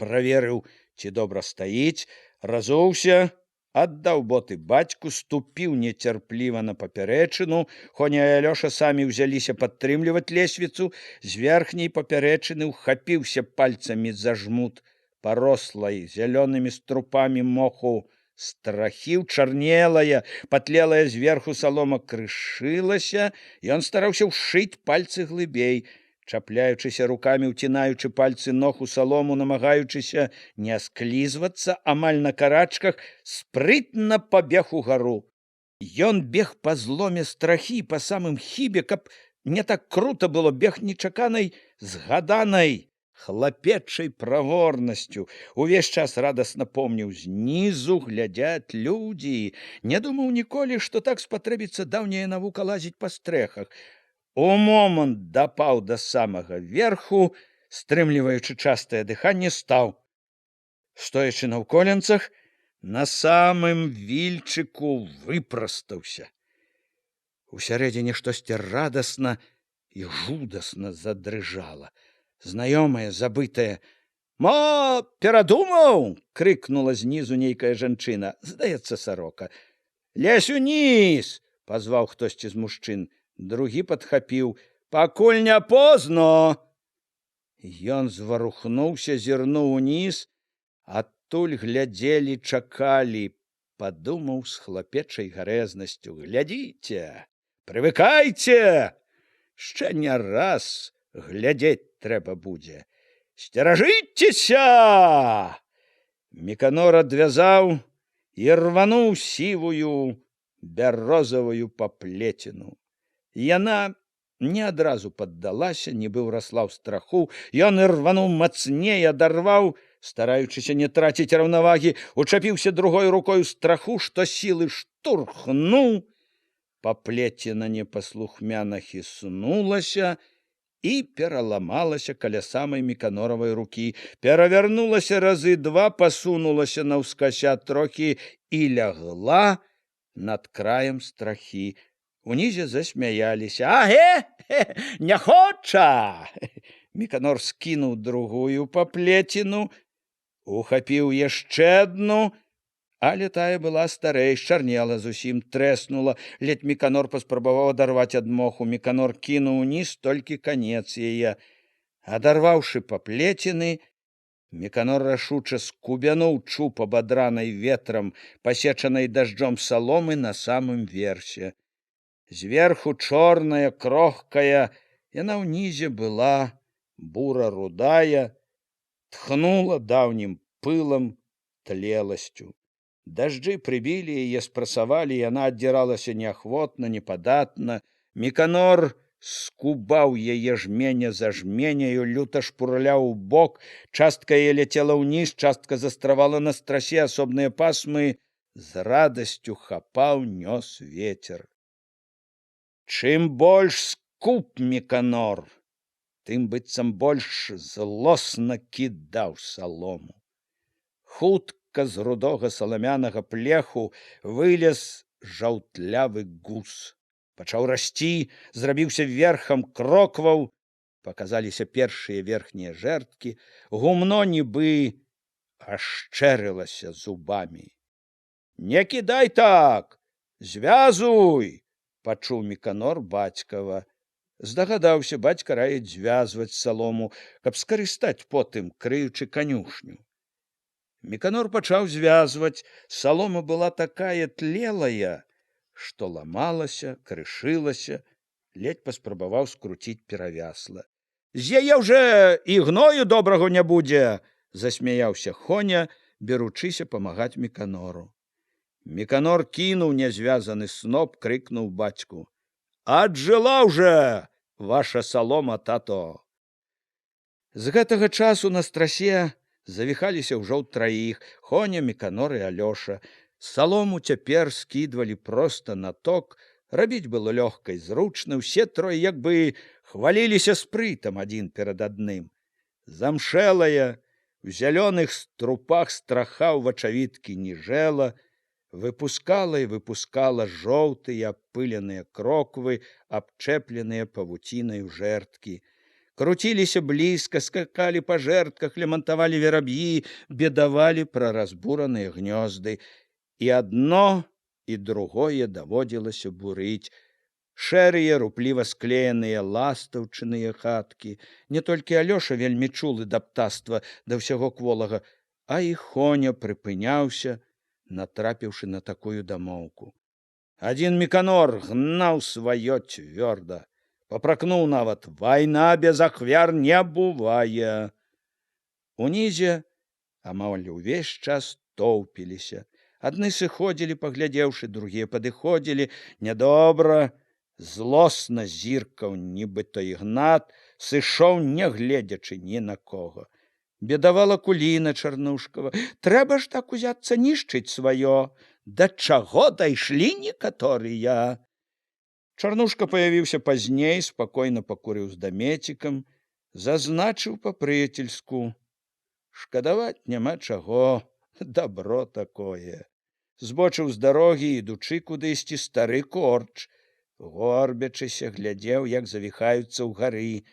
Speaker 1: Праверыў, ці добра стаіць, разуўся, аддаў боты бацьку, ступіў нецярпліва на папярэчыну. Хоня і Алёша самі ўзяліся падтрымліваць лесвіцу. З верхняй папярэчыны ўхапіўся пальцамі за жмут парослай зялёнымі струпамі моху страхі, чарнелая, патлелая зверху салома крышылася. Ён стараўся ўшыць пальцы глыбей, чапляючыся рукамі, уцінаючы пальцы ног у салому, намагаючыся не асклізвацца, амаль на карачках, спрытна пабег угару. Ён бег па зломе страхі, па самым хібе, каб не так крута было, бег нечаканай, згаданай, хлапечай праворнасцю. Увесь час радасна помніў, знізу глядзяць людзі. Не думаў ніколі, што так спатрэбіцца даўняя навука лазіць па стрэхах. У момант дапаў да самага верху, стрымліваючы частае дыханне, стаў. Стоячы на ўколенцах, на самым вільчыку выпрастаўся. Усярэдзіне штосьці радасна і жудасна задрыжала. Знаёмае, забытае. «Мо, перадумаў!» — крыкнула знізу нейкая жанчына. Здаецца, сарока. «Лезь уніз!» — пазваў хтосьці з мужчын. Другі падхапіў. «Пакуль не позно!» Ён зварухнуўся, зірнуў уніз. Адтуль глядзелі, чакалі. Падумаў з хлапечай гарэзнасцю. «Глядзіце! Прывыкайце! Яшчэ не раз глядзець трэба будзе. Сцеражыцеся!» Міканор адвязаў і рвануў сівую бярозавую паплеціну. Яна не адразу паддалася, нібы ўрасла ў страху. Ён ірвануў мацней, адарваў, стараючыся не траціць раўнавагі, учапіўся другой рукой страху, што сілы штурхнуў. Паплеціна непаслухмяна хіснулася і пераламалася каля самай Міканоравай рукі, перавярнулася разы два, пасунулася наўскася трохі і лягла над краем страхі. Унізе засмяяліся. «Аге, не хоча!» Міканор скінуў другую паплеціну, ухапіў яшчэ адну, але тая была старэй, чарнела зусім, трэснула. Ледзь Міканор паспрабаваў адарваць ад моху. Міканор кінуў уніз толькі канец яе. Адарваўшы паплеціны, Міканор рашуча скубянуў чуб абадранай ветрам, пасечанай дажджом саломы на самым версе. Зверху чорная, крохкая, яна ўнізе была бура-рудая, тхнула даўнім пылам, тлеласцю. Дажджы прыбілі яе, спрасавалі, яна аддзіралася неахвотна, непадатна. Міканор скубаў яе жменя за жменяю, люта шпурляў у бок, частка яе ляцела ўніз, частка застравала на страсе, асобныя пасмы з радасцю хапаў, нёс вецер. Чым больш скуп Міканор, тым быццам больш злосна кідаў салому. Хутка з рудога саламянага плеху вылез жаўтлявы гус. Пачаў расці, зрабіўся верхам крокваў, паказаліся першыя верхнія жэрдкі, гумно нібы ашчэрылася зубамі. Не кідай так, звязуй, пачуў Міканор бацькава. Здагадаўся, бацька раіць звязваць салому, каб скарыстаць потым, крыючы канюшню. Міканор пачаў звязваць, салома была такая тлелая, што ламалася, крышылася, ледзь паспрабаваў скруціць перавясла. З яе ўжо і гною добрага не будзе, засмяяўся Хоня, беручыся памагаць Міканору. Міканор кінуў нязвязаны сноп, крыкнуў бацьку: «Аджыла ўжо ваша салома, тато!» З гэтага часу на страсе завіхаліся ўжо ўтраіх: Хоня, Міканор і Алёша. Салому цяпер скідвалі проста на ток, рабіць было лёгка і зручна, усе трое як бы хваліліся спрытам адзін перад адным. Замшэлая, у зялёных струпах страха ў вачавіткі ніжэла, выпускала і выпускала жоўтыя апыленыя кроквы, абчэпленыя павуцінаю жэрдкі. Круціліся блізка, скакалі па жэрдках, лямантавалі вераб'і, бедавалі пра разбураныя гнёзды. І адно, і другое даводзілася бурыць. Шэрыя, рупліва склееныя ластаўчыныя хаткі. Не толькі Алёша вельмі чулы да птаства, да ўсяго кволага, а і Хоня прыпыняўся, натрапіўшы на такую дамоўку. Адзін Міканор гнаў сваё цвёрда. Папракнуў нават: «Вайна без ахвяр не бывае!» Унізе амаль увесь час тоўпіліся. Адны сыходзілі, паглядзеўшы, другія падыходзілі. Нядобра, злосна зіркаў, нібыта Ігнат, сышоў, не гледзячы ні на кого. Бедавала Куліна Чарнушкава: «Трэба ж так узяцца нішчыць сваё! Да чаго дайшлі некаторыя!» Чарнушка паявіўся пазней, спакойна пакурыў з дамецікам, зазначыў па-прыяцельску: «Шкадаваць няма чаго, дабро такое!» Збочыў з дарогі, ідучы кудысьці, стары корч, горбячыся, глядзеў, як завіхаюцца ўгары.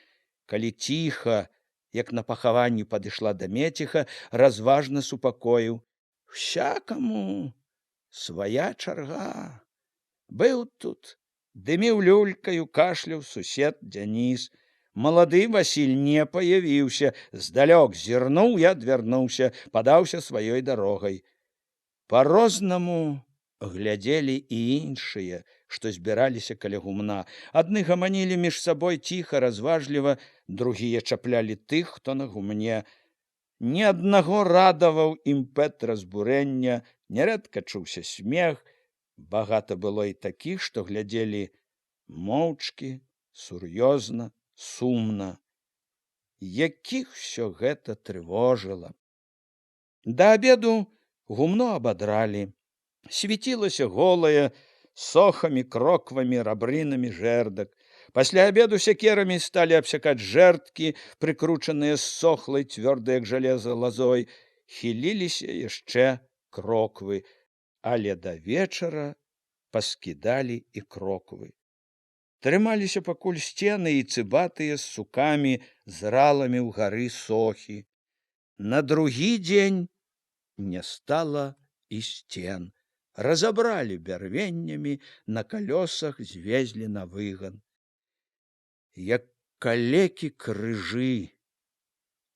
Speaker 1: Калі ціха, як на пахаванні, падышла да Меціха, разважна супакоіў: «Всякаму свая чарга. Быў тут, дыміў люлькаю, кашляў сусед Дзяніс. Малады Васіль не паявіўся, здалёк зірнуў і адвярнуўся, падаўся сваёй дарогай. Па-рознаму глядзелі і іншыя, што збіраліся каля гумна. Адны гаманілі між сабой ціха, разважліва, другія чаплялі тых, хто на гумне. Ні аднаго радаваў імпэт разбурэння, нярэдка чуўся смех. Багата было і такіх, што глядзелі моўчкі, сур'ёзна, сумна. Якіх усё гэта трывожыла. Да абеду гумно абадралі. Свяцілася голая, сохамі, кроквамі, рабрынамі жэрдак. Пасля абеду сякерамі сталі абсякаць жэрдкі, прыкручаныя ссохлай, цвёрдай, як жалеза, лазой. Хіліліся яшчэ кроквы, але да вечара паскідалі і кроквы. Трымаліся пакуль сцены і цыбатыя з сукамі, з раламі ўгары сохі. На другі дзень не стала і сцен. Разабралі бярвеннямі, на калёсах звезлі на выган. Як калекі крыжы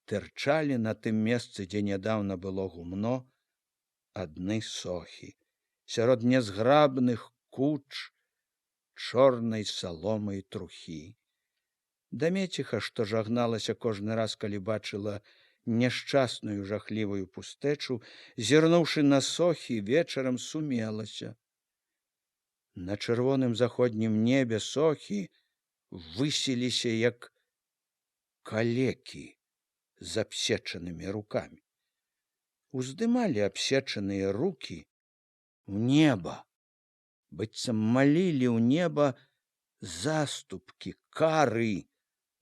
Speaker 1: тырчалі на тым месцы, дзе нядаўна было гумно, адны сохі. Сярод нязграбных куч чорнай саломы і трухі. Дамеціха, што жагналася кожны раз, калі бачыла няшчасную жахлівую пустэчу, зірнуўшы на сохі, вечарам сумелася. На чырвоным заходнім небе сохі высіліся, як калекі з абсечанымі рукамі. Уздымалі абсечаныя рукі ў неба, быццам малілі ў неба заступкі, кары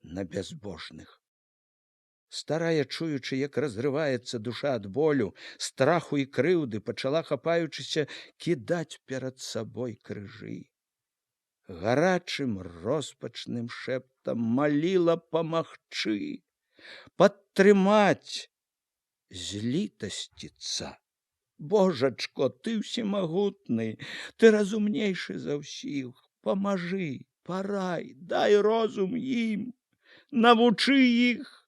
Speaker 1: на бязбожных. Старая, чуючы, як разрываецца душа ад болю, страху і крыўды, пачала, хапаючыся, кідаць перад сабой крыжы. Гарачым роспачным шэптам маліла памагчы, падтрымаць, злітасціцца. Божачко, ты ўсемагутны, ты разумнейшы за ўсіх, памажы, парай, дай розум ім, навучы іх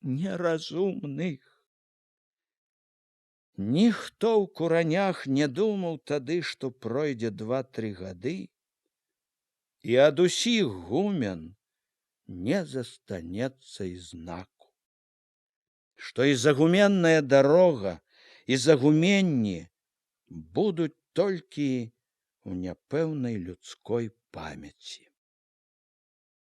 Speaker 1: неразумных. Ніхто ў куранях не думаў тады, што пройдзе 2-3 гады, і ад усіх гумен не застанецца і знаку. Што і загуменная дарога, і загуменні будуць толькі ў няпэўнай людской памяці.